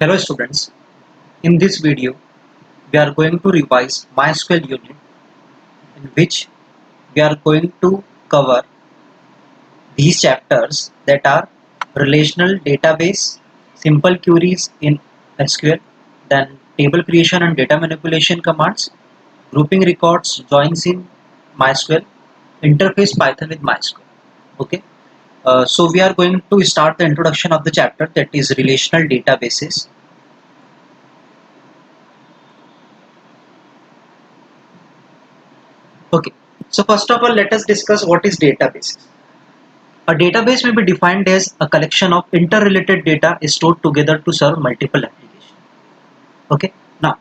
Hello students, in this video we are going to revise MySQL unit in which we are going to cover these chapters that are relational database, simple queries in SQL, then table creation and data manipulation commands, grouping records, joins in MySQL, interface Python with MySQL. Okay, so we are going to start the introduction of the chapter that is relational databases. Okay, so first of all, let us discuss what is database. A database may be defined as a collection of interrelated data stored together to serve multiple applications. Okay, now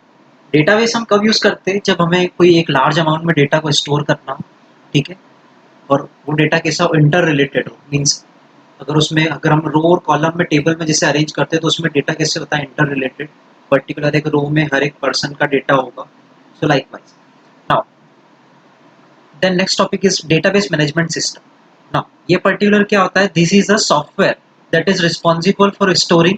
database हम कब use करते हैं जब हमें कोई एक large amount में data को स्टोर करना हो, ठीक है, और वो डेटा कैसा हो, इंटर रिलेटेड हो, मीन्स अगर हम रो और कॉलम में टेबल में जैसे अरेंज करते हैं तो उसमें डेटा कैसे होता है, इंटर रिलेटेड, पर्टिकुलर एक रो में हर एक पर्सन का डेटा होगा, so likewise. Now then next topic is database management system. Now ये पर्टिकुलर क्या होता है, this is a software that is responsible for storing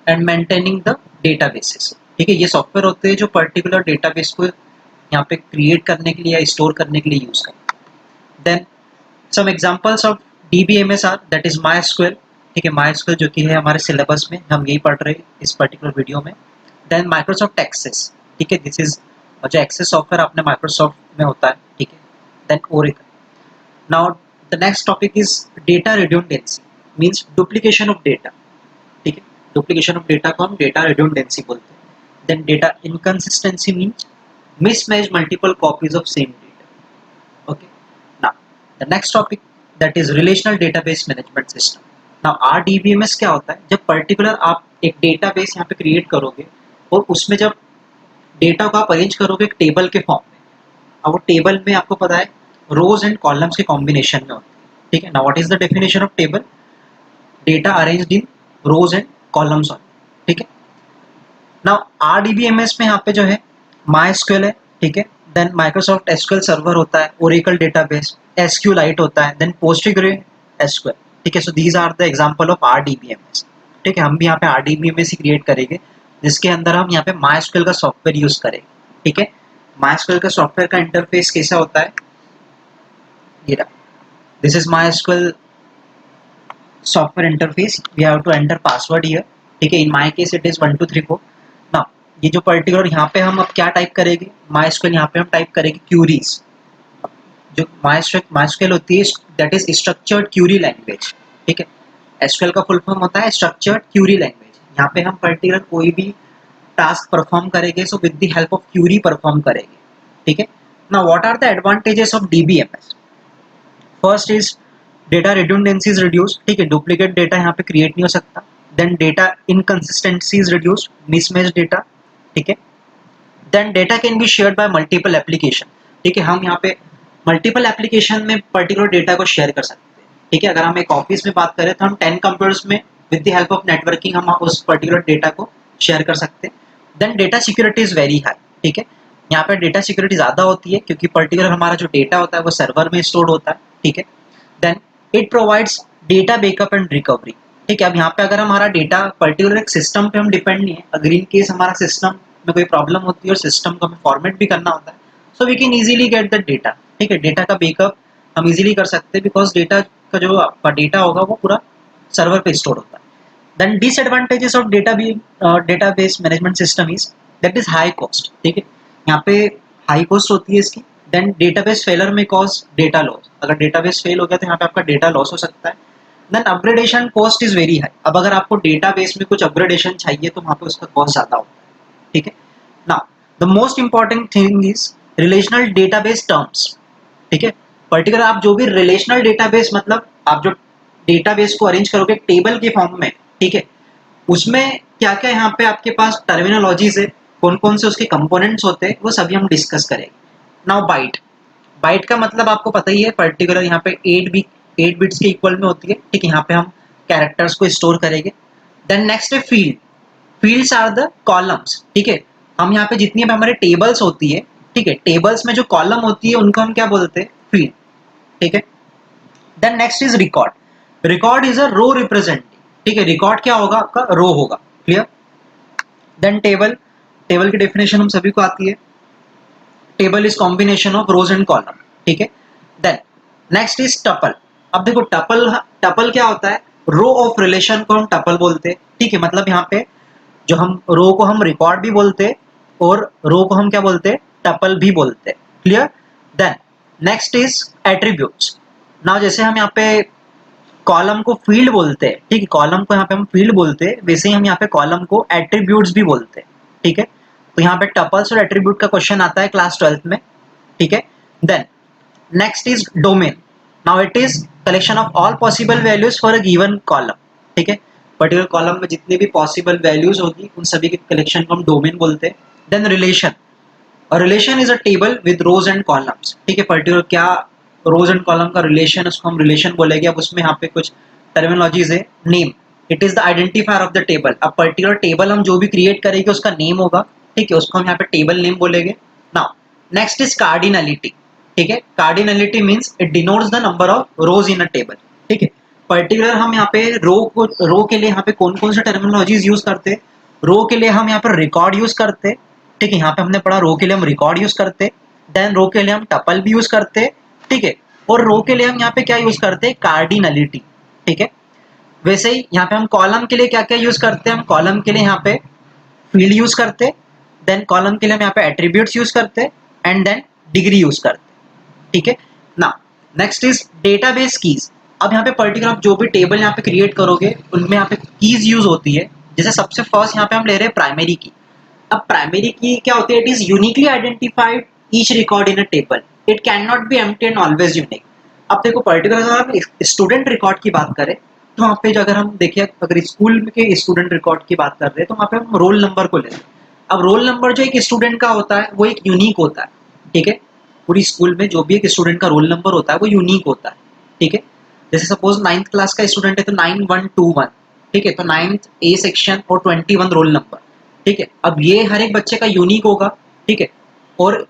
and maintaining the databases. ठीक है, ये सॉफ्टवेयर होते हैं जो पर्टिकुलर डेटाबेस को यहाँ पे क्रिएट करने के लिए या स्टोर करने के लिए यूज करते हैं. Then some examples of DBMS are that is MySQL. ठीक है, MySQL जो कि है हमारे सिलेबस में, हम यही पढ़ रहे हैं इस पर्टिकुलर वीडियो में. Then Microsoft access. ठीक है, दिस इज जो एक्सेस सॉफ्टवेयर अपने माइक्रोसॉफ्ट में होता है. ठीक है, then Oracle. Now the next topic is data redundancy, means duplication of data. ठीक है, डुप्लीकेशन ऑफ डेटा को हम डेटा रिडंडेंसी बोलते हैं. Then data inconsistency means mismatch multiple copies of same data. Okay, now the next topic that is relational database management system. now RDBMS क्या होता है, जब पर्टिकुलर आप एक डेटाबेस यहाँ पे क्रिएट करोगे और उसमें जब डेटा को आप अरेंज करोगे एक टेबल के फॉर्म में, और वो टेबल में आपको पता है रोज एंड कॉलम्स के कॉम्बिनेशन में होती है. ठीक है, now what is the definition of table, data arranged in rows and columns on. ठीक है, नाउ RDBMS में यहाँ पे जो है MySQL है. ठीक है, देन माइक्रोसॉफ्ट एसक्यूएल सर्वर होता है, ओरेकल डेटाबेस, SQLite होता है, देन PostgreSQL. ठीक है, so these are the example of RDBMS. ठीक है, हम भी यहाँ पे RDBMS ही क्रिएट करेंगे जिसके अंदर हम यहाँ पे MySQL का सॉफ्टवेयर यूज करेंगे. ठीक है, MySQL का सॉफ्टवेयर का इंटरफेस कैसा होता है, ये रहा, this is MySQL software interface. We have to enter password here. ठीक है, in my case it is 1234. Now ये जो पर्टिकुलर यहाँ पे हम अब क्या टाइप करेंगे, MySQL यहाँ पे हम टाइप करेंगे क्यूरीज. जो MySQL होती है that is structured Curie language. ठीक है, SQL का फुल फॉर्म होता है स्ट्रक्चर्ड क्यूरी लैंग्वेज. यहाँ पे हम पर्टिकुलर कोई भी टास्क परफॉर्म करेंगे so with the help of query perform करेंगे. ठीक है, now what are the advantages of DBMS. First is data redundancy is reduce. ठीक है, डुप्लीकेट डेटा यहाँ पे क्रिएट नहीं हो सकता. Then data inconsistency is reduce, mismatch data. ठीक है, then data can be shared by multiple application. ठीक है, हम यहाँ पे मल्टीपल एप्लीकेशन में पर्टिकुलर डेटा को शेयर कर सकते हैं. ठीक है, अगर हम एक ऑफिस में बात करें तो हम 10 कंप्यूटर्स में with the help of networking हम उस पर्टिकुलर डेटा को शेयर कर सकते हैं. Then data security is very high. ठीक है, यहाँ पे डेटा सिक्योरिटी ज्यादा होती है क्योंकि पर्टिकुलर हमारा जो डेटा होता है वो सर्वर में स्टोर होता है. ठीक है, then it provides data backup and recovery. ठीक है, अब यहाँ पे अगर हमारा डेटा पर्टिकुलर एक सिस्टम पे हम डिपेंड नहीं है, अगर इन केस हमारा सिस्टम में कोई प्रॉब्लम होती है और सिस्टम को हमें फॉर्मेट भी करना होता है, so we can easily get the data. ठीक है, डेटा का बैकअप हम इजीली कर सकते हैं बिकॉज डेटा का जो आपका डेटा होगा वो पूरा सर्वर पे स्टोर होता है. Then disadvantages of database management system is that is high cost. ठीक है, यहाँ पे हाई कॉस्ट होती है इसकी. देन डेटाबेस फेलर में कॉज डेटा लॉस, अगर डेटाबेस फेल हो गया तो यहाँ पे आपका डेटा लॉस हो सकता है. Then upgradation cost is very high, अब अगर आपको डेटाबेस में कुछ अपग्रेडेशन चाहिए तो वहाँ पे उसका कॉस्ट ज्यादा होता है. ठीक है, now the most important thing is relational database terms. ठीक है, पर्टिकुलर आप जो भी रिलेशनल डेटाबेस, मतलब आप जो डेटाबेस को अरेंज करोगे टेबल के फॉर्म में, ठीक है, उसमें क्या क्या यहाँ पे आपके पास टर्मिनोलॉजीज है, कौन कौन से उसके कंपोनेंट्स होते हैं, वो सभी हम डिस्कस करेंगे. नाउ बाइट, बाइट का मतलब आपको पता ही है, पर्टिकुलर यहाँ पे 8 बिट्स के इक्वल में होती है. ठीक है, यहाँ पे हम कैरेक्टर्स को स्टोर करेंगे. देन नेक्स्ट है field, fields are the columns. ठीक है, हम यहाँ पे जितनी भी हमारे टेबल्स होती है, ठीक है, टेबल्स में जो कॉलम होती है उनको हम क्या बोलते हैं, फील्ड. ठीक है, then next is record, record is a row representing. ठीक है, रिकॉर्ड क्या होगा, आपका रो होगा. क्लियर. देन टेबल, टेबल की डेफिनेशन हम सभी को आती है, table is combination of rows and column, ठीक है। Then next is tuple. अब देखो टपल, टपल क्या होता है, रो ऑफ रिलेशन को हम टपल बोलते हैं, ठीक है। मतलब यहाँ पे जो हम रो को हम रिकॉर्ड भी बोलते हैं और रो को हम क्या बोलते हैं, टपल भी बोलते हैं, clear. Then next is attributes. Now जैसे हम यहाँ पे कॉलम को फील्ड बोलते हैं, ठीक है, कॉलम को यहाँ पे हम फील्ड बोलते हैं, वैसे ही हम यहाँ पे कॉलम को एट्रीब्यूट्स भी बोलते हैं, ठीक है। तो यहाँ पे टपल्स और एट्रीब्यूट का क्वेश्चन आता है क्लास 12th में, ठीक है। Then next is domain. Now it is collection of all possible values for a given column, ठीक है। पर्टिकुलर कॉलम में जितनी भी पॉसिबल वैल्यूज होगी उन सभी के कलेक्शन को हम डोमेन बोलते हैं। देन रिलेशन, और relation is a table with rows and columns, ठीक है। पर्टिकुलर क्या रोज एंड कॉलम का रिलेशन, उसको हम रिलेशन बोलेंगे। अब उसमें यहाँ पे कुछ टर्मिनोलॉजीज है। Name, it is the identifier of the table. अब पर्टिकुलर टेबल हम जो भी क्रिएट करेंगे उसका नेम होगा, ठीक है, उसको हम यहाँ पे टेबल नेम बोलेंगे। नाउ नेक्स्ट इज कार्डिनलिटी, ठीक है। Cardinality means it denotes the number of rose in a table, ठीक है। पर्टिकुलर हम यहाँ पे रो के लिए यहाँ पे कौन कौन से टर्मिनोलॉजीज यूज करते हैं। रो के लिए हम यहाँ पर रिकॉर्ड यूज करते हैं, ठीक है। यहाँ पे हमने पढ़ा रो के लिए हम रिकॉर्ड यूज करते, देन रो के लिए हम टपल भी यूज करते, ठीक है। और रो के लिए हम यहाँ पे क्या यूज करते हैं, कार्डिनलिटी, ठीक है। वैसे ही यहाँ पे हम कॉलम के लिए क्या क्या यूज करते हैं, हम कॉलम के लिए यहाँ पे फील्ड यूज करते, देन कॉलम के लिए हम यहाँ पे एट्रीब्यूट्स यूज करते एंड देन डिग्री यूज करते, ठीक है ना। Next is database keys. अब यहाँ पे पर्टिकुलर आप जो भी टेबल यहाँ पे क्रिएट करोगे उनमें यहाँ पे कीज यूज होती है। जैसे सबसे फर्स्ट यहाँ पे हम ले रहे हैं प्राइमरी की। अब प्राइमरी की क्या होती है, it is uniquely identified each record in a table, it can not be empty and always unique. अब देखो पर्टिकुलर अगर हम स्टूडेंट रिकॉर्ड की बात करें तो वहाँ पे जो अगर हम देखिए, अगर स्कूल के स्टूडेंट रिकॉर्ड की बात कर रहे हैं तो वहाँ पे हम रोल नंबर को ले रहे हैं। अब रोल नंबर जो एक स्टूडेंट का होता है वो एक यूनिक होता है, ठीक है। पूरी स्कूल में जो भी एक स्टूडेंट का रोल नंबर होता है वो यूनिक होता है, ठीक है। जैसे सपोज 9th क्लास का स्टूडेंट है तो 9121, ठीक है। तो 9th ए सेक्शन और 21 रोल नंबर, ठीक है। अब ये हर एक बच्चे का यूनिक होगा, ठीक है। और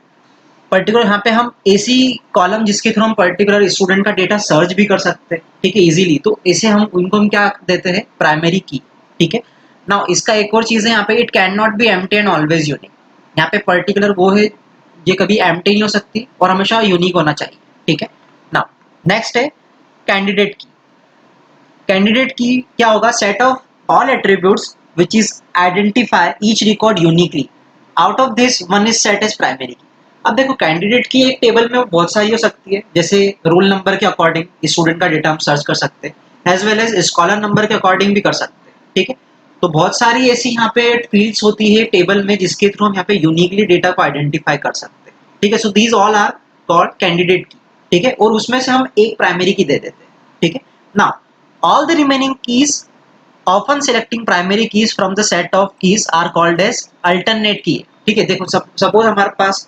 पर्टिकुलर यहाँ पे हम ऐसी कॉलम जिसके थ्रू हम पर्टिकुलर स्टूडेंट का डेटा सर्च भी कर सकते हैं, ठीक है, इजीली। तो ऐसे हम उनको हम क्या देते हैं, प्राइमरी की, ठीक है। नाउ इसका एक और चीज है यहाँ पे, it can not be empty and always unique. यहाँ पे पर्टिकुलर वो है, ये कभी एम्प्टी नहीं हो सकती और हमेशा यूनिक होना चाहिए, ठीक है। नाउ नेक्स्ट है कैंडिडेट की। कैंडिडेट की क्या होगा, set of all attributes which is identify each record uniquely, out of this one is set as primary key. अब देखो कैंडिडेट की एक टेबल में बहुत सारी हो सकती है, जैसे रोल नंबर के अकॉर्डिंग स्टूडेंट का डेटा हम सर्च कर सकते हैं, as well as scholar number के अकॉर्डिंग भी कर सकते हैं, ठीक है। तो बहुत सारी ऐसी यहाँ पे फील्ड्स होती है टेबल में जिसके थ्रू हम यहाँ पे यूनिकली डेटा को आइडेंटिफाई कर सकते हैं, ठीक है। So these all are called candidate key, ठीक है। और उसमें से हम एक प्राइमरी की दे देते हैं, ठीक है। Now all the remaining keys, often selecting primary keys from the set of keys are called as alternate key, ठीक है। देखो सपोज हमारे पास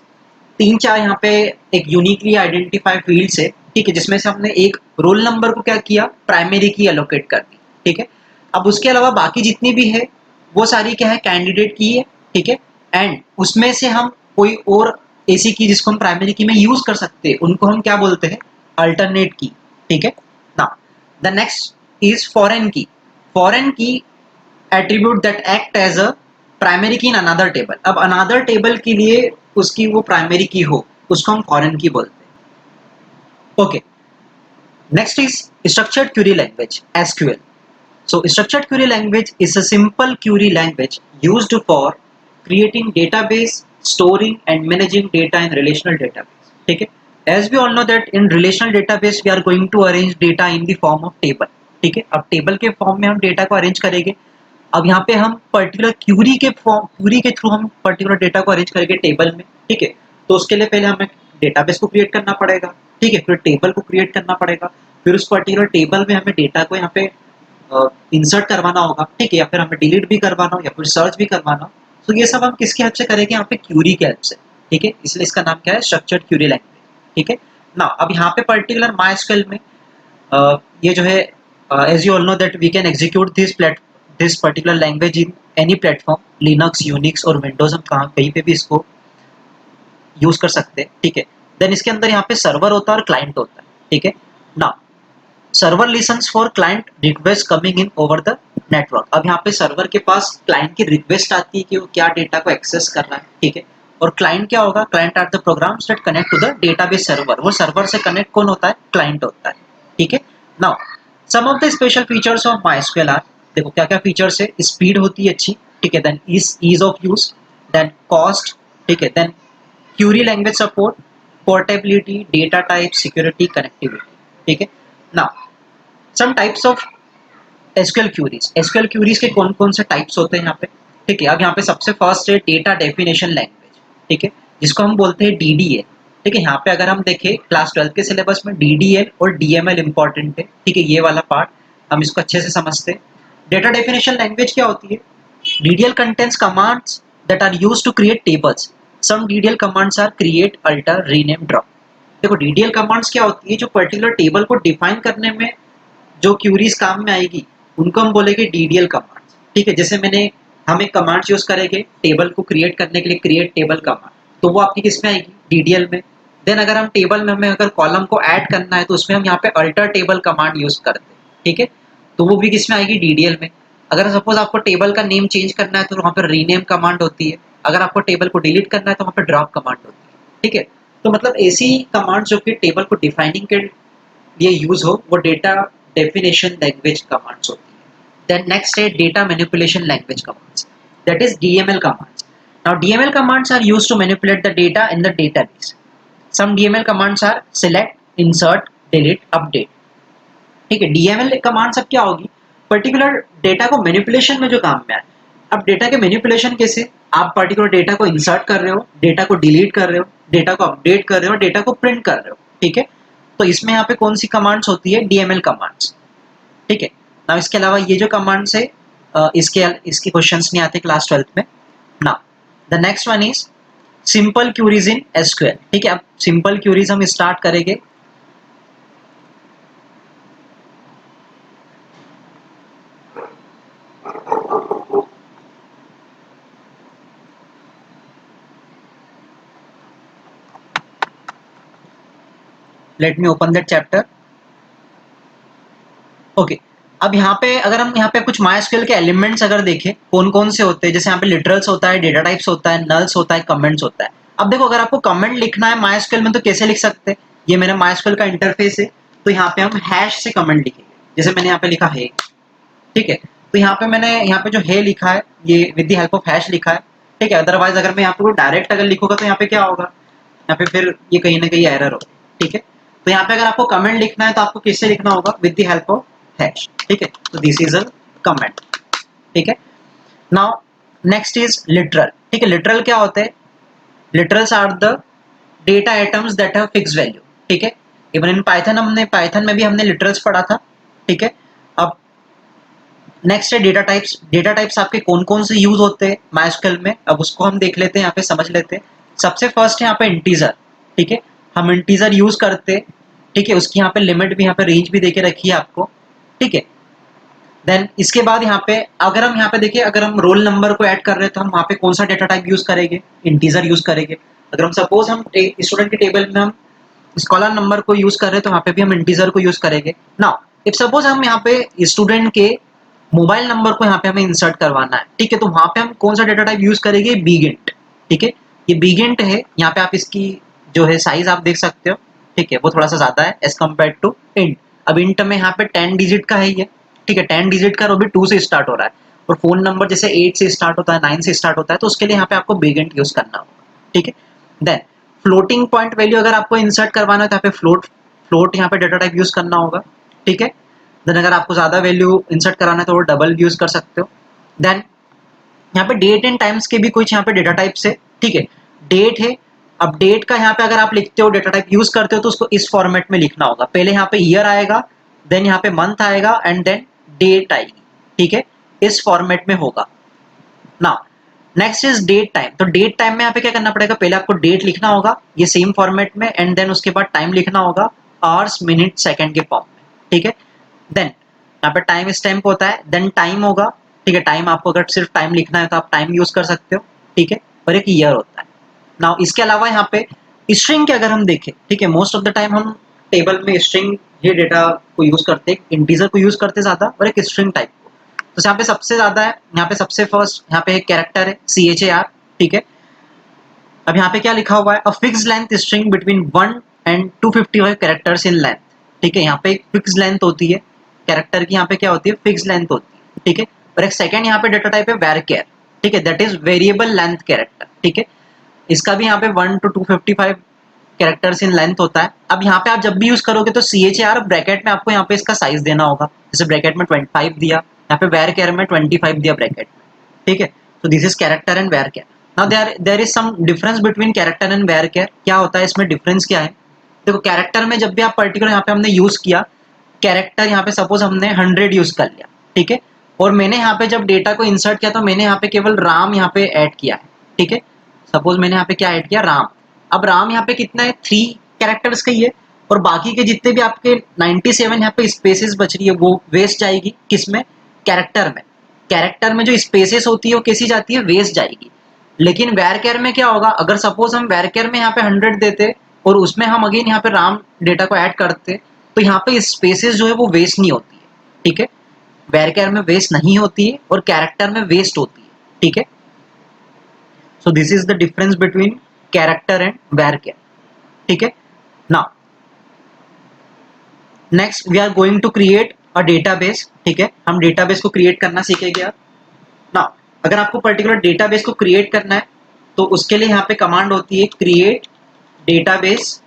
तीन चार यहाँ पे एक यूनिकली आइडेंटिफाइड फील्ड्स है, ठीक है, जिसमें से हमने एक रोल नंबर को क्या किया, प्राइमरी की एलोकेट कर दी, ठीक है। अब उसके अलावा बाकी जितनी भी है वो सारी क्या है, कैंडिडेट की है, ठीक है। एंड उसमें से हम कोई और ऐसी की जिसको हम प्राइमरी की में यूज कर सकते हैं उनको हम क्या बोलते हैं, अल्टरनेट की, ठीक है ना। The next is foreign key. Foreign key attribute that act as a primary key in another table. अब another table के लिए उसकी वो primary key हो उसको हम foreign key बोलते हैं, okay. Next is structured query language, SQL. So structured query language is a simple query language used for creating database, storing and managing data in relational database, ठीक है। As we all know that in relational database we are going to arrange data in the form of table, ठीक है। अब table के form में हम data को arrange करेंगे। अब यहाँ पे हम पर्टिकुलर क्यूरी के थ्रू हम पर्टिकुलर डेटा को अरेंज करेंगे टेबल में, ठीक है। तो उसके लिए पहले हमें डेटाबेस को क्रिएट करना पड़ेगा, ठीक है, फिर टेबल को क्रिएट करना पड़ेगा, फिर उस पर्टिकुलर टेबल में हमें डेटा को यहाँ पे इंसर्ट करवाना होगा, ठीक है, या फिर हमें डिलीट भी करवाना हो या फिर सर्च भी करवाना हो। तो ये सब हम किसकी हेल्प से करेंगे, यहाँ पे क्यूरी के हेल्प से, ठीक है। इसलिए इसका नाम क्या है, स्ट्रक्चर्ड क्यूरी लैंग्वेज, ठीक है ना। अब यहाँ पे पर्टिकुलर माइस्क्यूएल में ये जो है, as you all know that we can execute this particular language in any platform, Linux, Unix और Windows, हम कहीं पे भी इसको यूज कर सकते हैं, ठीक है। देन इसके अंदर यहाँ पे सर्वर होता है और क्लाइंट होता है, ठीक है ना। Server lessons for client request coming in over the network. अब यहाँ पे सर्वर के पास क्लाइंट की रिक्वेस्ट आती है कि वो क्या डेटा को एक्सेस कर रहा है, ठीक है। और क्लाइंट क्या होगा, client are the programs that connect to the database server. वो सर्वर से कनेक्ट कौन होता है, क्लाइंट होता है, ठीक है। Now some of the special features of MySQL are, देखो क्या क्या फीचर्स है, स्पीड होती है अच्छी, ठीक है, then ease of use, then cost, ठीक है, then query language support, portability, data type, security, connectivity, ठीक है। Now some types of SQL queries. SQL queries के कौन कौन से टाइप्स होते हैं यहाँ पे, ठीक है। अब यहाँ पे सबसे फर्स्ट है डेटा डेफिनेशन लैंग्वेज, ठीक है, जिसको हम बोलते हैं डीडीएल, ठीक है। यहाँ पे अगर हम देखें क्लास 12 के सिलेबस में डीडीएल और डीएमएल इंपॉर्टेंट है, ठीक है, ये वाला पार्ट हम इसको अच्छे से समझते हैं। डेटा डेफिनेशन लैंग्वेज क्या होती है, DDL contents commands that are used to create tables. Some DDL commands are create, alter, rename, drop. देखो डीडीएल कमांड्स क्या होती है, जो पर्टिकुलर टेबल को डिफाइन करने में जो क्यूरीज काम में आएगी उनको हम बोलेंगे डीडीएल कमांड्स, ठीक है। जैसे हम एक कमांड्स यूज करेंगे टेबल को क्रिएट करने के लिए, क्रिएट टेबल कमांड, तो वो आपकी किस में आएगी, डीडीएल में। देन अगर हम टेबल में हमें अगर कॉलम को ऐड करना है तो उसमें हम यहाँ पे अल्टर टेबल कमांड यूज करते हैं, ठीक है, तो वो भी किस में आएगी, डीडीएल में। अगर सपोज आपको टेबल का नेम चेंज करना है तो वहाँ पर रीनेम कमांड होती है। अगर आपको टेबल को डिलीट करना है तो वहाँ पर ड्रॉप कमांड होती है, ठीक है। तो मतलब ऐसी कमांड जो कि टेबल को डिफाइनिंग के लिए यूज हो, वो डेटा डेफिनेशन लैंग्वेज कमांड्स होती है। Then next है data manipulation language commands, that is DML commands. Now DML commands are used to manipulate the data in the database. Some DML commands are select, insert, delete, update. ठीक है, DML command सब क्या होगी, particular data को manipulation में जो काम में आए। अब डेटा के मैनिपुलेशन कैसे, आप पर्टिकुलर डेटा को इंसर्ट कर रहे हो, डेटा को डिलीट कर रहे हो, डेटा को अपडेट कर रहे हो, डेटा को प्रिंट कर रहे हो, ठीक है। तो इसमें यहाँ पे कौन सी कमांड्स होती है, DML कमांड्स, ठीक है ना। इसके अलावा ये जो कमांड्स है इसके क्वेश्चंस नहीं आते क्लास 12 में ना। The next one is simple queries in SQL, ठीक है। अब सिंपल क्यूरीज हम स्टार्ट करेंगे। Let me open that chapter, okay. अब यहाँ पे अगर हम यहाँ पे कुछ माइस्क्यूएल के एलिमेंट्स अगर देखें कौन कौन से होते हैं, जैसे यहाँ पे लिटरल्स होता है, डेटा टाइप्स होता है, नल्स होता है, कमेंट्स होता है। अब देखो अगर आपको कमेंट लिखना है माइस्क्यूएल में तो कैसे लिख सकते हैं, ये मेरा माइस्क्यूएल का इंटरफेस है, तो यहाँ पे हम हैश से कमेंट लिखेंगे। जैसे मैंने यहाँ पे लिखा है, ठीक है, तो यहाँ पे मैंने यहाँ पे जो है लिखा है ये with the help of hash लिखा है, ठीक है। अदरवाइज अगर मैं यहाँ पे डायरेक्ट अगर लिखूंगा तो यहाँ पे क्या होगा, यहाँ पे फिर ये कहीं ना कहीं एरर होगा, ठीक है। तो यहाँ पे अगर आपको कमेंट लिखना है तो आपको किससे लिखना होगा, with the help of hash, ठीक है। तो दिस इज अ कमेंट, ठीक है। नाउ नेक्स्ट इज लिटरल, ठीक है। लिटरल क्या होते हैं, literals are the data items that have fix value, ठीक है। इवन इन पाइथन में भी हमने लिटरल्स पढ़ा था, ठीक है। अब नेक्स्ट है डेटा टाइप्स। डेटा टाइप्स आपके कौन कौन से यूज होते हैं माइस्क्यूएल में, अब उसको हम देख लेते हैं, यहाँ पे समझ लेते हैं। सबसे फर्स्ट है यहाँ पे इंटीजर, ठीक है, हम इंटीजर यूज करते हैं, ठीक है। उसकी यहाँ पे लिमिट भी, यहाँ पे रेंज भी देके रखी है आपको, ठीक है। देन इसके बाद यहाँ पे अगर हम यहाँ पे देखिए, अगर हम रोल नंबर को ऐड कर रहे हैं तो हम वहाँ पे कौन सा डेटा टाइप यूज करेंगे, इंटीजर यूज करेंगे। अगर हम सपोज हम स्टूडेंट के टेबल में हम स्कॉलर नंबर को यूज कर रहे हैं तो वहाँ पे भी हम इंटीजर को यूज करेंगे। नाउ इफ सपोज हम यहाँ पे स्टूडेंट के मोबाइल नंबर को यहाँ पे हमें इंसर्ट करवाना है, ठीक है, तो वहाँ पे हम कौन सा डेटा टाइप यूज करेंगे, बिगिंट, ठीक है। ये बिगिंट है, यहाँ पे आप इसकी जो है साइज आप देख सकते हो, ठीक है, वो थोड़ा सा ज्यादा है एज कम्पेयर टू इंट। अब इंट में यहाँ पे 10 डिजिट का है ये, ठीक है, 10 डिजिट का, और भी 2 से स्टार्ट हो रहा है, और फोन नंबर जैसे 8 से स्टार्ट होता है, 9 से स्टार्ट होता है, तो उसके लिए यहाँ पे आपको बिगिंट यूज करना होगा, ठीक है। देन फ्लोटिंग पॉइंट वैल्यू अगर आपको इंसर्ट करवाना है तो यहाँ पे फ्लोट यहाँ पे डेटा टाइप यूज करना होगा, ठीक है। देन अगर आपको ज्यादा वैल्यू इंसर्ट कराना है तो वो डबल यूज कर सकते हो। देन यहाँ पे डेट एंड टाइम्स के भी कुछ यहाँ पे डेटा टाइप्स है, ठीक है। डेट है, अब डेट का यहाँ पे अगर आप लिखते हो, डेटा टाइप यूज करते हो तो उसको इस फॉर्मेट में लिखना होगा। पहले यहाँ पे ईयर आएगा, देन यहाँ पे मंथ आएगा, एंड देन डेट आएगी, ठीक है, इस फॉर्मेट में होगा। Now next is date time. तो डेट टाइम में यहाँ पे क्या करना पड़ेगा, पहले आपको डेट लिखना होगा ये सेम फॉर्मेट में, एंड देन उसके बाद टाइम लिखना होगा आवर्स, मिनट, सेकंड के फॉर्म में, ठीक है। देन यहाँ पे टाइम स्टैम्प होता है, देन टाइम होगा, ठीक है। टाइम आपको अगर सिर्फ टाइम लिखना है तो आप टाइम यूज कर सकते हो, ठीक है, और एक ईयर होता है। नाउ इसके अलावा यहाँ पे स्ट्रिंग के अगर हम देखें, ठीक है, मोस्ट ऑफ द टाइम हम टेबल में स्ट्रिंग ये डेटा को यूज करते हैं, इंटीजर को यूज करते ज्यादा, और एक स्ट्रिंग टाइप को। तो यहाँ पे सबसे ज्यादा है, यहाँ पे सबसे फर्स्ट यहाँ पे एक कैरेक्टर है CHAR, ठीक है। अब यहाँ पे क्या लिखा हुआ है, a fix length string between 1 and 255 characters in length, ठीक है। यहाँ पे एक फिक्स लेंथ होती है कैरेक्टर की, यहाँ पे क्या होती है, फिक्स लेंथ होती है, ठीक है। और एक सेकंड यहाँ पे डेटा टाइप है varchar, ठीक है, that is variable length character, ठीक है। इसका भी यहाँ पे 1 to 255 कैरेक्टर्स इन लेंथ होता है। अब यहाँ पे आप जब भी यूज करोगे तो CHAR ब्रैकेट में आपको यहाँ पे इसका साइज देना होगा, जैसे ब्रैकेट में 25 दिया, यहाँ पे varchar में 25 दिया ब्रैकेट में, ठीक है। तो this is character and varchar। Now there is some difference between character and varchar। क्या होता है इसमें डिफरेंस क्या है, देखो कैरेक्टर में जब भी आप पर्टिकुलर यहाँ पे हमने यूज किया कैरेक्टर, यहाँ पे सपोज हमने 100 यूज कर लिया, ठीक है, और मैंने यहाँ पे जब डेटा को इंसर्ट किया तो मैंने यहाँ पे केवल राम यहाँ पे ऐड किया है, ठीक है। सपोज मैंने यहाँ पे क्या ऐड किया, राम। अब राम यहाँ पे कितना है, 3 कैरेक्टर्स का ही है, और बाकी के जितने भी आपके 97 यहाँ पे स्पेसेस बच रही है वो वेस्ट जाएगी, किसमें, कैरेक्टर में। कैरेक्टर में जो स्पेसेस होती है वो कैसी जाती है, वेस्ट जाएगी। लेकिन varchar में क्या होगा, अगर सपोज हम varchar में यहाँ पे 100 देते और उसमें हम अगेन यहाँ पे राम डेटा को ऐड करते तो यहाँ पे स्पेसेस जो है वो वेस्ट नहीं होती है, ठीक है। varchar में वेस्ट नहीं होती है और कैरेक्टर में वेस्ट होती है, ठीक है। So this is the difference between character and varchar, ठीक है। Now next we are going to create a database, ठीक है। हम डेटाबेस को क्रिएट करना सीखेंगे अब। नाउ अगर आपको पर्टिकुलर डेटाबेस को क्रिएट करना है तो उसके लिए यहाँ पे कमांड होती है क्रिएट डेटाबेस,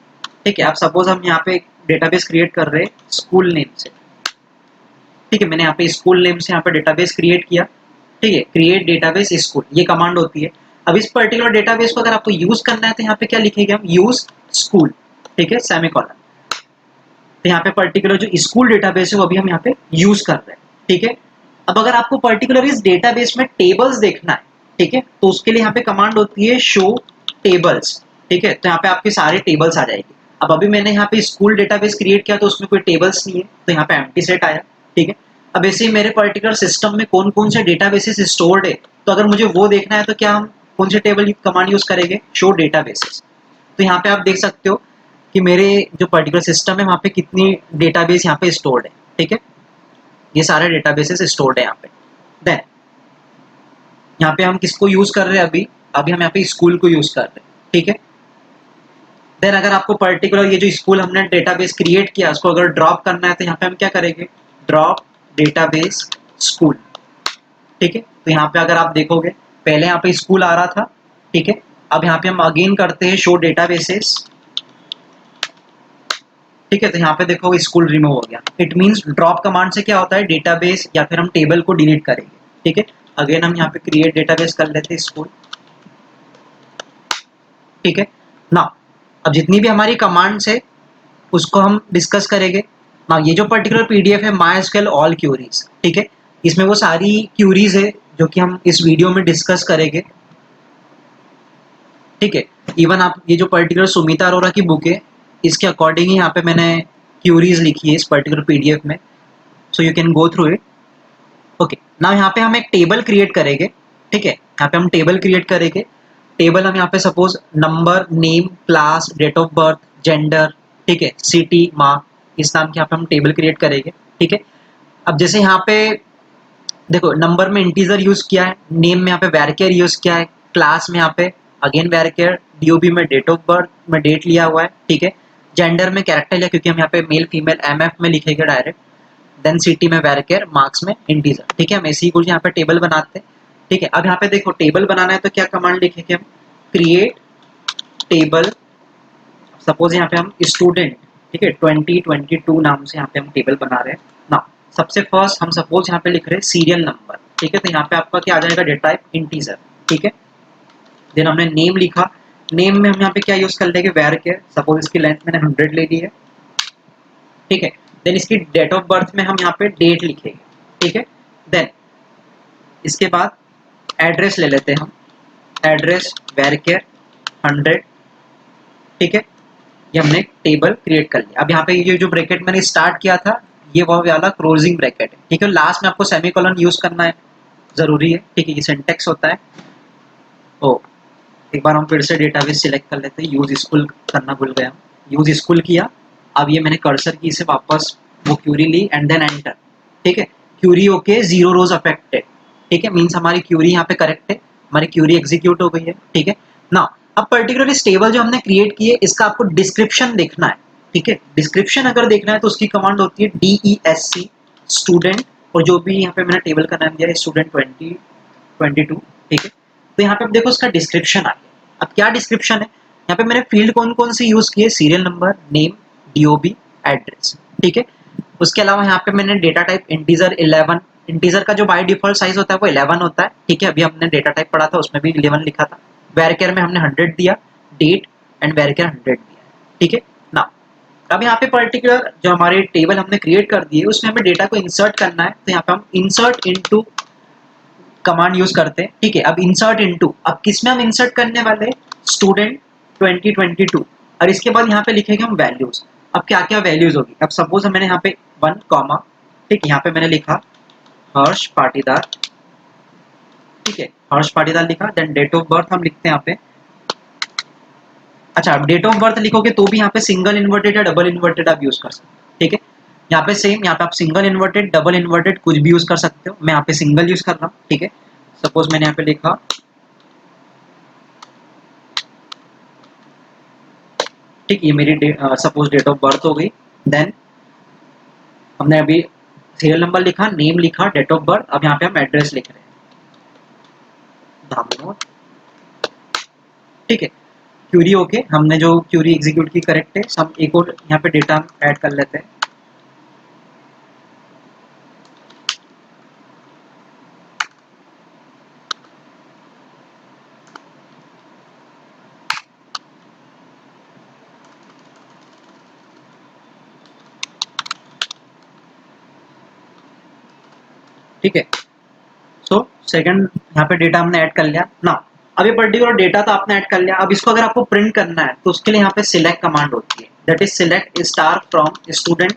ठीक है। आप सपोज हम यहाँ पे डेटाबेस क्रिएट कर रहे हैं स्कूल नेम से, ठीक है। मैंने यहाँ पे स्कूल नेम से यहाँ पे डेटाबेस क्रिएट किया, ठीक है, क्रिएट डेटाबेस स्कूल, ये कमांड होती है। अब इस पर्टिकुलर डेटाबेस को अगर आपको यूज करना है तो यहाँ पे क्या लिखेंगे हम, यूज स्कूल, ठीक है, सेमीकोलन। तो यहाँ पे पर्टिकुलर जो स्कूल डेटाबेस है वो अभी हम यहाँ पे यूज कर रहे हैं, ठीक है। अब अगर आपको पर्टिकुलर इस डेटाबेस में टेबल्स देखना है, ठीक है, तो उसके लिए यहाँ पे कमांड होती है शो टेबल्स, ठीक है। तो यहाँ पे आपके सारे टेबल्स आ जाएंगे। अब अभी मैंने यहाँ पे स्कूल डेटाबेस क्रिएट किया तो उसमें कोई टेबल्स नहीं है, तो यहाँ पे एम्प्टी सेट आया, ठीक है। अब ऐसे ही मेरे पर्टिकुलर सिस्टम में कौन कौन से डेटाबेसेस स्टोर्ड है, तो अगर मुझे वो देखना है तो क्या हम कौन से टेबल कमांड यूज करेंगे, शो डेटाबेसेस। तो यहाँ पे आप देख सकते हो कि मेरे जो पर्टिकुलर सिस्टम है वहाँ पे कितनी डेटाबेस यहाँ पे स्टोर्ड है, ठीक है। ये सारे डेटाबेसेस स्टोर्ड है यहाँ पे। देन यहाँ पे हम किसको यूज कर रहे हैं, अभी अभी हम यहाँ पे स्कूल को यूज कर रहे हैं, ठीक है। देन अगर आपको पर्टिकुलर ये जो स्कूल हमने डेटाबेस क्रिएट किया उसको अगर ड्रॉप करना है तो यहाँ पे हम क्या करेंगे, ड्रॉप डेटाबेस स्कूल, ठीक है। तो यहाँ पे अगर आप देखोगे पहले यहाँ पे स्कूल आ रहा था, ठीक है। अब यहाँ पे हम अगेन करते हैं शो डेटाबेसेस, ठीक है। तो यहाँ पे देखो स्कूल रिमूव हो गया। इट मींस ड्रॉप कमांड से क्या होता है, डेटाबेस या फिर हम टेबल को डिलीट करेंगे, ठीक है। अगेन हम यहाँ पे क्रिएट डेटाबेस कर लेते हैं स्कूल, ठीक है ना। अब जितनी भी हमारी कमांड्स है उसको हम डिस्कस करेंगे ना। ये जो पर्टिकुलर पीडीएफ है MySQL ऑल क्यूरीज, ठीक है, इसमें वो सारी क्यूरीज है जो कि हम इस वीडियो में डिस्कस करेंगे, ठीक है। इवन आप ये जो पर्टिकुलर सुमिता अरोरा की बुक है इसके अकॉर्डिंग ही यहाँ पे मैंने क्यूरीज लिखी है इस पर्टिकुलर पीडीएफ में, so you can go through it. Okay, now यहाँ पे हम एक टेबल क्रिएट करेंगे, ठीक है। यहाँ पे हम टेबल क्रिएट करेंगे। टेबल हम यहाँ पे suppose number, name, class, date of birth, gender, ठीक है, सिटी, मार्क, इस नाम के यहाँ पे हम टेबल क्रिएट करेंगे, ठीक है। अब जैसे यहाँ पे देखो नंबर में इंटीजर यूज किया है, नेम में यहाँ पे varchar यूज किया है, क्लास में यहाँ पे अगेन varchar, डीओबी में डेट ऑफ बर्थ में डेट लिया हुआ है, ठीक है। जेंडर में कैरेक्टर लिया क्योंकि हम यहाँ पे मेल फीमेल MF में लिखेंगे डायरेक्ट। देन सिटी में varchar, मार्क्स में इंटीजर, ठीक है। हम ऐसे ही कुछ यहाँ पे टेबल बनाते हैं, ठीक है। अब यहाँ पे देखो टेबल बनाना है तो क्या कमांड लिखेंगे हम, क्रिएट टेबल। सपोज यहाँ पे हम स्टूडेंट, ठीक है, 2022 नाम से यहाँ पे हम टेबल बना रहे हैं ना। सबसे फर्स्ट हम सपोज यहाँ पे लिख रहे हैं सीरियल नंबर, ठीक है। तो यहाँ पे आपका क्या आ जाएगा, डेटा टाइप इंटीजर, ठीक है। देन हमने नेम लिखा, नेम में हम यहाँ पे क्या यूज कर लेंगे, varchar। सपोज इसकी लेंथ मैंने 100 ले ली है, ठीक है। देन इसकी डेट ऑफ बर्थ में हम यहाँ पे डेट लिखेंगे, ठीक है। देन इसके बाद एड्रेस ले लेते हैं हम, एड्रेस varchar 100, ठीक है। ये हमने एक टेबल क्रिएट कर लिया। अब यहाँ पे ये जो ब्रैकेट मैंने स्टार्ट किया था ये वो वाला क्लोजिंग ब्रैकेट है, ठीक है। लास्ट में आपको सेमीकोलन यूज करना है, जरूरी है, ठीक है, ये सिंटेक्स होता है। ओ एक बार हम फिर से डेटाबेस सिलेक्ट कर लेते हैं, यूज स्कूल करना भूल गया, यूज स्कूल किया। अब ये मैंने कर्सर की से वापस वो क्यूरी ली एंड देन एंटर, ठीक है। क्यूरी ओके, 0 रोज अफेक्टेड, ठीक है, मीन्स हमारी क्यूरी यहाँ पे करेक्ट है, हमारी क्यूरी एग्जीक्यूट हो गई है, ठीक है ना। अब पर्टिकुलर इस टेबल जो हमने क्रिएट की है इसका आपको डिस्क्रिप्शन देखना है, ठीक है। डिस्क्रिप्शन अगर देखना है तो उसकी कमांड होती है DESC स्टूडेंट, और जो भी यहाँ पे मैंने टेबल का नाम दिया है स्टूडेंट 2022, ठीक है। तो यहाँ पे आप देखो उसका डिस्क्रिप्शन आ गया। अब क्या डिस्क्रिप्शन है, यहाँ पे मैंने फील्ड कौन कौन से यूज किए, serial number, name, DOB, address, ठीक है। उसके अलावा यहाँ पे मैंने डेटा टाइप इंटीजर 11, इंटीजर का जो बाय डिफॉल्ट साइज होता है वो 11 होता है, ठीक है। अभी हमने डेटा टाइप पढ़ा था उसमें भी 11 लिखा था। वेरकेयर में हमने 100 दिया, डेट एंड वेरकेयर 100 दिया, ठीक है ना। अब यहाँ पे पर्टिकुलर जो हमारे टेबल हमने क्रिएट कर दिए उसमें हमें डेटा को इंसर्ट करना है, तो यहाँ पे हम इंसर्ट इनटू कमांड यूज करते हैं, ठीक है। अब इंसर्ट इनटू, अब किसमें हम इंसर्ट करने वाले हैं, स्टूडेंट 2022, और इसके बाद यहाँ पे लिखेंगे हम वैल्यूज। अब क्या क्या वैल्यूज होगी, अब सपोज मैंने यहाँ पे 1 कॉमा, ठीक, यहाँ पे मैंने लिखा हर्ष पाटीदार, ठीक है, हर्ष पाटीदार लिखा। देन डेट ऑफ बर्थ हम लिखते हैं यहाँ पे, अच्छा डेट ऑफ बर्थ लिखोगे तो भी यहाँ पे सिंगल इन्वर्टेड या डबल इन्वर्टेड आप यूज कर सकते हो, ठीक है। यहाँ पे सेम, यहाँ पे आप सिंगल इन्वर्टेड, डबल इन्वर्टेड कुछ भी यूज कर सकते हो, मैं यहाँ पे सिंगल यूज कर रहा हूँ, ठीक है। सपोज मैंने यहाँ पे लिखा, ठीक, ये मेरी सपोज डेट ऑफ बर्थ हो गई। देन हमने अभी सीरियल नंबर लिखा, नेम लिखा, डेट ऑफ बर्थ, अब यहाँ पे हम एड्रेस लिख रहे हैं, धामनोद, ठीक है। क्यूरी ओके, हमने जो क्यूरी एग्जीक्यूट की करेक्ट है। सब एक और यहाँ पे डेटा ऐड कर लेते हैं, ठीक है। सो सेकंड यहाँ पे डेटा हमने ऐड कर लिया ना। अब ये पर्टिकुलर डेटा तो आपने ऐड कर लिया, अब इसको अगर आपको प्रिंट करना है तो उसके लिए यहाँ पे सिलेक्ट कमांड होती है, that is select star from student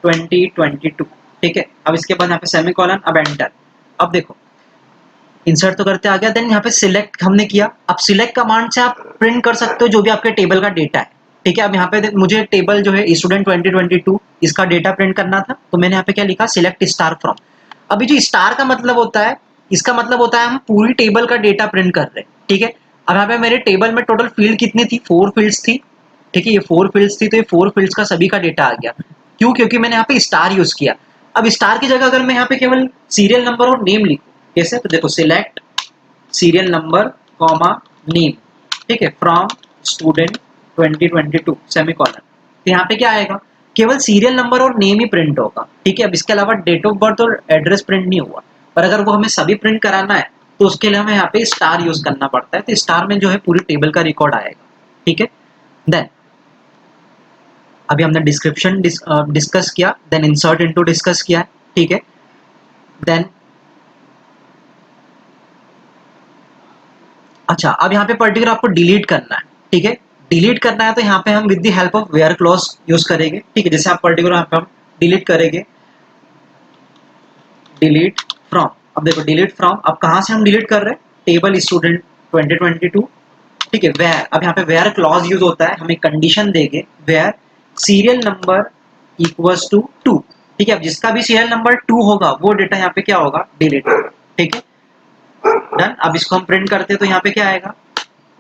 2022, ठीक है। अब इसके बाद यहाँ पे सेमीकोलन, अब एंटर। अब देखो इंसर्ट तो करते आ गया, देन यहाँ पे सिलेक्ट हमने किया। अब सिलेक्ट कमांड से आप प्रिंट कर सकते हो जो भी आपके टेबल का डेटा है, ठीक है। अब यहाँ पे मुझे टेबल जो है स्टूडेंट 2022 इसका डेटा प्रिंट करना था, तो मैंने यहाँ पे क्या लिखा, सिलेक्ट स्टार फ्रॉम। अभी जो स्टार का मतलब होता है, इसका मतलब होता है हम पूरी टेबल का डेटा प्रिंट कर रहे हैं, ठीक है। अब यहाँ पे मेरे टेबल में टोटल फील्ड कितनी थी, 4 फील्ड्स थी, ठीक है। ये 4 फील्ड्स थी, तो ये 4 फील्ड्स का सभी का डेटा आ गया। क्यों, क्योंकि मैंने यहाँ पे स्टार यूज किया। अब स्टार की जगह अगर मैं यहाँ पे केवल सीरियल नंबर और नेम लिखूं, कैसे, तो देखो select serial number comma name, ठीक है, फ्रॉम स्टूडेंट 2022 सेमीकोलन, तो यहाँ पे क्या आएगा, केवल सीरियल नंबर और नेम ही प्रिंट होगा, ठीक है। अब इसके अलावा डेट ऑफ बर्थ और एड्रेस प्रिंट नहीं हुआ, पर अगर वो हमें सभी प्रिंट कराना है तो उसके लिए हमें यहाँ पे स्टार यूज करना पड़ता है, तो स्टार में जो है पूरी टेबल का रिकॉर्ड आएगा, ठीक है। देन अभी हमने डिस्क्रिप्शन डिस्कस किया, देन इंसर्ट इनटू डिस्कस किया, ठीक है। देन अच्छा, अब यहाँ पे पर्टिकुलर आपको डिलीट करना है, ठीक है। डिलीट करना है तो यहाँ पे हम with the help of where clause use करेंगे, ठीक है। जैसे आप पर्टिकुलर यहाँ पे हम डिलीट करेंगे, डिलीट फ्रॉम। अब देखो डिलीट फ्रॉम, अब कहाँ से हम डिलीट कर रहे हैं, टेबल स्टूडेंट 2022, ठीक है। वेयर, अब यहाँ पे वेयर क्लॉज यूज होता है, हमें कंडीशन देंगे where serial number equals to 2, ठीक है। अब जिसका भी सीरियल नंबर 2 होगा वो डेटा यहाँ पे क्या होगा, डिलीट होगा, ठीक है। डन। अब इसको हम प्रिंट करते हैं तो यहाँ पे क्या आएगा,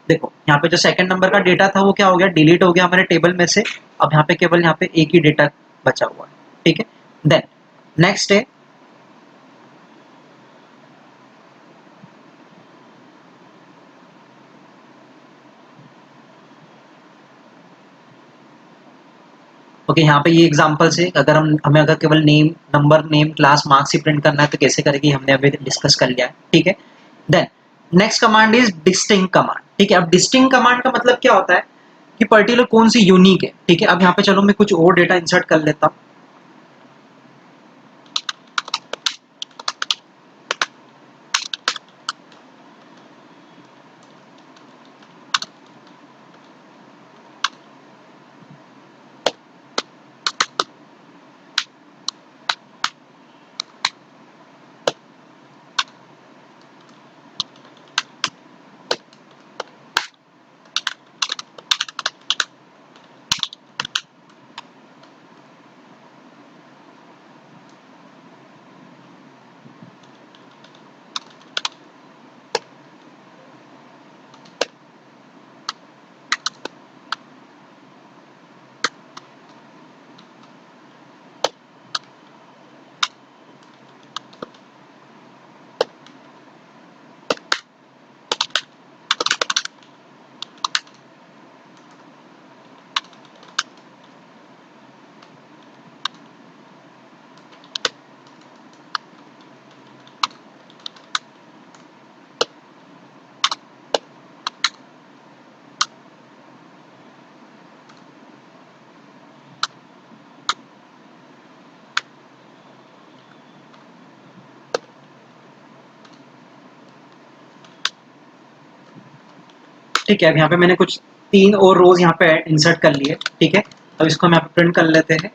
देखो यहाँ पे जो सेकंड नंबर का डेटा था वो क्या हो गया, डिलीट हो गया हमारे टेबल में से। अब यहाँ पे केवल यहाँ पे एक ही डेटा बचा हुआ है, ठीक है। देन नेक्स्ट है, ओके, यहाँ पे ये एग्जांपल से अगर हम हमें अगर केवल name, number, name, class, marks ही प्रिंट करना है तो कैसे करेंगे, हमने अभी डिस्कस कर लिया है, ठीक है। Then next command is distinct command, ठीक है। अब डिस्टिंग कमांड का मतलब क्या होता है कि पर्टिकुलर कौन सी यूनिक है, ठीक है। अब यहाँ पे चलो मैं कुछ और डेटा इंसर्ट कर लेता हूँ, ठीक है, अब यहाँ पे मैंने कुछ 3 और रोज यहाँ पे इंसर्ट कर लिए, ठीक है। अब इसको हम यहाँ पे प्रिंट कर लेते हैं,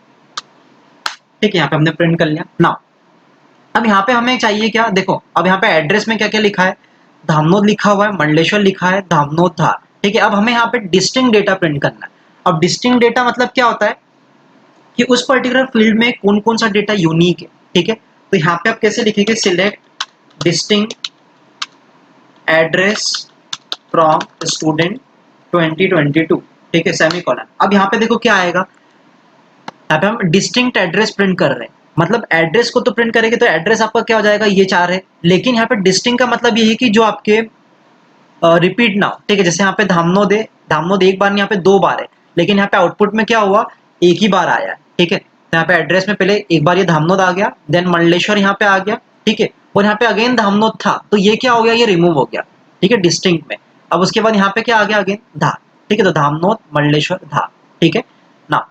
ठीक है, यहाँ पे हमने प्रिंट कर लिया ना। अब यहाँ पे हमें चाहिए क्या, देखो अब यहाँ पे एड्रेस में क्या क्या लिखा है, धामनोद लिखा हुआ है, मंडलेश्वर लिखा है, धामनोद धार, ठीक है। अब हमें यहाँ पे डिस्टिंक्ट डेटा प्रिंट करना है। अब डिस्टिंक्ट डेटा मतलब क्या होता है कि उस पर्टिकुलर फील्ड में कौन कौन सा डेटा यूनिक है, ठीक है। तो यहाँ पे आप कैसे लिखेंगे, select distinct address from student 2022, ठीक है, सेमीकोलन। अब यहाँ पे देखो क्या आएगा, यहाँ पे हम डिस्टिंक्ट एड्रेस प्रिंट कर रहे हैं, मतलब एड्रेस को तो प्रिंट करेंगे तो एड्रेस आपका क्या हो जाएगा, ये 4 है। लेकिन यहाँ पे डिस्टिंक्ट का मतलब ये है कि जो आपके रिपीट ना हो, ठीक है। जैसे यहाँ पे धामनोद है, धामनोद एक बार नहीं, यहाँ पे 2 बार है, लेकिन यहाँ पे आउटपुट में क्या हुआ, एक ही बार आया है, ठीक है। तो यहाँ पे एड्रेस में पहले एक बार ये धामनोद आ गया, देन मंडलेश्वर यहाँ पे आ गया, ठीक है, और यहाँ पे अगेन धामनोद था, तो ये क्या हो गया, ये रिमूव हो गया, ठीक है, डिस्टिंक्ट में। अब उसके बाद यहाँ पे क्या आ गया, अगेन धार, ठीक है। तो धामनोद मंडलेश्वर धार, ठीक है ना।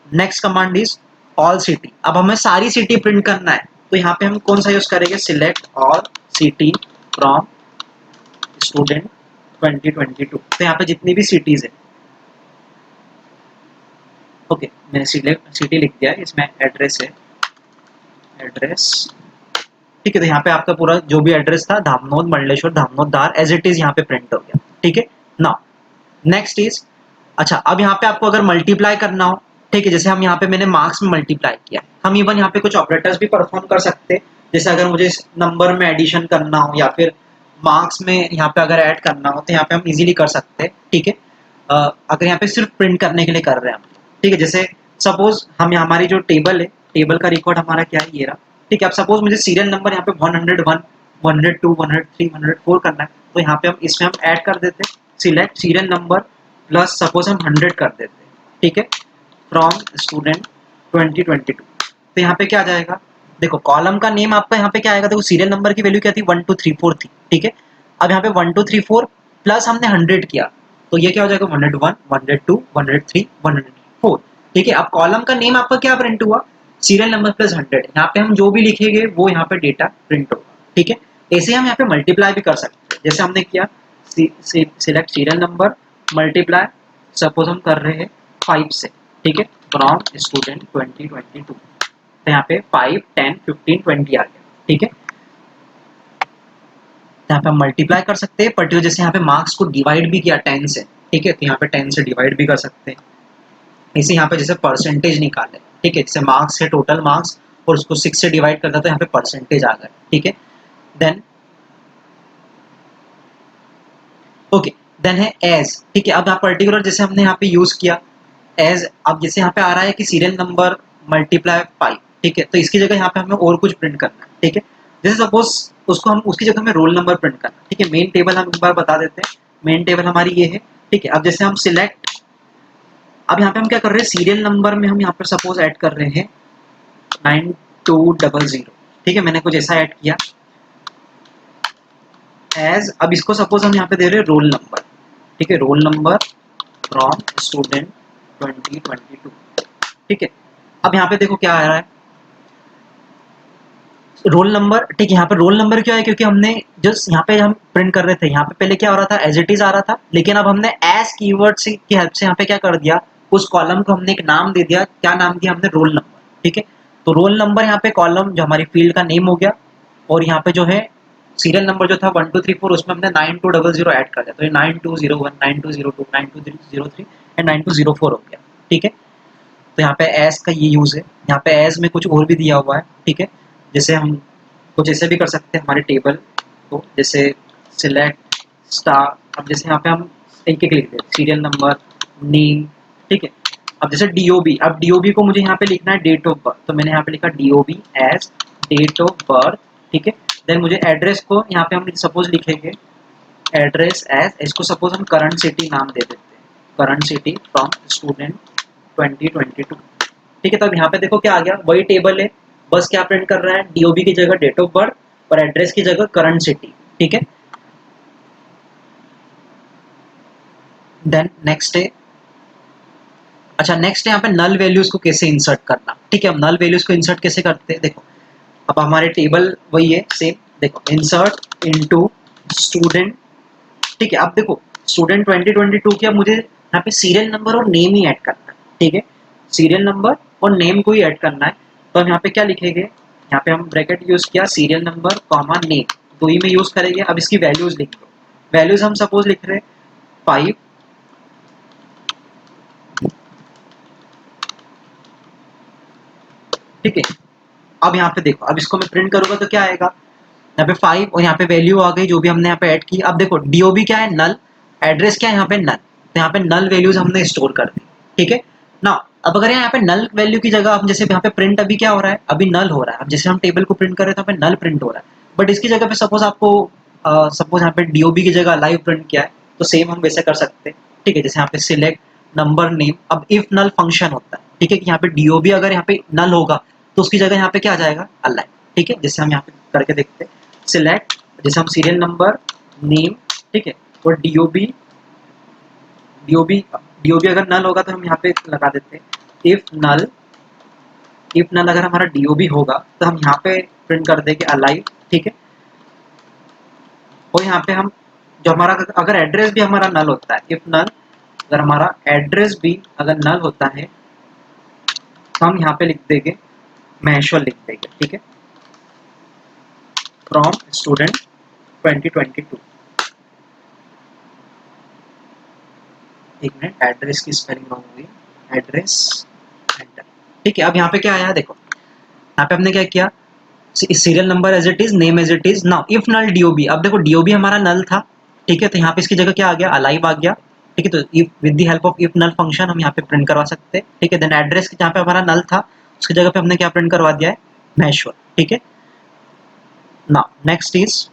Next command is all city. अब हमें सारी सिटी प्रिंट करना है, तो यहाँ पे हम कौन सा यूज करेंगे, select all city from student 2022। तो यहाँ पे जितनी भी सिटीज है, ओके, मैंने सिटी लिख दिया है, इसमें एड्रेस है, एड्रेस, ठीक है। तो यहाँ पे आपका पूरा जो भी एड्रेस था, धामनोद मंडलेश्वर धामनोद धार, एज इट इज यहाँ पे प्रिंट हो गया, ठीक है ना। नेक्स्ट इज, अच्छा अब यहाँ पे आपको अगर मल्टीप्लाई करना हो, ठीक है, जैसे हम यहाँ पे मैंने मार्क्स में मल्टीप्लाई किया, हम इवन यहाँ पे कुछ ऑपरेटर्स भी परफॉर्म कर सकते हैं। जैसे अगर मुझे इस नंबर में एडिशन करना हो या फिर मार्क्स में यहाँ पे अगर ऐड करना हो, तो यहाँ पे हम इजीली कर सकते हैं, ठीक है। अगर यहाँ पे सिर्फ प्रिंट करने के लिए कर रहे हैं हम, ठीक है। जैसे सपोज हम हमारी जो टेबल है, टेबल का रिकॉर्ड हमारा क्या है, ये रहा, ठीक है। अब सपोज मुझे सीरियल नंबर यहाँ पे 101, 102, 103, 104 करना है, तो यहाँ पे हम इसमें हम ऐड कर देते हैं, select serial number plus suppose हम 100 कर देते हैं, ठीक है, फ्रॉम स्टूडेंट 2022। तो यहाँ पे क्या आ जाएगा, देखो कॉलम का नेम आपका यहाँ पे क्या आएगा, देखो सीरियल नंबर की वैल्यू क्या थी, 1 2 3 4 थी, ठीक है। अब यहाँ पे 1 2 3 4 प्लस हमने 100 किया, तो ये क्या हो जाएगा, 101, 102, 103, 104, ठीक है। अब कॉलम का नेम आपका क्या प्रिंट हुआ, सीरियल नंबर प्लस 100। यहाँ पे हम जो भी लिखेंगे वो यहाँ पे डेटा प्रिंट होगा, ठीक है। ऐसे हम यहाँ पे मल्टीप्लाई भी कर सकते हैं, जैसे हमने किया select serial number multiply, suppose हम कर रहे हैं 5 से, ठीक है, फ्रॉम स्टूडेंट 2022। तो यहाँ पे 5, 10, 15, 20 आ गया, ठीक है। यहाँ पे हम मल्टीप्लाई कर सकते हैं, पर्टिकुलर जैसे यहाँ पे मार्क्स को डिवाइड भी किया 10 से, ठीक है, तो यहाँ पे 10 से डिवाइड भी कर सकते हैं। इसे यहाँ पे जैसे परसेंटेज निकाले, ठीक है, जैसे मार्क्स है टोटल मार्क्स और उसको 6 से डिवाइड करता तो यहाँ पे परसेंटेज आ गया, ठीक है। देन ओके, देन है एज, ठीक है। अब यहाँ पर्टिकुलर जैसे हमने यहाँ पे यूज किया एज, अब जैसे यहाँ पे आ रहा है कि सीरियल नंबर मल्टीप्लाई 5, ठीक है, तो इसकी जगह यहाँ पे हमें और कुछ प्रिंट करना है, ठीक है। जैसे सपोज उसको हम उसकी जगह में रोल नंबर प्रिंट करना, ठीक है। मेन टेबल हम एक बार बता देते हैं, मेन टेबल हमारी ये है, ठीक है। अब जैसे हम सिलेक्ट, अब यहाँ पे हम क्या कर रहे हैं, सीरियल नंबर में हम यहाँ पर सपोज ऐड कर रहे हैं 9200, ठीक है, मैंने कुछ ऐसा ऐड किया एज। अब इसको सपोज हम यहाँ पे दे रहे हैं रोल नंबर, ठीक है, रोल नंबर फ्रॉम स्टूडेंट 2022, ठीक है। अब यहाँ पे देखो क्या आ रहा है, रोल नंबर, ठीक है। यहाँ पे रोल नंबर क्यों है, क्योंकि हमने जस्ट यहाँ पे हम प्रिंट कर रहे थे, यहाँ पे पहले क्या हो रहा था, एज इट इज आ रहा था, लेकिन अब हमने एज कीवर्ड से की हेल्प से यहाँ पे क्या कर दिया, उस कॉलम को हमने एक नाम दे दिया, क्या नाम दिया हमने, रोल नंबर, ठीक है। तो रोल नंबर यहाँ पे कॉलम जो हमारी फील्ड का नेम हो गया, और यहाँ पे जो है सीरियल नंबर जो था 1 2 3 4, उसमें हमने 9200 ऐड कर दिया, तो ये 9201, 9202, 9203 एंड 9204 हो गया, ठीक है। तो यहाँ पे एज का ये यूज है, यहाँ पे एज में कुछ और भी दिया हुआ है, ठीक है। जैसे हम कुछ ऐसे भी कर सकते हैं हमारे टेबल को, जैसे सिलेक्ट स्टार, अब जैसे यहाँ पे हम एक एक लिख दें, सीरियल नंबर, नेम, ठीक है। अब जैसे डीओबी, अब डीओबी को मुझे यहाँ पे लिखना है डेट ऑफ बर्थ, तो मैंने यहाँ पे लिखा DOB as date of birth, ठीक है। देन मुझे एड्रेस को यहाँ पे हम सपोज लिखेंगे एड्रेस एज, इसको सपोज हम करंट सिटी नाम दे देते हैं, करंट सिटी फ्रॉम स्टूडेंट 2022, ठीक है। तो अब यहाँ पे देखो क्या आ गया, वही टेबल है, बस क्या प्रिंट कर रहा है, डीओबी की जगह डेट ऑफ बर्थ और एड्रेस की जगह करंट सिटी, ठीक है। देन नेक्स्ट है, अच्छा नेक्स्ट है यहाँ पे नल वैल्यूज को कैसे इंसर्ट करना, ठीक है। हम नल वैल्यूज को इंसर्ट कैसे करते हैं, देखो अब हमारे टेबल वही है सेम, देखो इंसर्ट इनटू स्टूडेंट, ठीक है। अब देखो स्टूडेंट 2022 किया, मुझे यहाँ पे सीरियल नंबर और नेम ही ऐड करना है, ठीक है, सीरियल नंबर और नेम को ही ऐड करना है। तो हम यहाँ पे क्या लिखेंगे, यहाँ पे हम ब्रैकेट यूज किया, सीरियल नंबर कॉमा नेम, दो ही में यूज करेंगे। अब इसकी वैल्यूज लिख दो, वैल्यूज हम सपोज लिख रहे हैं 5, ठीक है। अब यहाँ पे देखो, अब इसको मैं प्रिंट करूंगा तो क्या आएगा, यहाँ पे 5 और यहाँ पे वैल्यू आ गई जो भी हमने यहाँ पे ऐड की। अब देखो डीओबी क्या है, नल, एड्रेस क्या है यहाँ पे नल, तो यहाँ पे नल वैल्यूज हमने स्टोर कर दी, ठीक है ना। अब अगर यहाँ पे नल वैल्यू की जगह हम जैसे यहाँ पे प्रिंट अभी क्या हो रहा है, अभी नल हो रहा है। अब जैसे हम टेबल को प्रिंट कर रहे हैं तो यहाँ पे नल प्रिंट हो रहा है, बट इसकी जगह पे सपोज आपको सपोज यहाँ पे डीओबी की जगह लाइव प्रिंट किया है, तो सेम हम वैसे कर सकते हैं, ठीक है। जैसे यहाँ पे सिलेक्ट नंबर नेम, अब इफ नल फंक्शन होता है, ठीक है, कि यहाँ पे डीओबी अगर यहाँ पे नल होगा तो उसकी जगह यहाँ पे क्या आ जाएगा, अलाइव, ठीक है। जैसे हम यहाँ पे करके देखते हैं, सिलेक्ट, जैसे हम सीरियल नंबर नेम, ठीक है, और डीओबी, डीओबी अगर नल होगा तो हम यहाँ पे लगा देते हैं इफ नल अगर हमारा डीओबी होगा तो हम यहाँ पे प्रिंट कर देंगे अलाइव, ठीक है। और यहाँ पे हम जो हमारा अगर एड्रेस भी हमारा नल होता है, इफ नल अगर हमारा एड्रेस भी अगर नल होता है तो हम यहाँ पे लिख देंगे मैशुअल लिख देंगे, ठीक है, फ्रॉम स्टूडेंट 2022। एक मिनट, एड्रेस की स्पेलिंग रॉन्ग हुई, एड्रेस एंटर, ठीक है। अब यहाँ पे क्या आया देखो, यहाँ पे हमने क्या किया, serial number as it is, name as it is. Now if null DOB, अब देखो डीओबी हमारा नल था, ठीक है, तो यहाँ पे इसकी जगह क्या आ गया, अलाइव आ गया, ठीक है। तो if with the help of if null function हम यहाँ पे प्रिंट करवा सकते हैं, ठीक है। देन एड्रेस जहाँ पे हमारा नल था उसकी जगह पे हमने क्या प्रिंट करवा दिया है, मैशुअल, ठीक है। नाउ नेक्स्ट इज,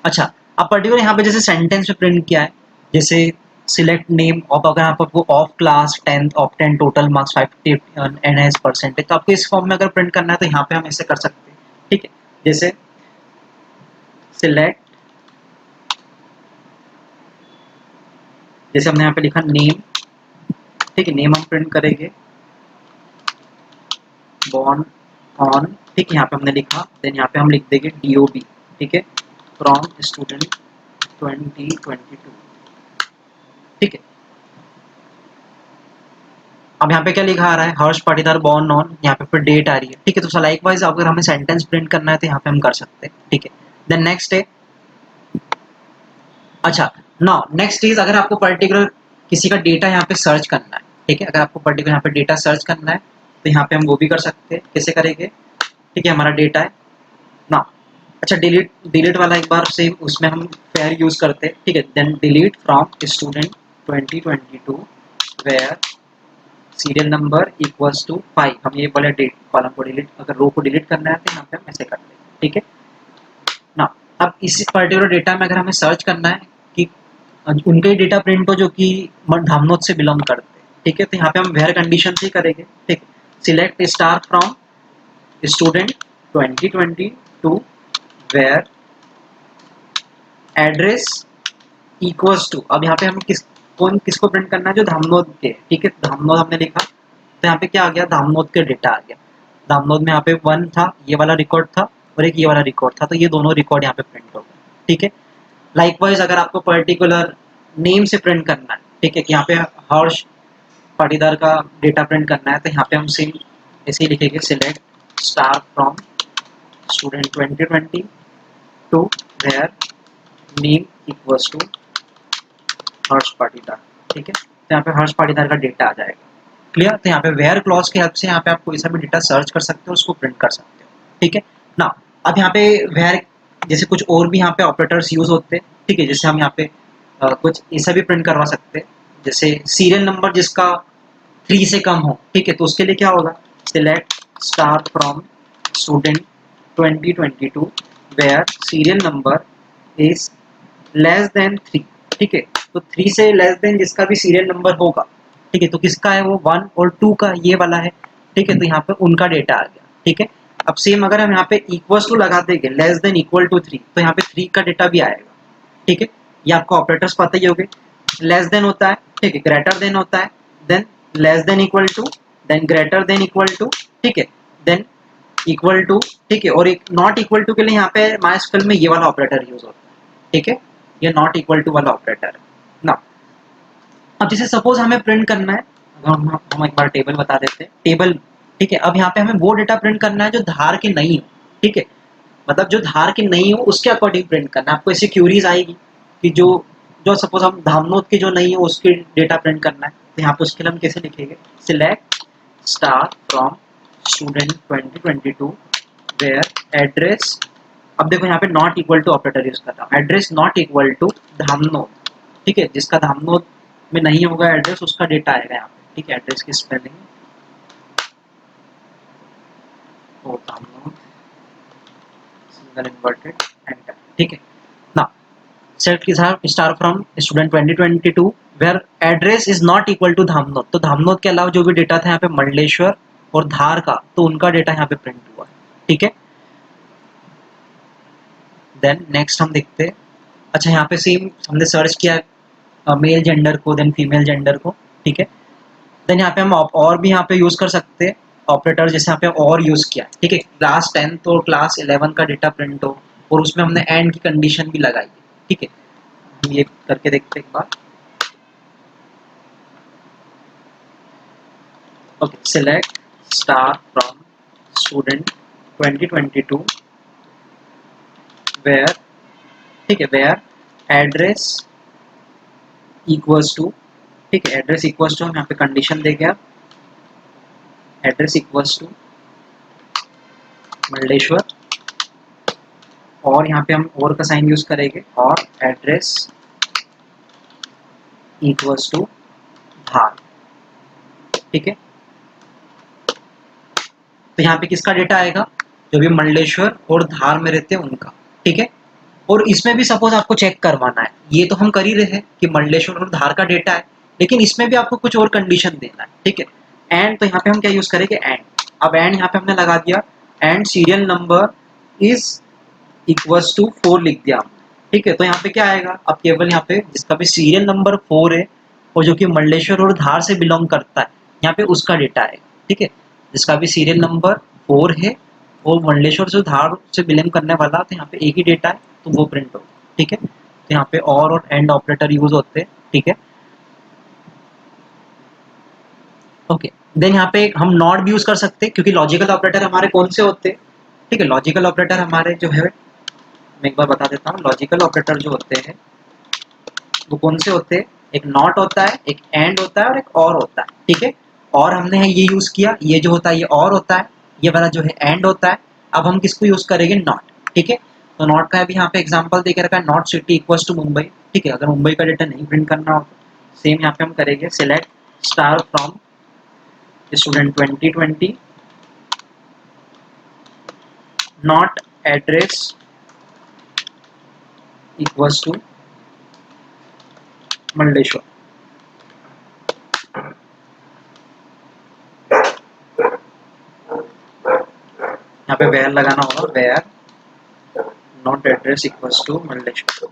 अच्छा, अब पर्टिकुलर यहाँ पे जैसे सेंटेंस में प्रिंट किया है, जैसे सिलेक्ट नेम ऑफ, अगर आपको of class 10 of 10 total marks 50 N S percentage, तो आपको इस फॉर्म में अगर प्रिंट करना है तो यहाँ पे हम ऐसे कर सकते हैं, ठीक है। जैसे सिलेक्ट, जैसे हमने यहाँ पे लिखा नेम, ठीक है, नेम हम प्रिंट करेंगे बॉर्न ऑन, ठीक है, यहाँ पे हमने लिखा, देन यहाँ पे हम लिख देंगे डीओबी, ठीक है, फ्रॉम स्टूडेंट 2022, ठीक है। अब यहाँ पे क्या लिखा आ रहा है, हर्ष पाटीदार बॉर्न ऑन, यहाँ पे फिर डेट आ रही है, ठीक है। तो लाइक वाइज अगर हमें सेंटेंस प्रिंट करना है तो यहाँ पे हम कर सकते हैं, ठीक है। देन नेक्स्ट है, अच्छा, नाउ नेक्स्ट इज, अगर आपको पर्टिकुलर किसी का डेटा यहाँ पे सर्च करना है, ठीक है, अगर आपको पर्टिकुलर यहाँ पे डेटा सर्च करना है तो यहाँ पे हम वो भी कर सकते हैं, कैसे करेंगे, ठीक है। हमारा डेटा है ना, अच्छा, डिलीट, डिलीट वाला एक बार से उसमें हम फेयर यूज करते हैं, ठीक है। Then delete from student 2022 where serial number equals to 5, हम ये वाले डेट कॉलम को डिलीट, अगर रो को डिलीट करना है तो यहाँ पे हम ऐसे करते हैं, ठीक है ना। अब इसी पर्टिकुलर डेटा में अगर हमें सर्च करना है कि उनके डेटा प्रिंट हो जो कि धामनोद से बिलोंग करते हैं, ठीक है, तो यहाँ पे हम वेयर कंडीशन से करेंगे, ठीक, select star from student 2022 where address equals to, अब यहाँ पे हमें किसको प्रिंट करना है, जो धामनोद के, ठीक है, धामनोद हमने लिखा, तो यहाँ पे क्या आ गया, धामनोद के डेटा आ गया। धामनोद में यहाँ पे 1 था, ये वाला रिकॉर्ड था, और एक ये वाला रिकॉर्ड था, तो ये दोनों रिकॉर्ड यहाँ पे प्रिंट हो गए, ठीक है। लाइकवाइज अगर आपको पर्टिकुलर नेम से प्रिंट करना है, ठीक है, कि यहाँ पे हर्ष पाटीदार का डेटा प्रिंट करना है, तो यहाँ पे हम सेम ऐसे ही लिखेंगे, select star from student 2022 where name equals to Harsh Patidar, ठीक है। तो यहाँ पे हर्ष पाटीदार का डेटा आ जाएगा, क्लियर। तो यहाँ पे वेयर क्लॉज की हेल्प से यहाँ पे आप कोई सा भी डेटा सर्च कर सकते हो, उसको प्रिंट कर सकते हो, ठीक है ना। अब यहाँ पे वेयर जैसे कुछ और भी यहाँ पे ऑपरेटर्स यूज होते हैं, ठीक है, जैसे हम यहाँ पे कुछ ऐसा भी प्रिंट करवा सकते हैं, जैसे सीरियल नंबर जिसका 3 से कम हो, ठीक है, तो उसके लिए क्या होगा, select star from student 2022 where serial number is less than 3, ठीक है। तो 3 से लेस देन जिसका भी सीरियल नंबर होगा, ठीक है, तो किसका है वो 1 और 2 का, ये वाला है, ठीक है, तो यहाँ पे उनका डेटा आ गया, ठीक है। अब सेम अगर हम यहाँ पे इक्वल्स टू लगा देंगे, लेस देन इक्वल टू 3, तो यहाँ पे 3 का डेटा भी आएगा, ठीक है। ये आपको ऑपरेटर्स पता ही होंगे, लेस देन होता है, ठीक है, ग्रेटर देन होता है, then less than equal to, then greater than equal to, ठीक है, देन इक्वल टू, ठीक है, और एक नॉट इक्वल टू के लिए यहाँ पे MySQL में ये वाला ऑपरेटर यूज होता है, ठीक है, ये नॉट इक्वल टू वाला ऑपरेटर है ना। अब जैसे सपोज हमें प्रिंट करना है, हम एक बार टेबल बता देते हैं, टेबल, ठीक है। अब यहाँ पे हमें वो डेटा प्रिंट करना है जो धार के नहीं हो, ठीक है, मतलब जो धार की नहीं हो उसके अकॉर्डिंग प्रिंट करना है। आपको ऐसी क्यूरीज आएगी कि जो जो सपोज हम धामनोद की जो नहीं हो उसकी डेटा प्रिंट करना है, तो यहाँ पे उसके लिए हम कैसे लिखेंगे, select star from student 2022 where address, अब देखो यहाँ पे not equal to operator use कर रहा हूँ, address not equal to Dhamnod, ठीक है, जिसका धामनोद में नहीं होगा एड्रेस उसका डेटा आएगा यहाँ पे, ठीक है, एड्रेस की स्पेलिंग ओ धामनोद सिंगल इन्वर्टेड एंटर, ठीक है ना। सेट के साथ star from student 2022 where address is not equal to Dhamnod, तो धामनोद के अलावा जो भी डेटा था यहाँ पे मंडलेश्वर और धार का, तो उनका डेटा यहाँ पे प्रिंट हुआ, ठीक है। देन नेक्स्ट हम देखते हैं, अच्छा यहाँ पे सेम हमने सर्च किया मेल जेंडर को देन फीमेल जेंडर को, ठीक है। देन यहाँ पे हम और भी यहाँ पे यूज कर सकते हैं ऑपरेटर, जैसे यहाँ पे और यूज किया, ठीक है, क्लास 10 और क्लास 11 का डेटा प्रिंट हो और उसमें हमने एंड की कंडीशन भी लगाई है, ठीक है। हम ये करके देखते हैं एक बार, okay, select star from student 2022 where, ठीक है, वेयर एड्रेस इक्वल्स टू, ठीक है, एड्रेस इक्वल्स टू हम यहाँ पे कंडीशन दे गया, एड्रेस इक्वल्स टू मंडलेश्वर, और यहाँ पे हम और का साइन यूज करेंगे, और एड्रेस इक्वल्स टू धार, ठीक है। तो यहाँ पे किसका डेटा आएगा, जो भी मंडलेश्वर और धार में रहते हैं उनका, ठीक है। और इसमें भी सपोज आपको चेक करवाना है, ये तो हम कर ही रहे हैं कि मंडलेश्वर और धार का डेटा है, लेकिन इसमें भी आपको कुछ और कंडीशन देना है, ठीक है। एंड, तो यहाँ पे हम क्या यूज करेंगे, एंड, अब एंड यहाँ पे हमने लगा दिया, and serial number is equals to 4 लिख दिया हमने, ठीक है। तो यहाँ पे क्या आएगा, अब केवल यहाँ पे जिसका भी सीरियल नंबर 4 है और जो कि मंडलेश्वर और धार से बिलोंग करता है, यहाँ पे उसका डेटा आएगा, ठीक है। जिसका भी सीरियल नंबर 4 है और मंडलेश्वर से धार से बिलोंग करने वाला, तो यहाँ पे एक ही डेटा है तो वो प्रिंट होगा, ठीक है। तो यहाँ पे और एंड ऑपरेटर यूज होते हैं, ठीक है, ओके। देन यहाँ पे हम नॉट भी यूज कर सकते हैं, क्योंकि लॉजिकल ऑपरेटर हमारे कौन से होते हैं, ठीक है, लॉजिकल ऑपरेटर हमारे जो है, मैं एक बार बता देता हूँ, लॉजिकल ऑपरेटर जो होते हैं वो कौन से होते हैं, एक नॉट होता है, एक एंड होता है और एक और होता है, ठीक है। और हमने ये यूज किया, ये जो होता है ये और होता है, ये वाला जो है एंड होता है। अब हम किसको यूज करेंगे, नॉट, ठीक है। तो नॉट का भी यहाँ पे एग्जांपल दे के रखा है, not city equals to Mumbai, ठीक है। अगर मुंबई का डेटा नहीं प्रिंट करना हो तो सेम यहाँ पे हम करेंगे, select star from student 2020 not address equals to Mandleshwar, यहाँ पे वेयर लगाना होगा, where not address equals to Mandleshwar,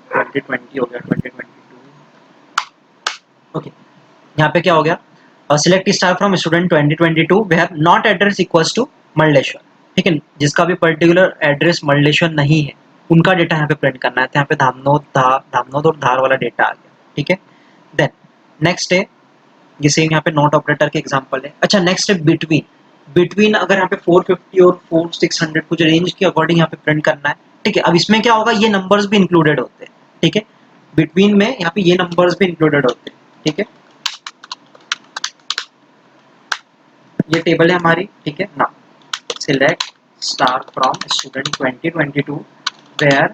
2020 हो गया, 2022, ओके। यहाँ पे क्या हो गया, select star from student 2022 where not address equals to Mandleshwar, ठीक है, जिसका भी पर्टिकुलर एड्रेस मंडलेश्वर नहीं है उनका डेटा यहाँ पे प्रिंट करना है। तो यहाँ पे धामनोद और धार वाला डेटा आ गया, ठीक है। देन नेक्स्ट है, ये सेम यहाँ पे नॉट ऑपरेटर के एग्जांपल है। अच्छा नेक्स्ट है बिटवीन, बिटवीन अगर यहाँ पे 450 और 4600 कुछ रेंज के अकॉर्डिंग यहाँ पे प्रिंट करना है, ठीक है। अब इसमें क्या होगा, ये नंबर्स भी इंक्लूडेड होते हैं, ठीक है, बिटवीन में यहाँ पे ये नंबर्स भी इंक्लूडेड होते हैं, ठीक है। ये टेबल है हमारी, ठीक है ना। Select star from student 2022 where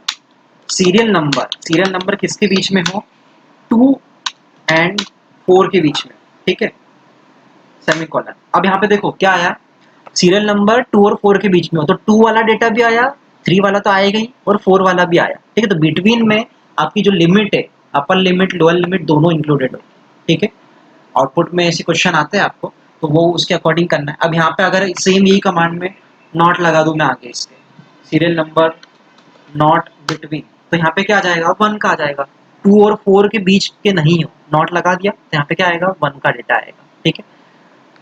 serial number किसके बीच में हो, 2 एंड 4 के बीच में, ठीक है, सेमीकोलन। अब यहाँ पे देखो क्या आया, सीरियल नंबर 2 और 4 के बीच में हो तो 2 वाला डेटा भी आया, 3 वाला तो आएगा ही और 4 वाला भी आया, ठीक है। तो बिटवीन में आपकी जो लिमिट है, अपर लिमिट लोअर लिमिट दोनों इंक्लूडेड हो, ठीक है। आउटपुट में ऐसे क्वेश्चन आते हैं आपको, तो वो उसके अकॉर्डिंग करना है। अब यहाँ पे अगर सेम यही कमांड में नॉट लगा दूं मैं आगे इसके, सीरियल नंबर नॉट बिटवीन, तो यहाँ पे क्या आ जाएगा, 1 का आ जाएगा, 2 और 4 के बीच के नहीं हो, नॉट लगा दिया तो यहाँ पे क्या आएगा, 1 का डेटा आएगा, ठीक है।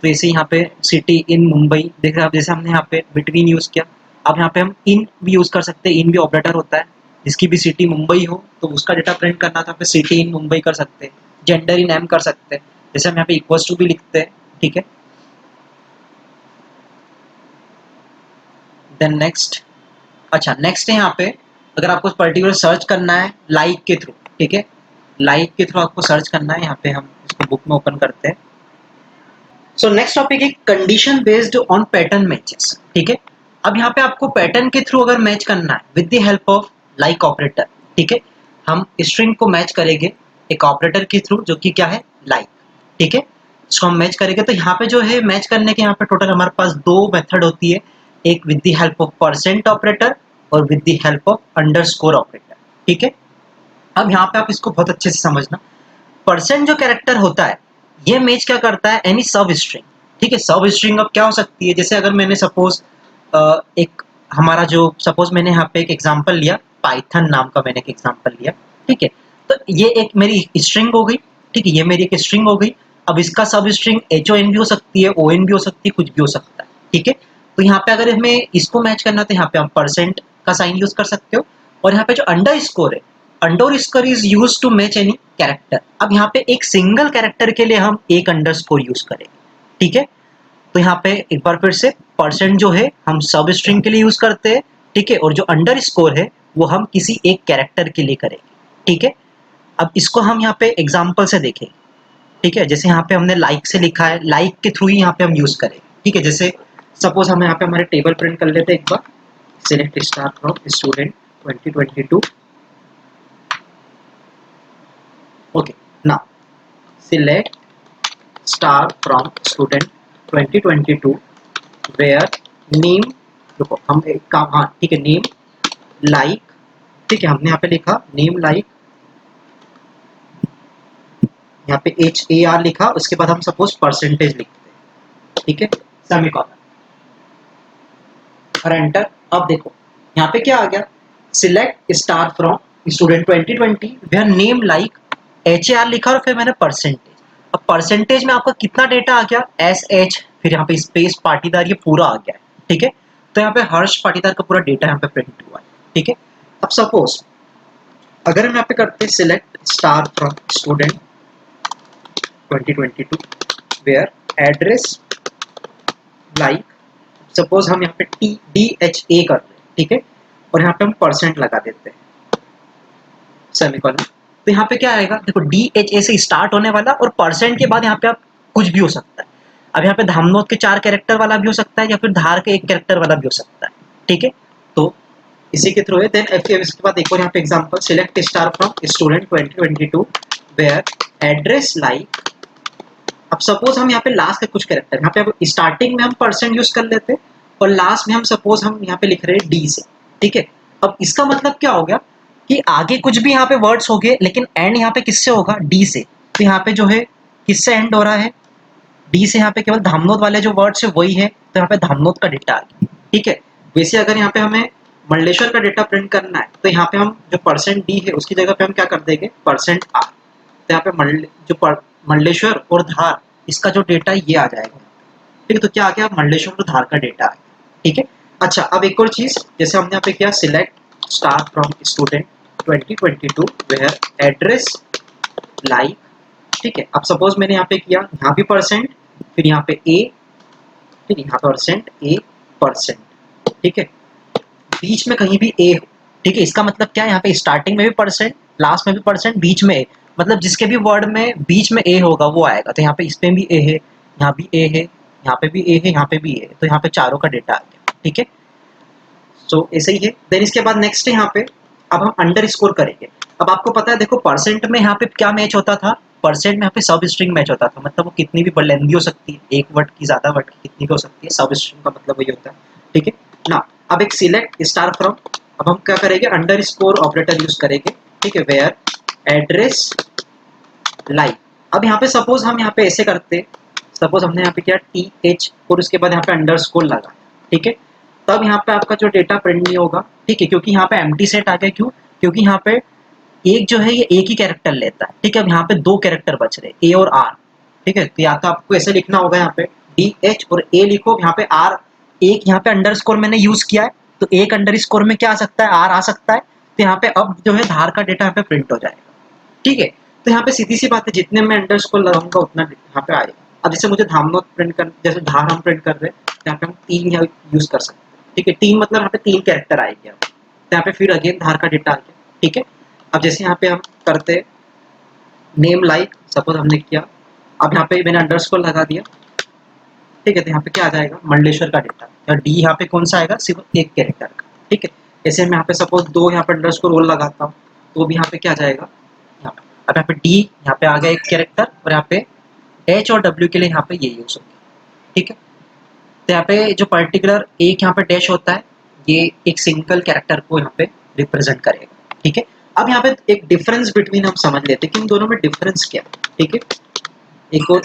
तो ऐसे यहाँ पे सिटी इन मुंबई देख रहे हैं आप, जैसे हमने यहाँ पे बिटवीन यूज़ किया। अब यहाँ पे हम इन भी यूज़ कर सकते हैं, इन भी ऑपरेटर होता है, जिसकी भी सिटी मुंबई हो तो उसका डेटा प्रिंट करना था, फिर सिटी इन मुंबई कर सकते हैं, जेंडर इन एम कर सकते हैं, जैसे हम यहाँ पे इक्वल्स टू भी लिखते हैं, ठीक है। देन नेक्स्ट, अच्छा नेक्स्ट है यहाँ पे, अगर आपको पर्टिकुलर सर्च करना है लाइक के थ्रू, ठीक है, लाइक के थ्रू आपको सर्च करना है, यहाँ पे हम इसको बुक में ओपन करते हैं। सो नेक्स्ट टॉपिक है condition based on pattern matches, ठीक है। अब यहाँ पे आपको पैटर्न के थ्रू अगर मैच करना है with the help of like operator, ठीक है, हम स्ट्रिंग को मैच करेंगे एक ऑपरेटर के थ्रू जो कि क्या है लाइक, ठीक है। इसको हम मैच करेंगे तो यहाँ पे जो है मैच करने के यहाँ पे टोटल हमारे पास दो मेथड होती है, एक with the help of percent operator और with the help of underscore operator, ठीक है। अब यहाँ पे आप इसको बहुत अच्छे से समझना, परसेंट जो कैरेक्टर होता है ये मैच क्या करता है एनी सब स्ट्रिंग, ठीक है। सब स्ट्रिंग अब क्या हो सकती है, जैसे अगर मैंने सपोज एक हमारा जो सपोज मैंने यहाँ पे एक एग्जांपल लिया, पाइथन नाम का मैंने एक एग्जांपल लिया, ठीक है। तो ये एक मेरी स्ट्रिंग हो गई, ठीक है, ये मेरी एक स्ट्रिंग हो गई। अब इसका सब स्ट्रिंग एच ओ एन भी हो सकती है, ओ एन भी हो सकती है, कुछ भी हो सकता है, ठीक है। तो यहाँ पे अगर हमें इसको मैच करना तो यहाँ पे हम परसेंट का साइन यूज कर सकते हो, और यहाँ पे जो अंडर स्कोर है, underscore is use to match any character. अब यहाँ पे एक सिंगल कैरेक्टर के लिए हम एक अंडरस्कोर यूज करेंगे, ठीक है। तो यहाँ पे एक बार फिर से परसेंट जो है हम सब स्ट्रिंग के लिए यूज करते हैं, ठीक है, और जो अंडरस्कोर है वो हम किसी एक कैरेक्टर के लिए करेंगे, ठीक है। अब इसको हम यहाँ पे एग्जाम्पल से देखेंगे, ठीक है, जैसे यहाँ पे हमने लाइक से लिखा है, लाइक के थ्रू ही यहाँ पे हम यूज करेंगे, ठीक है। जैसे सपोज हम यहाँ पे हमारे टेबल प्रिंट कर लेते हैं एक बार, select star from student 2022, okay, now select star from student 2022 where name, देखो हम एक काम, हाँ ठीक है, नेम लाइक, ठीक है, हमने यहाँ पे लिखा नेम लाइक, यहाँ पे एच ए आर लिखा, उसके बाद हम सपोज परसेंटेज लिखते हैं, ठीक है, सेमीकोलन और एंटर। अब देखो यहाँ पे क्या आ गया, select star from student 2020 where name like H A R लिखा और फिर मैंने परसेंटेज। अब परसेंटेज में आपका कितना डेटा आ गया, एस एच, फिर यहाँ पे स्पेस पाटीदार, ये पूरा आ गया है, ठीक है। तो यहाँ पे हर्ष पाटीदार का पूरा डेटा यहाँ पे प्रिंट हुआ है, ठीक है। अब सपोज अगर हम यहाँ पे करते हैं select star from student 2022 where address like, suppose हम यहाँ पे टी डी एच ए कर रहे हैं, ठीक है, और यहाँ पे हम परसेंट लगा देते हैं सेमीकोलन। तो यहाँ पे क्या आएगा, देखो डी एच ए से स्टार्ट होने वाला और परसेंट के बाद यहाँ पे आप कुछ भी हो सकता है। अब यहाँ पे धामनोद के 4 कैरेक्टर वाला भी हो सकता है या फिर धार के 1 कैरेक्टर वाला भी हो सकता है, ठीक है। तो इसी के थ्रू है। देन इसके बाद एक और यहाँ पे example, select star from student 2022 where address like, अब सपोज हम यहाँ पे लास्ट के कुछ कैरेक्टर, यहाँ पे अब स्टार्टिंग में हम परसेंट यूज कर लेते हैं और लास्ट में हम सपोज हम यहाँ पे लिख रहे हैं डी से, ठीक है। अब इसका मतलब क्या हो गया कि आगे कुछ भी यहाँ पे वर्ड्स हो गए लेकिन एंड यहाँ पे किससे होगा, डी से। तो यहाँ पे जो है किससे एंड हो रहा है, डी से। यहाँ पे केवल धामनोद वाले जो वर्ड्स है वही है, तो यहाँ पे धामनोद का डेटा आ गया, ठीक है। वैसे अगर यहाँ पे हमें मंडलेश्वर का डेटा प्रिंट करना है तो यहाँ पे हम जो परसेंट डी है उसकी जगह पे हम क्या कर देंगे, परसेंट आर। तो यहाँ पे मंडलेश्वर और धार, इसका जो डेटा ये आ जाएगा, ठीक है। तो क्या आ गया, मंडलेश्वर और धार का डेटा आ गया, ठीक है। अच्छा अब एक और चीज, जैसे हमने यहाँ पे किया select star from student 2022 where address like, ठीक है। अब सपोज मैंने यहाँ पे किया, यहाँ भी परसेंट, फिर यहाँ पे ए, ठीक है, यहाँ परसेंट ए परसेंट, ठीक है, बीच में कहीं भी ए हो, ठीक है। इसका मतलब क्या है, यहाँ पे स्टार्टिंग में भी परसेंट, लास्ट में भी परसेंट, बीच में ए, मतलब जिसके भी वर्ड में बीच में ए होगा वो आएगा। तो यहाँ पे इस पे भी ए है, यहाँ भी ए है, यहाँ पे भी ए है, यहाँ पे भी ए है, तो यहाँ पे चारों का डेटा आ गया, ठीक है। सो ऐसे ही है। देन इसके बाद नेक्स्ट है यहाँ पे, अब हम अंडर स्कोर करेंगे। अब आपको पता है देखो परसेंट में यहाँ पे क्या मैच होता था, परसेंट में यहाँ पे सब स्ट्रिंग मैच होता था, मतलब वो कितनी भी लेंथी हो सकती है, एक वर्ड की ज्यादा वर्ड की कितनी भी हो सकती है, सब स्ट्रिंग का मतलब वही होता है, ठीक है ना। अब एक सिलेक्ट स्टार फ्रॉम, अब हम क्या करेंगे, अंडर स्कोर ऑपरेटर यूज करेंगे, ठीक है, वेयर एड्रेस लाइक। अब यहाँ पे सपोज हम यहाँ पे ऐसे करते, सपोज हमने यहाँ पे किया टी एच और उसके बाद यहाँ पे अंडर स्कोर लगा, ठीक है, तब यहाँ पे आपका जो डेटा प्रिंट नहीं होगा, ठीक है, क्योंकि यहाँ पे एम्प्टी सेट आ गया। क्यों, क्योंकि यहाँ पे एक जो है ये एक ही कैरेक्टर लेता है, ठीक है। अब यहाँ पे 2 कैरेक्टर बच रहे, ए और आर, ठीक है। तो या तो आपको ऐसे लिखना होगा यहाँ पे डी एच और ए लिखो, यहाँ पे आर, एक यहाँ पे अंडरस्कोर मैंने यूज किया है, तो एक अंडरस्कोर में क्या आ सकता है, आर आ सकता है, तो यहाँ पे अब जो है धार का डेटा यहाँ पे प्रिंट हो जाएगा। ठीक है, तो यहाँ पे सीधी सी बात है, जितने मैं अंडरस्कोर लगाऊंगा उतना यहाँ पे आएगा। अब जैसे मुझे धामनोद प्रिंट कर, जैसे धार हम प्रिंट कर रहे हैं, यहाँ पे हम 3 यहाँ यूज कर सकते हैं। ठीक है, 3 मतलब यहाँ पे 3 कैरेक्टर आएंगे, तो यहाँ पे फिर अगेन धार का डेटा आ गया। ठीक है, अब जैसे यहाँ पे हम करते नेम लाइक, सपोज हमने किया, अब यहाँ पे मैंने अंडरस्कोर लगा दिया। ठीक है, तो यहाँ पे क्या आ जाएगा, मंडलेश्वर का डेटा, या डी यहाँ पे कौन सा आएगा, सिर्फ एक कैरेक्टर का। ठीक है, ऐसे मैं यहाँ पे सपोज 2 यहाँ पे अंडरस्कोर रोल लगाता हूँ, तो भी यहाँ पे क्या आ जाएगा, यहाँ पे। अब यहाँ पे डी यहाँ पे आ गया एक कैरेक्टर, और यहाँ पे एच और डब्ल्यू के लिए यहाँ पे ये यूज हो गया। ठीक है, तो यहाँ पे जो पर्टिकुलर एक यहाँ पे डैश होता है, ये एक सिंगल कैरेक्टर को यहाँ पे रिप्रेजेंट करेगा। ठीक है, अब यहाँ पे एक डिफरेंस बिटवीन हम समझ लेते हैं कि इन दोनों में डिफरेंस क्या है। ठीक है, एक और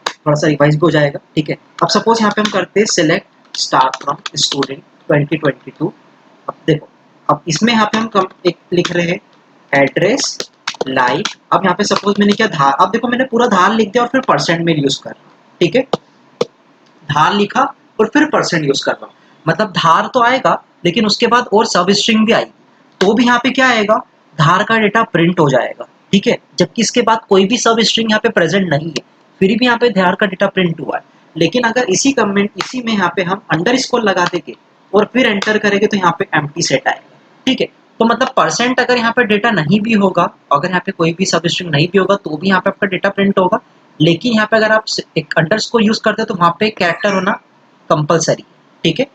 थोड़ा सा रिवाइज भी हो जाएगा। ठीक है, अब सपोज यहाँ पे हम करते हैं सिलेक्ट स्टार फ्रॉम स्टूडेंट 2022। अब देखो, अब इसमें यहाँ पे हम एक लिख रहे हैं एड्रेस लाइक, अब यहाँ पे सपोज मैंने क्या धार, अब देखो मैंने पूरा धार लिख दिया और फिर परसेंट में यूज कर रहा हूँ। ठीक है, धार लिखा और फिर परसेंट यूज कर रहा हूँ, मतलब धार तो आएगा लेकिन उसके बाद और सब स्ट्रिंग भी आएगी, तो भी यहाँ पे क्या आएगा, धार का डेटा प्रिंट हो जाएगा। ठीक है, जबकि इसके बाद कोई भी सब स्ट्रिंग यहाँ पे प्रेजेंट नहीं है, फिर भी यहाँ पे धार का डेटा प्रिंट हुआ है। लेकिन अगर इसी कमेंट, इसी में यहाँ पे हम अंडरस्कोर लगा देंगे और फिर एंटर करेंगे, तो यहाँ पे एम्प्टी सेट आएगा। ठीक है, तो मतलब परसेंट अगर यहाँ पे डेटा नहीं भी होगा, अगर यहाँ पे कोई भी सब स्ट्रिंग नहीं भी होगा, तो भी यहाँ पे आपका डेटा प्रिंट होगा। लेकिन यहाँ पे अगर आप एक अंडरस्कोर यूज करते हैं, तो वहाँ पे कैरेक्टर होना कंपलसरी। ठीक है,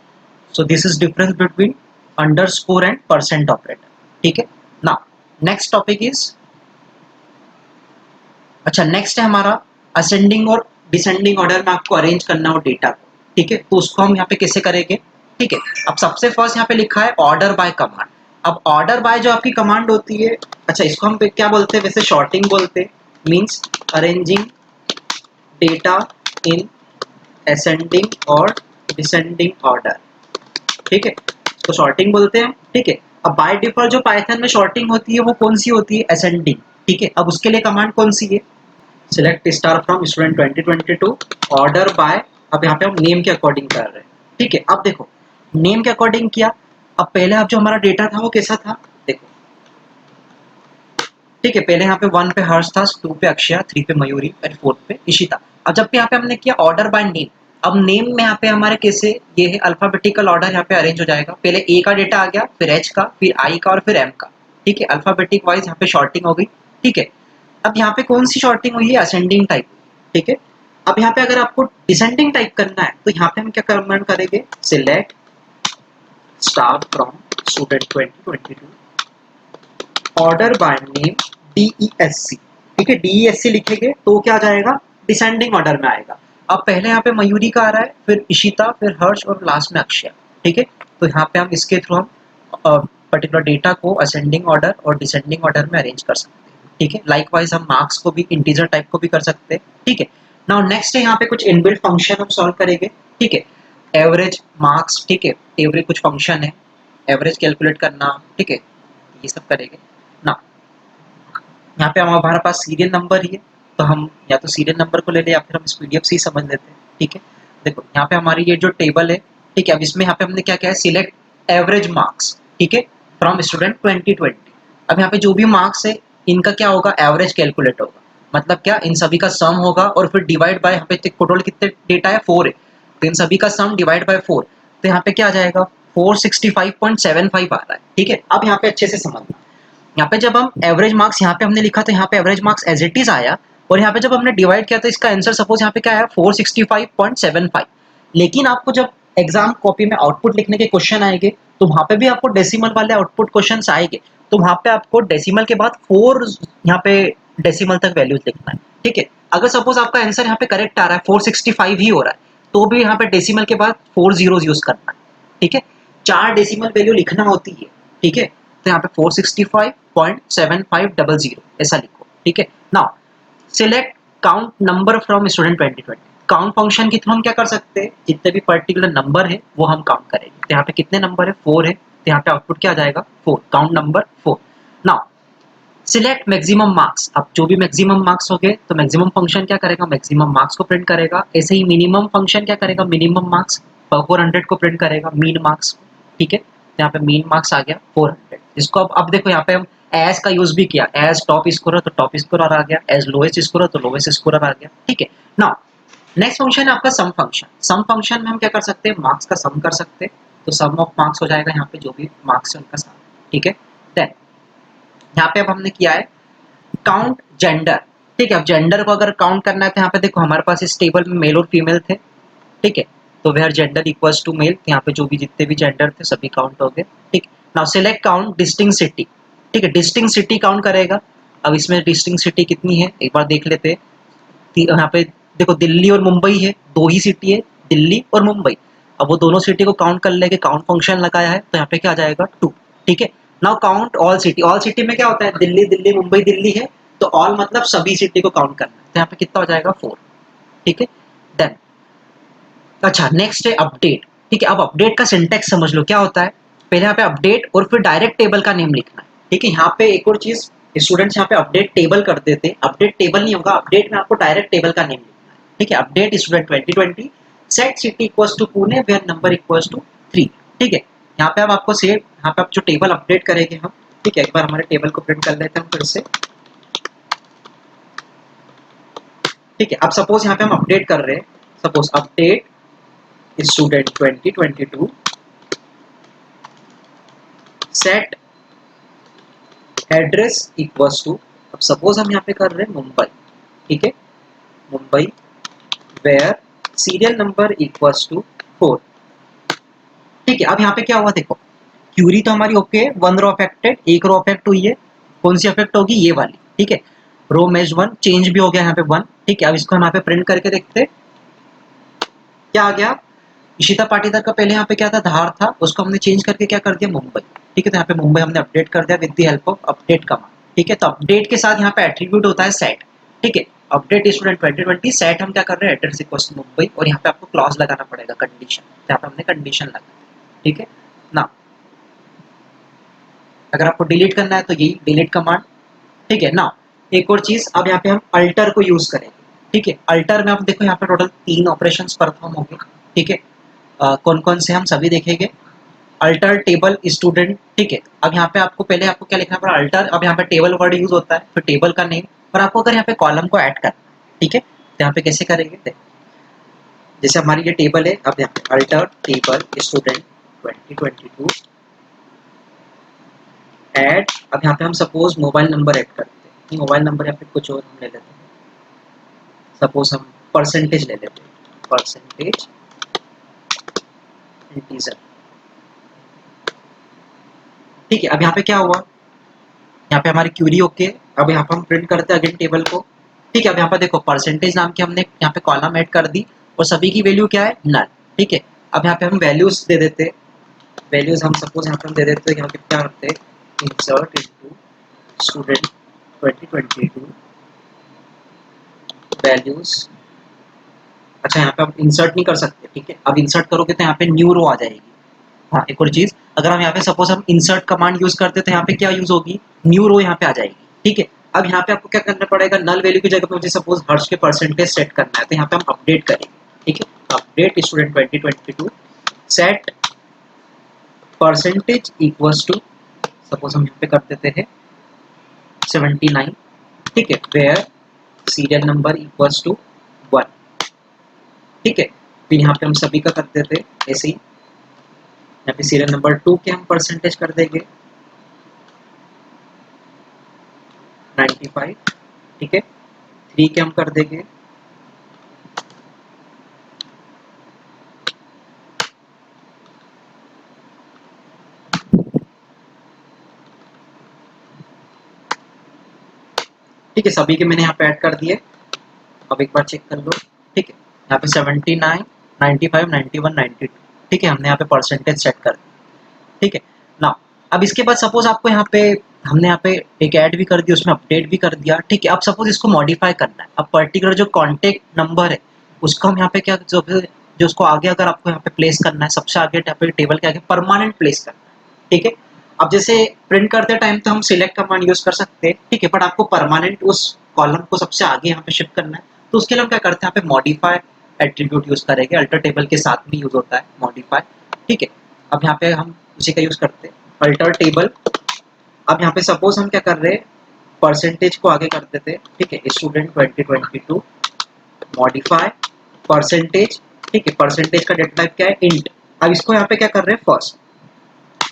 so this is difference between underscore and percent operator. ठीक है, नाउ नेक्स्ट टॉपिक इज, अच्छा नेक्स्ट है हमारा असेंडिंग और डिसेंडिंग ऑर्डर में आपको अरेंज करना हो डेटा को। ठीक है, तो उसको हम यहाँ पे कैसे करेंगे। ठीक है, अब सबसे फर्स्ट यहाँ पे लिखा है ऑर्डर बाय कमांड। अब ऑर्डर बाय जो आपकी कमांड होती है, अच्छा इसको हम क्या बोलते हैं, वैसे शॉर्टिंग बोलते हैं, means arranging data in ascending और डिसेंडिंग ऑर्डर। ठीक है, तो शॉर्टिंग बोलते हैं। ठीक है, अब बाय डिफॉल्ट जो पाइथन में शॉर्टिंग होती है वो कौन सी होती है, असेंडिंग। ठीक है, अब उसके लिए कमांड कौन सी है, select star from student 2022 order by, अब यहाँ पे हम नेम के अकॉर्डिंग कर रहे हैं। ठीक है, अब देखो नेम के अकॉर्डिंग किया, अब पहले अब जो हमारा डेटा था वो कैसा था, देखो। ठीक है, पहले यहाँ पे 1 पे हर्ष था, 2 पे अक्षय, 3 पे मयूरी और 4 पे इशिता। अब जब यहाँ पे हमने किया ऑर्डर बाय नेम, अब नेम में यहाँ पे हमारे कैसे, ये है अल्फाबेटिकल ऑर्डर यहाँ पे अरेंज हो जाएगा, पहले ए का डेटा आ गया, फिर एच का, फिर आई का और फिर एम का। ठीक है, अल्फाबेटिक वाइज यहाँ पे शॉर्टिंग हो गई। ठीक है, अब यहाँ पे कौन सी शॉर्टिंग हुई है, असेंडिंग टाइप। ठीक है, अब यहाँ पे अगर आपको डिसेंडिंग टाइप करना है, तो यहाँ पे हम क्या कमांड करेंगे, select star from student 2022 order by name DESC। ठीक है, DESC लिखेंगे तो क्या आ जाएगा, डिसेंडिंग ऑर्डर में आएगा। अब पहले यहाँ पे मयूरी का आ रहा है, फिर इशिता, फिर हर्ष और लास्ट में अक्षय। ठीक है, तो यहाँ पे हम इसके थ्रू हम पर्टिकुलर डेटा को असेंडिंग ऑर्डर और डिसेंडिंग ऑर्डर में अरेंज कर सकते हैं। ठीक है, लाइकवाइज हम मार्क्स को भी इंटीजर टाइप को भी कर सकते हैं। ठीक है, नाउ नेक्स्ट है यहाँ पे कुछ इनबिल्ट फंक्शन हम सॉल्व करेंगे। ठीक है, एवरेज मार्क्स, ठीक है, एवरेज कुछ फंक्शन है, एवरेज कैलकुलेट करना। ठीक है, ये सब करेंगे ना। यहाँ पे हमारे पास सीरियल नंबर ही है, तो हम या तो सीरियल नंबर को ले लें या फिर हम इस पीडीएफ से ही समझ लेते हैं। ठीक है, देखो यहाँ पे हमारी ये जो टेबल है, ठीक है, अब इसमें यहाँ पे हमने क्या किया है, सिलेक्ट एवरेज मार्क्स। ठीक है, फ्रॉम स्टूडेंट 2020। अब यहाँ पे जो भी मार्क्स है इनका क्या होगा, एवरेज कैलकुलेट होगा, मतलब क्या, इन सभी का सम होगा और फिर डिवाइड बाय, यहाँ पे टोटल कितने डेटा है, 4 है, तो इन सभी का सम डिवाइड बाय 4, तो यहाँ पे क्या आ जाएगा, 465.75 आ रहा है। ठीक है, अब यहाँ पे अच्छे से समझना, यहाँ पे जब हम एवरेज मार्क्स यहाँ पे हमने लिखा, तो यहाँ पे average marks as it is आया, और यहाँ पे जब हमने डिवाइड किया तो इसका आंसर सपोज यहाँ पे क्या आया, 465.75। लेकिन आपको जब एग्जाम कॉपी में आउटपुट लिखने के क्वेश्चन आएंगे, तो वहां पे भी आपको डेसिमल वाले आउटपुट क्वेश्चन आएंगे, तो वहां पे आपको डेसिमल के बाद 4 यहाँ पे डेसिमल तक वैल्यूज लिखना है। ठीक है, अगर सपोज आपका आंसर यहाँ पे करेक्ट आ रहा है, 465 ही हो रहा है, तो भी यहाँ पे डेसिमल के बाद 4 जीरोस यूज करना है। ठीक है, 4 डेसिमल वैल्यू लिखना होती है। ठीक है, तो यहाँ पे 465.7500 ऐसा लिखो। ठीक है, now select count number from student 2020। Count function के थ्रू हम क्या कर सकते हैं, जितने भी पर्टिकुलर नंबर है वो हम काउंट करेंगे। तो यहाँ पे कितने नंबर है, 4 है, तो यहाँ पे आउटपुट क्या आ जाएगा, 4, count number 4। Now select maximum marks, अब जो भी मैक्सिमम मार्क्स हो गए तो मैक्सिमम फंक्शन क्या करेगा, मैक्सिमम मार्क्स को प्रिंट करेगा। ऐसे ही मिनिमम फंक्शन क्या करेगा, मिनिमम मार्क्स 400 को प्रिंट करेगा, मीन मार्क्स। ठीक है, तो यहाँ पे मीन मार्क्स आ गया 400। इसको अब देखो यहाँ पे हम एज का यूज भी किया, एज टॉप स्कोरर तो टॉप स्कोरर आ गया, एज लोएस्ट स्कोरर तो लोएस्ट स्कोरर आ गया। ठीक है, नाउ नेक्स्ट फंक्शन है आपका सम फंक्शन। सम फंक्शन में हम क्या कर सकते हैं, मार्क्स का सम कर सकते हैं। तो सम ऑफ मार्क्स हो जाएगा यहाँ पे जो भी मार्क्स है उनका सम। ठीक है, देन यहाँ पे अब हमने किया है काउंट जेंडर। ठीक है, अब जेंडर को अगर काउंट करना है तो यहाँ पे देखो हमारे पास इस टेबल में मेल और फीमेल थे। ठीक है, तो where gender equals to male, यहाँ पे जो भी जितने भी जेंडर थे सभी काउंट हो गए। ठीक, now select count distinct city. ठीक है, डिस्टिंक्ट सिटी काउंट करेगा। अब इसमें डिस्टिंक्ट सिटी कितनी है एक बार देख लेते हैं। यहाँ पे देखो दिल्ली और मुंबई है, दो ही सिटी है, दिल्ली और मुंबई। अब वो दोनों सिटी को काउंट कर लेके काउंट फंक्शन लगाया है तो यहाँ पे क्या आ जाएगा 2। ठीक है, now count all city. All city में क्या होता है, दिल्ली दिल्ली मुंबई दिल्ली है, तो ऑल मतलब सभी सिटी को काउंट करना है, तो यहाँ पे कितना हो जाएगा 4। ठीक है, देन अच्छा नेक्स्ट है अपडेट। ठीक है, अब अपडेट का सिंटेक्स समझ लो क्या होता है। पहले यहाँ पे अपडेट और फिर डायरेक्ट टेबल का नेम लिखना है। ठीक है, यहाँ पे एक और चीज, स्टूडेंट्स यहाँ पे अपडेट टेबल कर देते हैं, अपडेट टेबल नहीं होगा, अपडेट में आपको डायरेक्ट टेबल का नेम लिखना है। ठीक है, update student 2020 set city equals to Pune where number equals to 3। ठीक है, यहाँ पे अब आपको सेव, यहाँ पे आप जो टेबल अपडेट करेंगे हम। ठीक है, एक बार हमारे टेबल को प्रिंट कर लेते हैं हम फिर से। ठीक है, अब सपोज यहाँ पे हम अपडेट कर रहे हैं, suppose update student 2022 set address equals to, अब सपोज हम यहाँ पे कर रहे हैं मुंबई। ठीक है, Mumbai where serial number equals to 4। ठीक है, अब यहाँ पे क्या हुआ देखो, क्यूरी तो हमारी ओके है, 1 रो अफेक्टेड, एक रो अफेक्ट हुई है। कौन सी अफेक्ट होगी, ये वाली। ठीक है, रो मैच 1 चेंज भी हो गया यहाँ पे 1। ठीक है, अब इसको हम यहाँ पे प्रिंट करके देखते हैं क्या आ गया। इशिता पाटीदार का पहले यहाँ पे क्या था, धार था, उसको हमने चेंज करके क्या कर दिया, मुंबई। ठीक है, तो यहाँ पे मुंबई हमने अपडेट कर दिया with the help of update command. ठीक है, तो अपडेट के साथ यहाँ पे एट्रीब्यूट होता है सेट। ठीक है, अपडेट स्टूडेंट 2020 सेट हम क्या कर रहे हैं, एड्रेस इक्वल्स टू मुंबई, और यहाँ पे आपको क्लॉज लगाना पड़ेगा, कंडीशन। यहाँ पे हमने कंडीशन लगा। ठीक है ना, अगर आपको डिलीट करना है तो यही डिलीट कमांड। ठीक है ना, एक और चीज, अब यहाँ पे हम अल्टर को यूज करेंगे। ठीक है, अल्टर में आप देखो यहाँ पे टोटल 3 ऑपरेशंस परफॉर्म होंगे। ठीक है, कौन कौन से हम सभी देखेंगे। Alter table student. ठीक है, अब यहाँ पे आपको पहले आपको क्या लिखना पड़ा, अल्टर। अब यहाँ पे टेबल वर्ड यूज होता है, फिर टेबल का नेम, और आपको अगर यहाँ पे कॉलम को ऐड करना। ठीक है, तो यहाँ पे कैसे करेंगे, जैसे हमारी ये टेबल है, अब यहाँ पे अल्टर टेबल स्टूडेंट 2022 ऐड। अब यहाँ पे हम सपोज मोबाइल नंबर ऐड करते हैं, मोबाइल नंबर या फिर कुछ और हम ले लेते हैं, सपोज हम परसेंटेज ले लेते हैं, परसेंटेज इंटीजर। ठीक है, अब यहाँ पे क्या हुआ, यहाँ पे हमारी क्यूरी ओके। अब यहाँ पे हम प्रिंट करते हैं अगेन टेबल को। ठीक है, अब यहाँ पर देखो परसेंटेज नाम की हमने यहाँ पे कॉलम ऐड कर दी, और सभी की वैल्यू क्या है, नल। ठीक है, अब यहाँ पे हम वैल्यूज दे देते हैं, वैल्यूज हम सपोज यहाँ पे हम दे देते हैं, यहाँ पे क्या करते हैं, इंसर्ट इनटू स्टूडेंट 2022 वैल्यूज। अच्छा, यहाँ पे हम इंसर्ट नहीं कर सकते। ठीक है, अब इंसर्ट करोगे तो यहाँ पे न्यू रो आ जाएगी। हाँ, एक और चीज, अगर हम यहाँ पे सपोज हम इंसर्ट कमांड यूज करते तो यहाँ पे क्या यूज होगी, न्यू रो यहाँ पे आ जाएगी। ठीक है, अब यहाँ पे आपको क्या करना पड़ेगा, नल वैल्यू की जगह पे मुझे सपोज हर्ष के परसेंटेज सेट करना है, तो यहाँ पे हम अपडेट करेंगे। ठीक है, update student 2022 set percentage equals to, suppose हम यहाँ पे कर देते हैं 79। ठीक है, where serial number equals to 1। ठीक है, फिर यहाँ पे हम सभी का कर देते हैं ऐसे ही, यहाँ पे सीरियल नंबर 2 के हम परसेंटेज कर देंगे 95। ठीक है, 3 के हम कर देंगे ठीक है, सभी के मैंने यहाँ पे ऐड कर दिए। अब एक बार चेक कर लो। ठीक है, यहाँ पे 79 95 91 92। ठीक है, हमने यहाँ पे परसेंटेज सेट कर दिया। ठीक है ना, अब इसके बाद सपोज आपको यहाँ पे हमने यहाँ पे एक ऐड भी कर दिया, उसमें अपडेट भी कर दिया। ठीक है, अब सपोज इसको मॉडिफाई करना है, अब पर्टिकुलर जो कॉन्टेक्ट नंबर है उसको हम यहाँ पे क्या जो उसको आगे अगर आपको यहाँ पे प्लेस करना है, सबसे आगे यहाँ पे टेबल के आगे परमानेंट प्लेस करना है। ठीक है, अब जैसे प्रिंट करते टाइम तो हम सिलेक्ट कमांड यूज कर सकते हैं, ठीक है, बट आपको परमानेंट उस कॉलम को सबसे आगे यहाँ पे शिफ्ट करना है, तो उसके लिए हम क्या करते हैं, यहाँ पे मॉडिफाई एट्रीब्यूट यूज करेंगे, अल्टर टेबल के साथ में यूज होता है मॉडिफाई, ठीक है। अब यहाँ पे हम उसी का यूज करते हैं अल्टर टेबल। अब यहाँ पे सपोज हम क्या कर रहे हैं, परसेंटेज को आगे कर देते हैं, ठीक है, स्टूडेंट 2022 मॉडिफाई परसेंटेज, ठीक है, परसेंटेज का डेटा टाइप क्या है, इंट। अब इसको यहाँ पे क्या कर रहे हैं, फर्स्ट।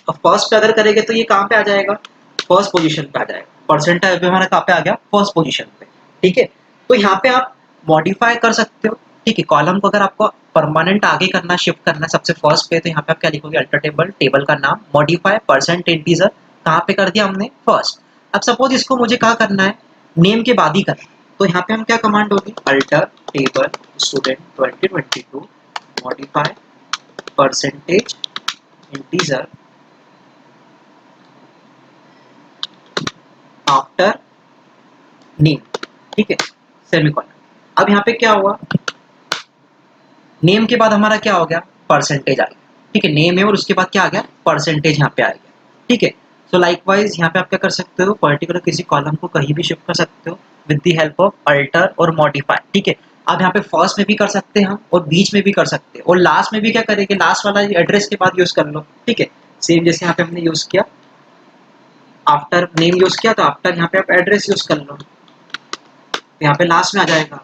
अब फर्स्ट पे अगर करेंगे तो ये कहाँ पे आ जाएगा, फर्स्ट पोजीशन पे आ जाएगा, परसेंटाइल हमारा कहाँ पे आ गया, फर्स्ट पोजीशन पे, ठीक है। तो यहाँ पे आप मॉडिफाई कर सकते हो, ठीक है, कॉलम को अगर आपको परमानेंट आगे करना, शिफ्ट करना सबसे फर्स्ट पे, तो यहाँ पे आप क्या लिखोगे, अल्टर टेबल, टेबल का नाम, मॉडिफाई परसेंट इंटीजर, कहाँ पे कर दिया हमने, फर्स्ट। अब सपोज इसको मुझे कहाँ करना है, नेम के बाद ही करना है, तो यहाँ पे हम क्या कमांड होगी, alter table student 2022 modify percentage integer after name, ठीक है, सेमीकोलन। अब यहाँ पे क्या हुआ, नेम के बाद हमारा क्या हो गया, परसेंटेज आ गया, ठीक है, नेम है और उसके बाद क्या आ गया, परसेंटेज यहाँ पे आ गया, ठीक है। सो लाइकवाइज यहाँ पे आप क्या कर सकते हो, पर्टिकुलर किसी कॉलम को कहीं भी शिफ्ट कर सकते हो with the help of alter और मॉडिफाई, ठीक है। अब यहाँ पे फर्स्ट में भी कर सकते हैं हम, और बीच में भी कर सकते हैं, और लास्ट में भी क्या करेंगे, लास्ट वाला एड्रेस के बाद यूज कर लो, ठीक है, सेम जैसे यहाँ पे हमने यूज किया, आफ्टर नेम यूज किया, तो आफ्टर यहाँ पे आप एड्रेस यूज कर लो, तो यहाँ पे लास्ट में आ जाएगा,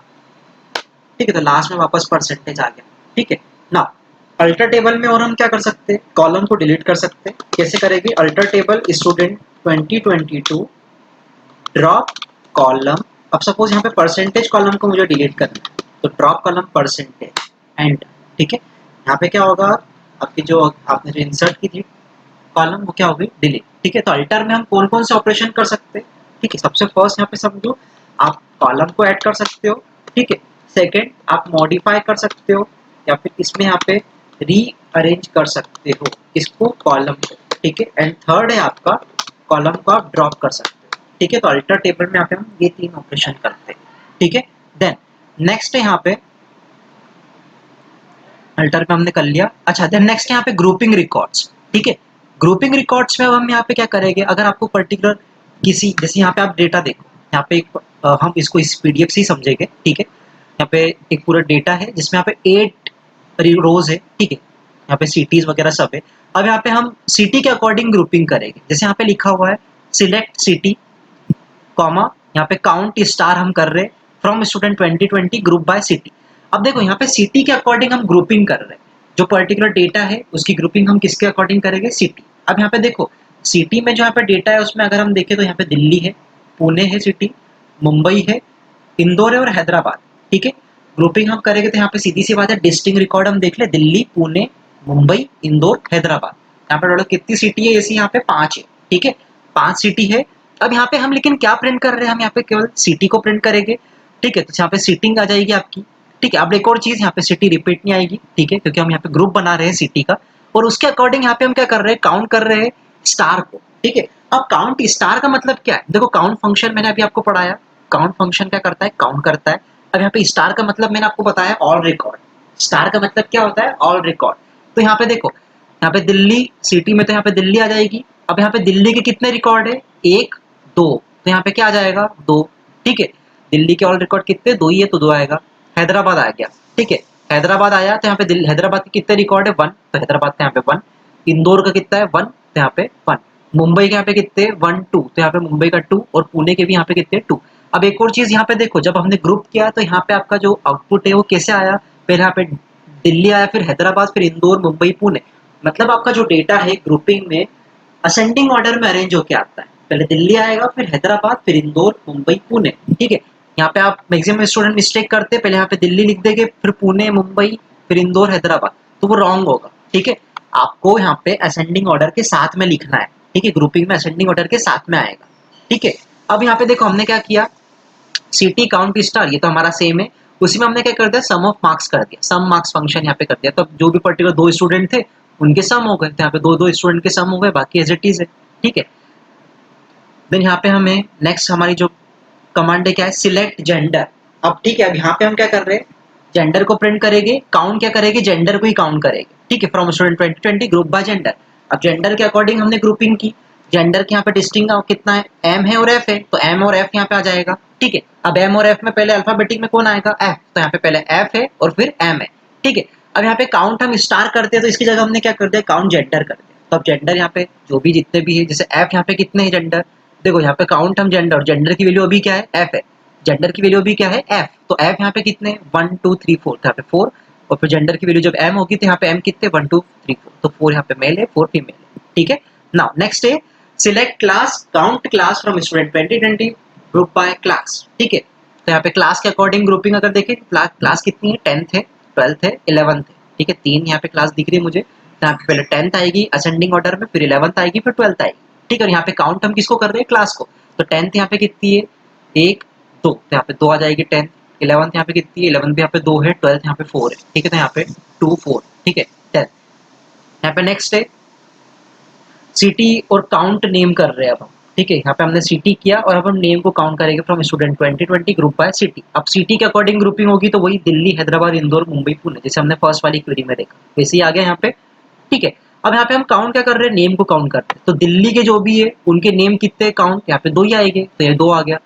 ठीक है, तो लास्ट में वापस परसेंटेज आ गया, ठीक है ना। अल्टर टेबल में और हम क्या कर सकते हैं, कॉलम को डिलीट कर सकते हैं, कैसे करेंगे, alter table student 2022 drop column. अब सपोज यहाँ पे परसेंटेज कॉलम को मुझे डिलीट करना है, तो ड्रॉप कॉलम परसेंटेज एंड, ठीक है, यहाँ पे क्या होगा, आपकी जो आपने जो इंसर्ट की थी कॉलम वो क्या होगी, डिलीट, ठीक है। तो अल्टर में हम कौन कौन से ऑपरेशन कर सकते हैं, ठीक है, सबसे फर्स्ट यहाँ पे समझो, आप कॉलम को ऐड कर सकते हो, ठीक है, सेकंड आप मॉडिफाई कर सकते हो, या फिर इसमें यहाँ पे रीअरेंज कर सकते हो इसको कॉलम को, ठीक है, एंड थर्ड है आपका कॉलम को आप ड्रॉप कर सकते हो, ठीक है। तो अल्टर टेबल में यहाँ पे हम ये तीन ऑपरेशन करते हैं, ठीक है। देन नेक्स्ट है यहाँ पे अल्टर पे हमने कर लिया, अच्छा देन नेक्स्ट यहाँ पे ग्रुपिंग रिकॉर्ड्स, ठीक है। ग्रुपिंग रिकॉर्ड्स में अब हम यहाँ पे क्या करेंगे, अगर आपको पर्टिकुलर किसी, जैसे यहाँ पे आप डेटा देखो, यहाँ पे एक हम इसको इस पीडीएफ से ही समझेंगे, ठीक है। यहाँ पे एक पूरा डेटा है जिसमें यहाँ पे 8 रोज है, ठीक है, यहाँ पे सिटीज वगैरह सब है। अब यहाँ पे हम सिटी के अकॉर्डिंग ग्रुपिंग करेंगे, जैसे यहाँ पे लिखा हुआ है सिलेक्ट सिटी कॉमा, यहाँ पे काउंट स्टार हम कर रहे हैं from student 2020 group by city. अब देखो यहाँ पे सिटी के अकॉर्डिंग हम ग्रुपिंग कर रहे हैं, जो पर्टिकुलर डेटा है उसकी ग्रुपिंग हम किसके अकॉर्डिंग करेंगे, सिटी। अब यहाँ पे देखो सिटी में जो यहाँ पे डेटा है उसमें अगर हम देखें तो यहाँ पे दिल्ली है, पुणे है सिटी, मुंबई है, इंदौर है और हैदराबाद, ठीक है। ग्रुपिंग हम करेंगे तो यहाँ पे सीधी सी बात है, डिस्टिंग रिकॉर्ड हम देख ले, दिल्ली, पुणे, मुंबई, इंदौर, हैदराबाद, यहाँ पे टोटल कितनी सिटी है, ऐसी यहाँ पे 5 है, ठीक है, 5 सिटी है। अब यहाँ पे हम लेकिन क्या प्रिंट कर रहे हैं, हम यहाँ पे केवल सिटी को प्रिंट करेंगे, ठीक है, तो यहाँ पे सीटिंग आ जाएगी आपकी, ठीक है। अब एक और चीज, यहाँ पे सिटी रिपीट नहीं आएगी, ठीक है, क्योंकि हम यहाँ पे ग्रुप बना रहे हैं सिटी का, और उसके अकॉर्डिंग यहाँ पे हम क्या कर रहे हैं, काउंट कर रहे हैं स्टार को, ठीक है। अब काउंट स्टार का मतलब क्या है, देखो काउंट फंक्शन मैंने अभी आपको पढ़ाया, काउंट फंक्शन क्या करता है, काउंट करता है। अब यहाँ पे स्टार का मतलब मैंने आपको बताया ऑल रिकॉर्ड, स्टार का मतलब क्या होता है, ऑल रिकॉर्ड। तो यहाँ पे देखो, यहाँ पे दिल्ली सिटी में तो यहाँ पे दिल्ली आ जाएगी। अब यहाँ पे दिल्ली के कितने रिकॉर्ड है, 1 2, तो यहाँ पे क्या आ जाएगा, 2, ठीक है। दिल्ली के ऑल रिकॉर्ड कितने, 2 ही है तो 2 आएगा। हैदराबाद आ गया, ठीक है, हैदराबाद आया तो यहाँ पे हैदराबाद के कितने रिकॉर्ड है, 1, तो हैदराबाद का यहाँ पे 1। इंदौर का कितना है, 1, तो यहाँ पे 1। मुंबई के यहाँ पे कितने, 1 2, तो यहाँ पे मुंबई का 2, और पुणे के भी यहाँ पे कितने, 2। अब एक और चीज यहाँ पे देखो, जब हमने ग्रुप किया तो यहाँ पे आपका जो आउटपुट है वो कैसे आया, पहले यहाँ पे दिल्ली आया, फिर हैदराबाद, फिर इंदौर, मुंबई, पुणे। मतलब आपका जो डेटा है ग्रुपिंग में असेंडिंग ऑर्डर में अरेंज होके आता है, पहले दिल्ली आएगा, फिर हैदराबाद, फिर इंदौर, मुंबई, पुणे, ठीक है। यहाँ पे आप मैक्सिमम स्टूडेंट मिस्टेक करते हैं, पहले यहाँ पे दिल्ली लिख देंगे, फिर पुणे, मुंबई, फिर इंदौर, हैदराबाद, तो वो रॉन्ग होगा, ठीक है। आपको यहाँ पे असेंडिंग ऑर्डर के साथ में लिखना है, ठीक है, ग्रुपिंग में असेंडिंग ऑर्डर के साथ में आएगा, ठीक है। अब यहाँ पे देखो हमने क्या किया, सिटी काउंट स्टार, ये तो हमारा सेम है, उसी में हमने क्या कर दिया, सम ऑफ मार्क्स कर दिया, सम मार्क्स फंक्शन यहाँ पे कर दिया। तो जो भी पर्टिकुलर 2 स्टूडेंट थे उनके सम हो गए, तो यहाँ पे 2 स्टूडेंट के सम हो गए, बाकी एज इट इज है, ठीक है। देन यहाँ पे हमें नेक्स्ट हमारी जो कमांड है क्या है, सिलेक्ट जेंडर। अब ठीक है, अब यहाँ पे हम क्या कर रहे हैं, जेंडर को प्रिंट करेंगे, काउंट क्या करेंगे, जेंडर को ही काउंट करेंगे, ठीक है, from student 2020 group by gender. अब जेंडर के अकॉर्डिंग हमने ग्रुपिंग की, जेंडर के यहाँ पे डिस्टिंग कितना है, एम है और एफ है, तो एम और एफ यहाँ पे आ जाएगा। ठीक है, अब एम और एफ में पहले अल्फाबेटिक में कौन आएगा, एफ, तो यहाँ पे पहले एफ है और फिर एम है। ठीक है, अब यहाँ पे काउंट हम स्टार करते हैं तो इसकी जगह हमने क्या कर दिया, काउंट जेंडर कर दिया। तो अब जेंडर यहाँ पे जो भी जितने भी है, जैसे एफ यहाँ पे कितने हैं जेंडर, देखो यहाँ पे काउंट हम जेंडर, जेंडर की वैल्यू अभी क्या है, एफ है, जेंडर की वैल्यू अभी क्या है, एफ, तो एफ यहाँ पे कितने, 1 2 3 4, यहाँ पे 4, और फिर जेंडर की वैल्यू जब एम होगी तो यहाँ पे एम कितने, 1 2 3 4, तो 4 यहाँ पे मेल है, 4 फीमेल है। ठीक है, नाउ नेक्स्ट है select class, count class from student 2020, group by class. ठीक है, तो यहाँ पे क्लास के अकॉर्डिंग ग्रुपिंग अगर देखें, क्लास कितनी है, 10th है, 12th है, 11th है। ठीक है, तीन यहाँ पे क्लास दिख रही है मुझे, तो यहाँ पे पहले 10th आएगी असेंडिंग ऑर्डर में, फिर 11th आएगी, फिर 12th आएगी। ठीक है, और यहाँ पे काउंट हम किसको कर रहे हैं, क्लास को, तो 10th यहाँ पे कितनी है, 1 2, तो यहाँ पे 2 आ जाएगी 10th, 11th यहाँ पे कितनी है, 11th भी यहाँ पे 2 है, 12th यहाँ पे 4 है। ठीक है, तो यहाँ पे 2 4, ठीक है 10th। यहाँ पे नेक्स्ट है सिटी और काउंट नेम कर रहे हैं अब हम। ठीक है, यहाँ पे हमने सिटी किया और अब हम नेम को काउंट करेंगे from student 2020 group by city. अब सिटी के अकॉर्डिंग ग्रुपिंग होगी तो वही दिल्ली, हैदराबाद, इंदौर, मुंबई, पुणे, जैसे हमने फर्स्ट वाली क्वेरी में देखा वैसे ही आ गया यहाँ पे। ठीक है, अब यहाँ पे हम काउंट क्या कर रहे हैं, नेम को काउंट करते हैं, तो दिल्ली के जो भी है उनके नेम कितने काउंट, यहाँ पे 2 ही आएंगे, तो ये 2 आ गया।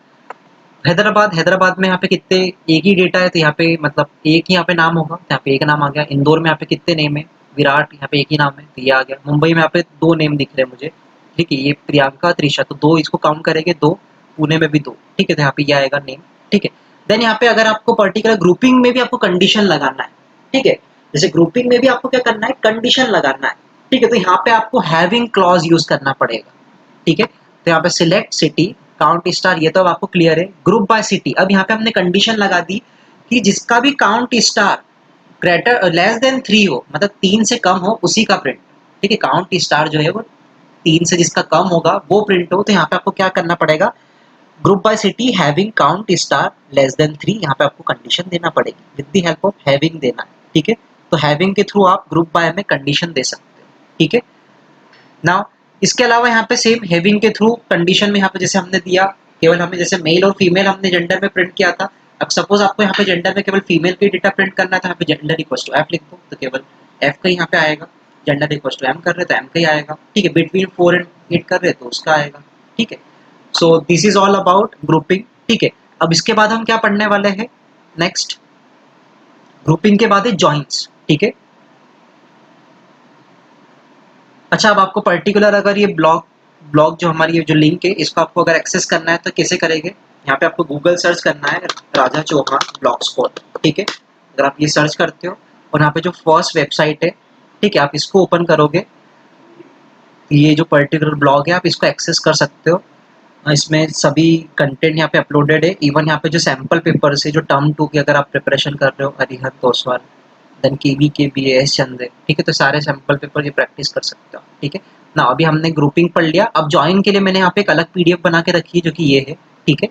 हैदराबाद, हैदराबाद में यहाँ पे कितने, एक ही डेटा है, तो यहाँ पे मतलब एक ही यहाँ पे नाम होगा, तो यहाँ पे एक नाम आ गया। इंदौर में यहाँ पे कितने नेम है, विराट, यहाँ पे एक ही नाम है, तो ये आ गया। मुंबई में यहाँ पे 2 नेम दिख रहे हैं मुझे, ठीक है, ये प्रियंका, त्रिशा, तो 2 इसको काउंट करेंगे, 2, पुणे में भी 2। ठीक है, तो यहाँ पे ये आएगा नेम। ठीक है, देन यहाँ पे अगर आपको पर्टिकुलर ग्रुपिंग में भी आपको कंडीशन लगाना है, ठीक है, जैसे ग्रुपिंग में भी आपको क्या करना है, कंडीशन लगाना है। ठीक है, तो यहाँ पे आपको हैविंग क्लॉज यूज करना पड़ेगा। ठीक है, तो यहाँ पे सिलेक्ट सिटी, काउंट स्टार, ये तो अब आपको क्लियर है। ग्रुप बाय सिटी, अब यहाँ पे हमने कंडीशन लगा दी कि जिसका भी count star greater less than 3 हो, मतलब 3 से कम हो, उसी का प्रिंट। ठीक है, काउंट स्टार जो है वो 3 से जिसका कम होगा वो प्रिंट हो, तो यहाँ पे आपको क्या करना पड़ेगा, group by city having count star less than 3, यहाँ पे आपको कंडीशन देना पड़ेगी, with the help of having देना है। ठीक है, तो हैविंग के थ्रू आप ग्रुप बाय में कंडीशन दे सकते हो। ठीक है, नाउ इसके अलावा यहाँ पे सेम हैविंग के थ्रू कंडीशन में यहाँ पे जैसे हमने दिया, केवल हमें जैसे मेल और फीमेल हमने जेंडर में प्रिंट किया था। अब सपोज आपको यहाँ पे जेंडर में केवल फीमेल का डेटा प्रिंट करना है, तो यहाँ पे जेंडर इक्वल टू एफ लिख दो, तो केवल एफ का यहाँ पे आएगा। जेंडर इक्वल टू एम कर रहे तो एम का ही आएगा। ठीक है, बिटवीन 4 एंड 8 कर रहे तो उसका आएगा। ठीक है, so this is all about grouping. ठीक है, अब इसके बाद हम क्या पढ़ने वाले हैं, नेक्स्ट ग्रुपिंग के बाद है जॉइंट्स। ठीक है, अच्छा, अब आपको पर्टिकुलर अगर ये ब्लॉग ब्लॉग जो हमारी ये जो लिंक है, इसको आपको अगर एक्सेस करना है तो कैसे करेंगे, यहाँ पे आपको गूगल सर्च करना है राजा चौहान ब्लॉग स्पॉट। ठीक है, अगर आप ये सर्च करते हो और यहाँ पे जो फर्स्ट वेबसाइट है, ठीक है, आप इसको ओपन करोगे, ये जो पर्टिकुलर ब्लॉग है आप इसको एक्सेस कर सकते हो। इसमें सभी कंटेंट यहाँ पे अपलोडेड है, इवन यहाँ पे जो सैम्पल पेपर है, जो टर्म 2 की अगर आप प्रिपरेशन कर रहे हो, हरिहर तोसवाल, देन केवी के बी एस चंद्र, ठीक है, तो सारे सैंपल पेपर की प्रैक्टिस कर सकते हो। ठीक है ना, अभी हमने ग्रुपिंग पढ़ लिया। अब ज्वाइन के लिए मैंने यहाँ पे एक अलग पीडीएफ बना के रखी है जो कि ये है। ठीक है,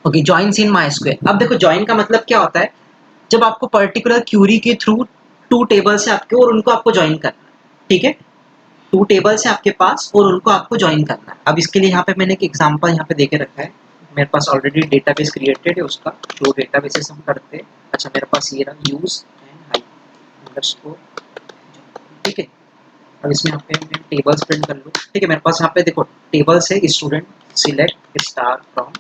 ओके, ज्वाइंस इन माई स्क्वायर। अब देखो ज्वाइन का मतलब क्या होता है, जब आपको पर्टिकुलर क्यूरी के थ्रू 2 टेबल्स है आपके और उनको आपको ज्वाइन करना है। ठीक है, 2 टेबल्स है आपके पास और उनको आपको ज्वाइन करना है। अब इसके लिए यहाँ पे मैंने एक एग्जांपल यहाँ पे देके रखा है, मेरे पास ऑलरेडी डेटाबेस क्रिएटेड है उसका, जो डेटाबेसेस हम करते हैं। अच्छा, मेरे पास ये रहा यूज एंड हाई अंडरस्कोर। ठीक है, अब इसमें यहाँ पे मैं टेबल्स प्रिंट कर लूँ। ठीक है, मेरे पास यहाँ पे देखो टेबल्स है, student select star from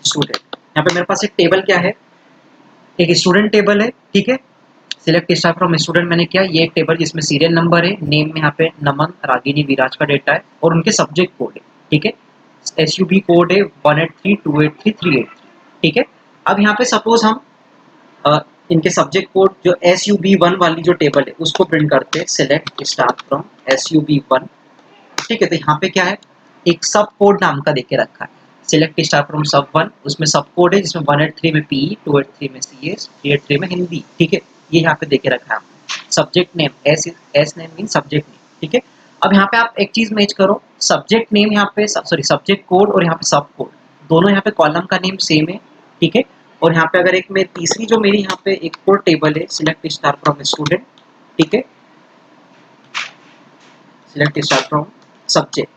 student. यहाँ पे मेरे पास एक टेबल क्या है, एक स्टूडेंट टेबल है। ठीक है, सिलेक्ट स्टार फ्रॉम स्टूडेंट मैंने किया, ये एक टेबल जिसमें सीरियल नंबर है, नेम में यहाँ पे नमन, रागिनी, विराज का डेटा है और उनके सब्जेक्ट कोड है। ठीक है, एसयूबी कोड है 183283383। ठीक है, अब यहाँ पे सपोज हम इनके सब्जेक्ट कोड जो SUB1 वाली जो टेबल है उसको प्रिंट करते हैं, सिलेक्ट स्टार फ्रॉम SUB1। ठीक है, तो यहाँ पे क्या है, एक सब कोड नाम का देके रखा है, सिलेक्ट स्टार फ्रॉम सब 1, उसमें सब कोड है जिसमें 183 में PE, 283 में CS, 383 में हिंदी। ठीक है, ये यहाँ पे देके रखा है। Subject name S name mean subject name. ठीक है, अब यहाँ पे आप एक चीज मैच करो, सब्जेक्ट नेम यहाँ पे सॉरी सब्जेक्ट कोड और यहाँ पे सब कोड, दोनों यहाँ पे कॉलम का नेम सेम है। ठीक है, और यहाँ पे अगर एक मैं तीसरी जो मेरी यहाँ पे एक और टेबल है, सिलेक्ट स्टार फ्रॉम स्टूडेंट। ठीक है, सिलेक्ट स्टार फ्रॉम सब्जेक्ट,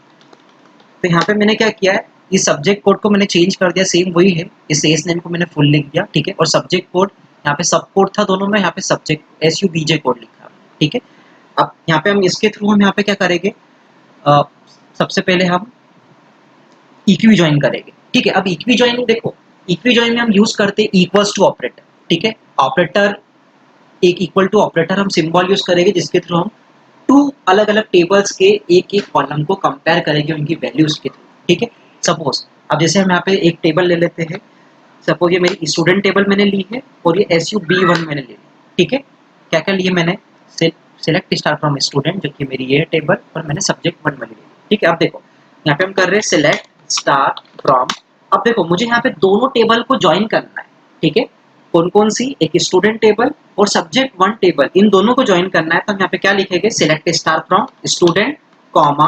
तो यहाँ पे मैंने क्या किया है, इस सब्जेक्ट कोड को मैंने चेंज कर दिया, सेम वही है, इस एस नेम को मैंने फुल लिख दिया। ठीक है, और सब्जेक्ट कोड यहाँ पे सब कोड था दोनों में, यहाँ पे सब्जेक्ट SUBJ कोड लिखा। ठीक है। अब यहाँ पे हम इसके थ्रू हम यहाँ पे क्या करेंगे, अ, सबसे पहले हम इक्वी ज्वाइन करेंगे, ठीक है। अब इक्वी ज्वाइन देखो, इक्वी ज्वाइन में हम यूज करते हैं इक्वल्स टू ऑपरेटर, ठीक है। ऑपरेटर, एक इक्वल टू ऑपरेटर हम सिंबल यूज करेंगे जिसके थ्रू हम टू अलग अलग टेबल्स के एक एक कॉलम को कंपेयर करेंगे उनकी वैल्यूज के थ्रू, ठीक है। सपोज अब जैसे हम यहाँ पे एक टेबल ले लेते हैं, सपोज ये मेरी स्टूडेंट टेबल मैंने ली है और ये SUB1 मैंने ली है, ठीक है। क्या क्या लिए मैंने, सिलेक्ट स्टार फ्रॉम स्टूडेंट जो कि मेरी ये टेबल, और मैंने सब्जेक्ट 1 वाली ली, ठीक है। अब देखो यहाँ पे हम कर रहे हैं सिलेक्ट स्टार फ्रॉम। अब देखो मुझे यहाँ पे दोनों टेबल को ज्वाइन करना है, ठीक है। कौन कौन सी, एक स्टूडेंट टेबल और सब्जेक्ट 1 टेबल, इन दोनों को ज्वाइन करना है। तो हम यहाँ पे क्या लिखेंगे, select star from student comma,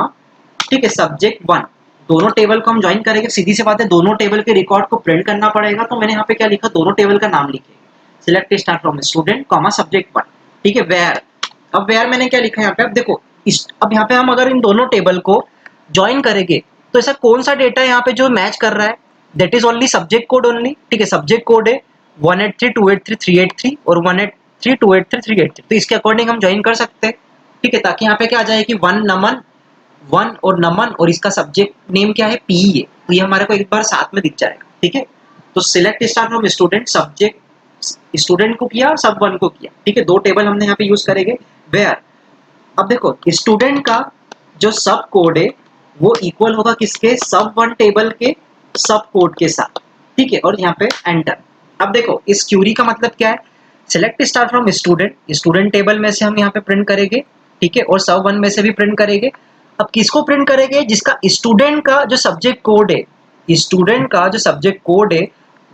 ठीक है, सब्जेक्ट 1। दोनों टेबल को हम ज्वाइन करेंगे, सीधी सी बात है, दोनों टेबल के रिकॉर्ड को प्रिंट करना पड़ेगा। तो मैंने यहाँ पे क्या लिखा, दोनों टेबल का नाम लिखेंगे, select star from student comma subject 1, ठीक है, वेयर। अब वेयर मैंने क्या लिखा है यहाँ पे, अब देखो अब यहाँ पे हम अगर इन दोनों टेबल को ज्वाइन करेंगे तो ऐसा कौन सा डेटा यहाँ पे जो मैच कर रहा है, that is only subject code only, ठीक है। सब्जेक्ट कोड है 183283383 और 183283383, तो इसके अकॉर्डिंग हम ज्वाइन कर सकते हैं, ठीक है। ताकि यहाँ पे क्या आ जाए कि वन और नमन और इसका सब्जेक्ट नेम क्या है, पी है, तो ये हमारे को एक बार साथ में दिख जाएगा, ठीक है। तो select star from student, subject student को किया और सब 1 को किया, ठीक है। दो टेबल हमने यहाँ पे यूज करेंगे, वेयर। अब देखो स्टूडेंट का जो सब कोड है वो इक्वल होगा किसके, सब 1 टेबल के सब कोड के साथ, ठीक है। और यहाँ पे एंटर। अब देखो इस क्यूरी का मतलब क्या है, select star from student, student table में से हम यहाँ पे प्रिंट करेंगे, ठीक है, और सब 1 में से भी प्रिंट करेंगे। अब किसको प्रिंट करेंगे, जिसका स्टूडेंट का जो सब्जेक्ट कोड है, स्टूडेंट का जो सब्जेक्ट कोड है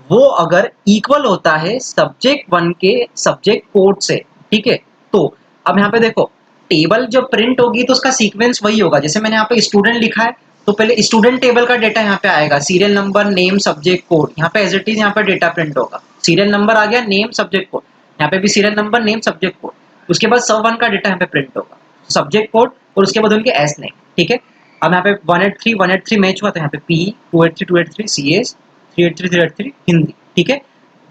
वो अगर इक्वल होता है सब्जेक्ट 1 के सब्जेक्ट कोड से, ठीक है। तो अब यहाँ पे देखो टेबल जब प्रिंट होगी तो उसका सीक्वेंस वही होगा, जैसे मैंने यहाँ पे स्टूडेंट लिखा है तो पहले स्टूडेंट टेबल का डेटा यहाँ पे आएगा, serial number, name, subject code, यहाँ पे एज इट इज यहाँ पे डेटा प्रिंट होगा, सीरियल नंबर आ गया, नेम, सब्जेक्ट कोड, यहाँ पे भी serial number, name, subject code. उसके बाद सब 1 का डेटा यहाँ पे प्रिंट होगा, सब्जेक्ट कोड और उसके बाद उनके एस नेम, ठीक है। अब यहाँ पे 183 मैच हुआ तो यहाँ पे पी, 283 CS, 383 हिंदी, ठीक है।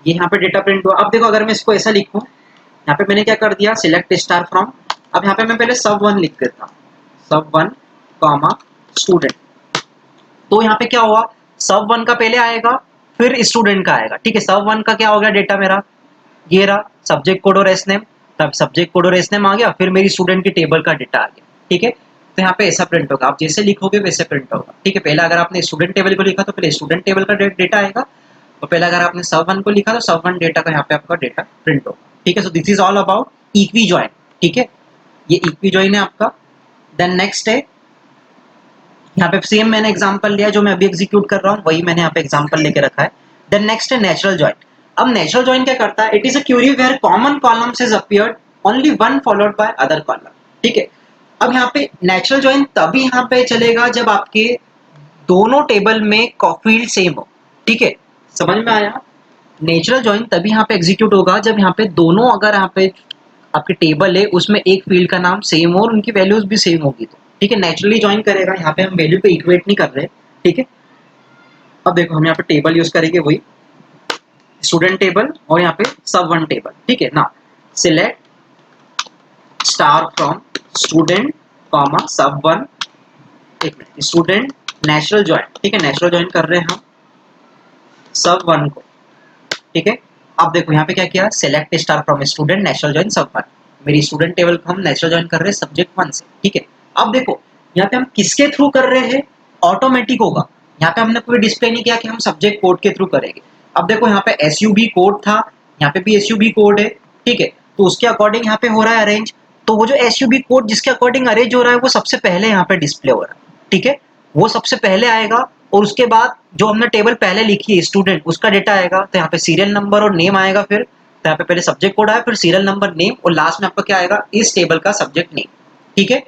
ये यहाँ पे डेटा प्रिंट हुआ। अब देखो अगर मैं इसको ऐसा लिखूँ, यहाँ पे मैंने क्या कर दिया, सिलेक्ट स्टार फ्रॉम, अब यहाँ पे मैं पहले सब 1 लिख देता हूँ, सब 1 कॉमा स्टूडेंट। तो यहाँ पे क्या हुआ, सब 1 का पहले आएगा फिर स्टूडेंट का आएगा, ठीक है। सब 1 का क्या हो गया डेटा मेरा, ये रहा सब्जेक्ट कोड और एस नेम, तब सब्जेक्ट कोड और एस नेम आ गया, फिर मेरी स्टूडेंट की टेबल का डेटा आ गया, ठीक है। तो यहाँ पे ऐसा प्रिंट होगा, आप जैसे लिखोगे वैसे प्रिंट होगा, ठीक है। पहले अगर आपने स्टूडेंट टेबल को लिखा तो पहले स्टूडेंट टेबल का डेटा आएगा, और पहले अगर आपने सब 1 को लिखा तो सब 1 डेटा का यहाँ पे आपका डेटा प्रिंट होगा, ठीक है। So this is all about equi join, ठीक है। ये इक्वी ज्वाइन है आपका। देन नेक्स्ट है, यहाँ पे सेम मैंने एग्जांपल लिया जो मैं अभी एग्जीक्यूट कर रहा हूँ, वही मैंने यहाँ पे एग्जांपल लेके रखा है। देन नेक्स्ट है नेचुरल ज्वाइन। अब नेचुरल ज्वाइन क्या करता है, it is a query where common columns is appeared only one followed by other column, ठीक है। अब यहाँ पे नेचुरल ज्वाइन तभी यहाँ पे चलेगा जब आपके दोनों टेबल में फील्ड सेम हो, ठीक है। समझ में आया, नेचुरल ज्वाइन तभी यहाँ पे एग्जीक्यूट होगा जब यहाँ पे दोनों, अगर यहाँ पे आपके टेबल है उसमें एक फील्ड का नाम सेम हो और उनकी वैल्यूज भी सेम होगी तो, ठीक है, नेचुरली ज्वाइन करेगा। यहाँ पे हम वैल्यू को इक्वेट नहीं कर रहे, ठीक है। अब देखो हम यहाँ पे टेबल यूज करेंगे वही स्टूडेंट टेबल और यहाँ पे सब 1 टेबल, ठीक है ना। Select star from student comma सब 1, एक मिनट, स्टूडेंट नेचुरल ज्वाइन, ठीक है, नेचुरल ज्वाइन कर रहे हैं हम सब 1 को, ठीक है। अब देखो यहाँ पे क्या किया, select star from student natural join सब 1, मेरी स्टूडेंट टेबल को हम नेचुरल ज्वाइन कर रहे हैं सब्जेक्ट 1 से, ठीक है। अब देखो यहाँ पे हम किसके थ्रू कर रहे हैं, ऑटोमेटिक होगा, यहाँ पे हमने कोई डिस्प्ले नहीं किया कि हम सब्जेक्ट कोड के थ्रू करेंगे। अब देखो यहाँ पे SUB कोड था, यहाँ पे भी SUB कोड है, ठीक है, तो उसके अकॉर्डिंग यहाँ पे हो रहा है अरेंज। तो वो जो SUB कोड जिसके अकॉर्डिंग अरेंज हो रहा है वो सबसे पहले यहाँ पे डिस्प्ले हो रहा है, ठीक है, वो सबसे पहले आएगा। और उसके बाद जो हमने टेबल पहले लिखी है स्टूडेंट, उसका डेटा आएगा, तो यहाँ पे सीरियल नंबर और नेम आएगा, फिर तो यहाँ पे पहले सब्जेक्ट कोड आया, फिर सीरियल नंबर, नेम, और लास्ट में आपका क्या आएगा, इस टेबल का सब्जेक्ट नेम, ठीक है।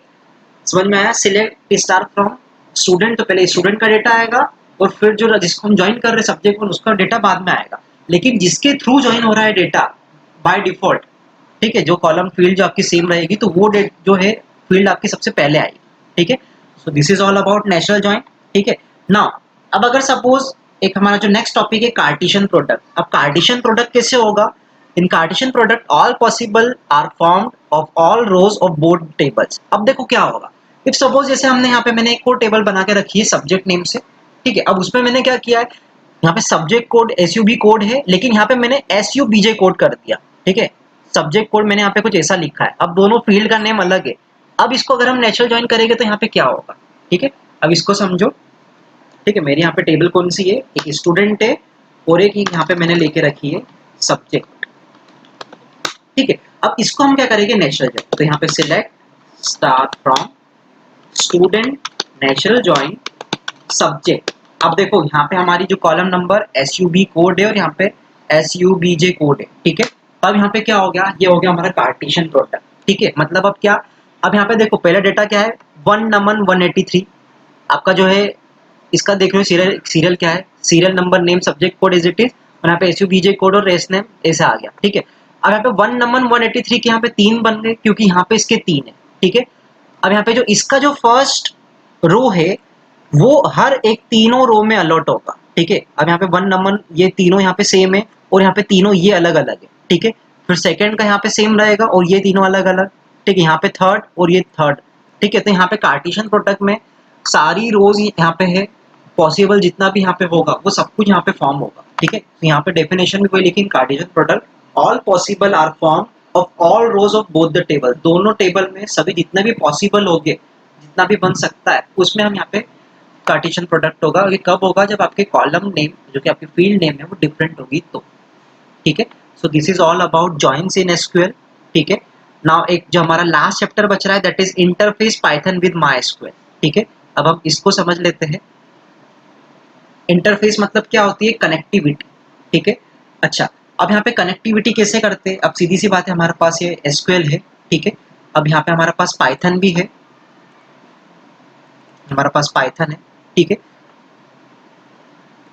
समझ में आया, सिलेक्ट स्टार फ्रॉम स्टूडेंट, तो पहले स्टूडेंट का डेटा आएगा और फिर जो जिसको हम ज्वाइन कर रहे हैं सब्जेक्ट 1 उसका डेटा बाद में आएगा। लेकिन जिसके थ्रू ज्वाइन हो रहा है डेटा बाय डिफॉल्ट, ठीक है, जो कॉलम फील्ड जो आपकी सेम रहेगी तो वो जो है फील्ड आपकी सबसे पहले आएगी, ठीक है। So this is all about natural join, ठीक है ना। अब अगर सपोज एक हमारा जो नेक्स्ट टॉपिक है कार्टेशियन प्रोडक्ट। अब कार्टेशियन प्रोडक्ट कैसे होगा, in Cartesian product all possible are formed of all rows of both tables. अब देखो क्या होगा, इफ सपोज जैसे हमने यहाँ पे मैंने एक और टेबल बना के रखी है सब्जेक्ट नेम से, ठीक है। अब उसमें मैंने क्या किया है, यहाँ पे सब्जेक्ट कोड SUB कोड है, लेकिन यहाँ पे मैंने SUBJ कोड कर दिया, ठीक है। सब्जेक्ट कोड मैंने यहाँ पे कुछ ऐसा लिखा है, अब दोनों फील्ड का नेम अलग है। अब इसको अगर हम नेचुरल ज्वाइन करेंगे तो यहाँ पे क्या होगा, ठीक है। अब इसको समझो, ठीक है। मेरे यहाँ पे टेबल कौन सी है, एक स्टूडेंट है और एक यहाँ पे मैंने लेके रखी है सब्जेक्ट, ठीक है। अब इसको हम क्या करेंगे, नेचुरल ज्वाइन। तो यहाँ पे select start from student natural join subject. अब देखो यहाँ पे हमारी जो कॉलम नंबर SUB कोड है और यहाँ पे SUBJ कोड है, ठीक है। अब यहाँ पे क्या हो गया, ये हो गया हमारा कार्टेशियन प्रोडक्ट, ठीक है। मतलब अब क्या, अब यहाँ पे देखो पहला डेटा क्या है, 1 नमन 183 आपका जो है, इसका देख रहे हो सीरियल क्या है, serial number name subject code as it is, और यहाँ पे SUBJ कोड और रेस नेम ऐसा आ गया, ठीक है। अब यहाँ पे 1 नमन 183 के यहाँ पे 3 बन गए क्योंकि यहाँ पे इसके 3 है, ठीक है। अब यहाँ पे जो इसका जो फर्स्ट रो है वो हर एक तीनों रो में अलॉट होगा, ठीक है। अब यहाँ पे 1 नंबर ये तीनों यहाँ पे सेम है और यहाँ पे तीनों ये अलग अलग है, ठीक है। फिर सेकंड का यहाँ पे सेम रहेगा और ये तीनों अलग अलग, ठीक है। यहाँ पे थर्ड और ये थर्ड, ठीक है। तो यहाँ पे कार्टेशियन प्रोडक्ट में सारी रोज यहाँ पे है, पॉसिबल जितना भी यहाँ पे होगा वो सब कुछ यहाँ पे फॉर्म होगा, ठीक है। तो यहाँ पे डेफिनेशन में कोई लिखी, cartesian product all possible are form of all rows of both the table, दोनों टेबल में सभी जितने भी पॉसिबल होंगे, जितना भी बन सकता है उसमें हम यहाँ पे कार्टेशियन प्रोडक्ट होगा। और ये कब होगा, जब आपके कॉलम नेम जो कि आपकी फील्ड नेम है वो डिफरेंट होगी तो, ठीक है। So this is all about joins in SQL, ठीक है। नाउ एक जो हमारा लास्ट चैप्टर बच रहा है that is interface Python with MySQL, ठीक है। अब हम इसको समझ लेते हैं। इंटरफेस मतलब क्या होती है, कनेक्टिविटी, ठीक है। अच्छा, अब यहाँ पे कनेक्टिविटी कैसे करते हैं, अब सीधी सी बात है, हमारे पास ये SQL है, ठीक है। अब यहाँ पे हमारे पास पाइथन भी है, हमारे पास पाइथन है, ठीक है।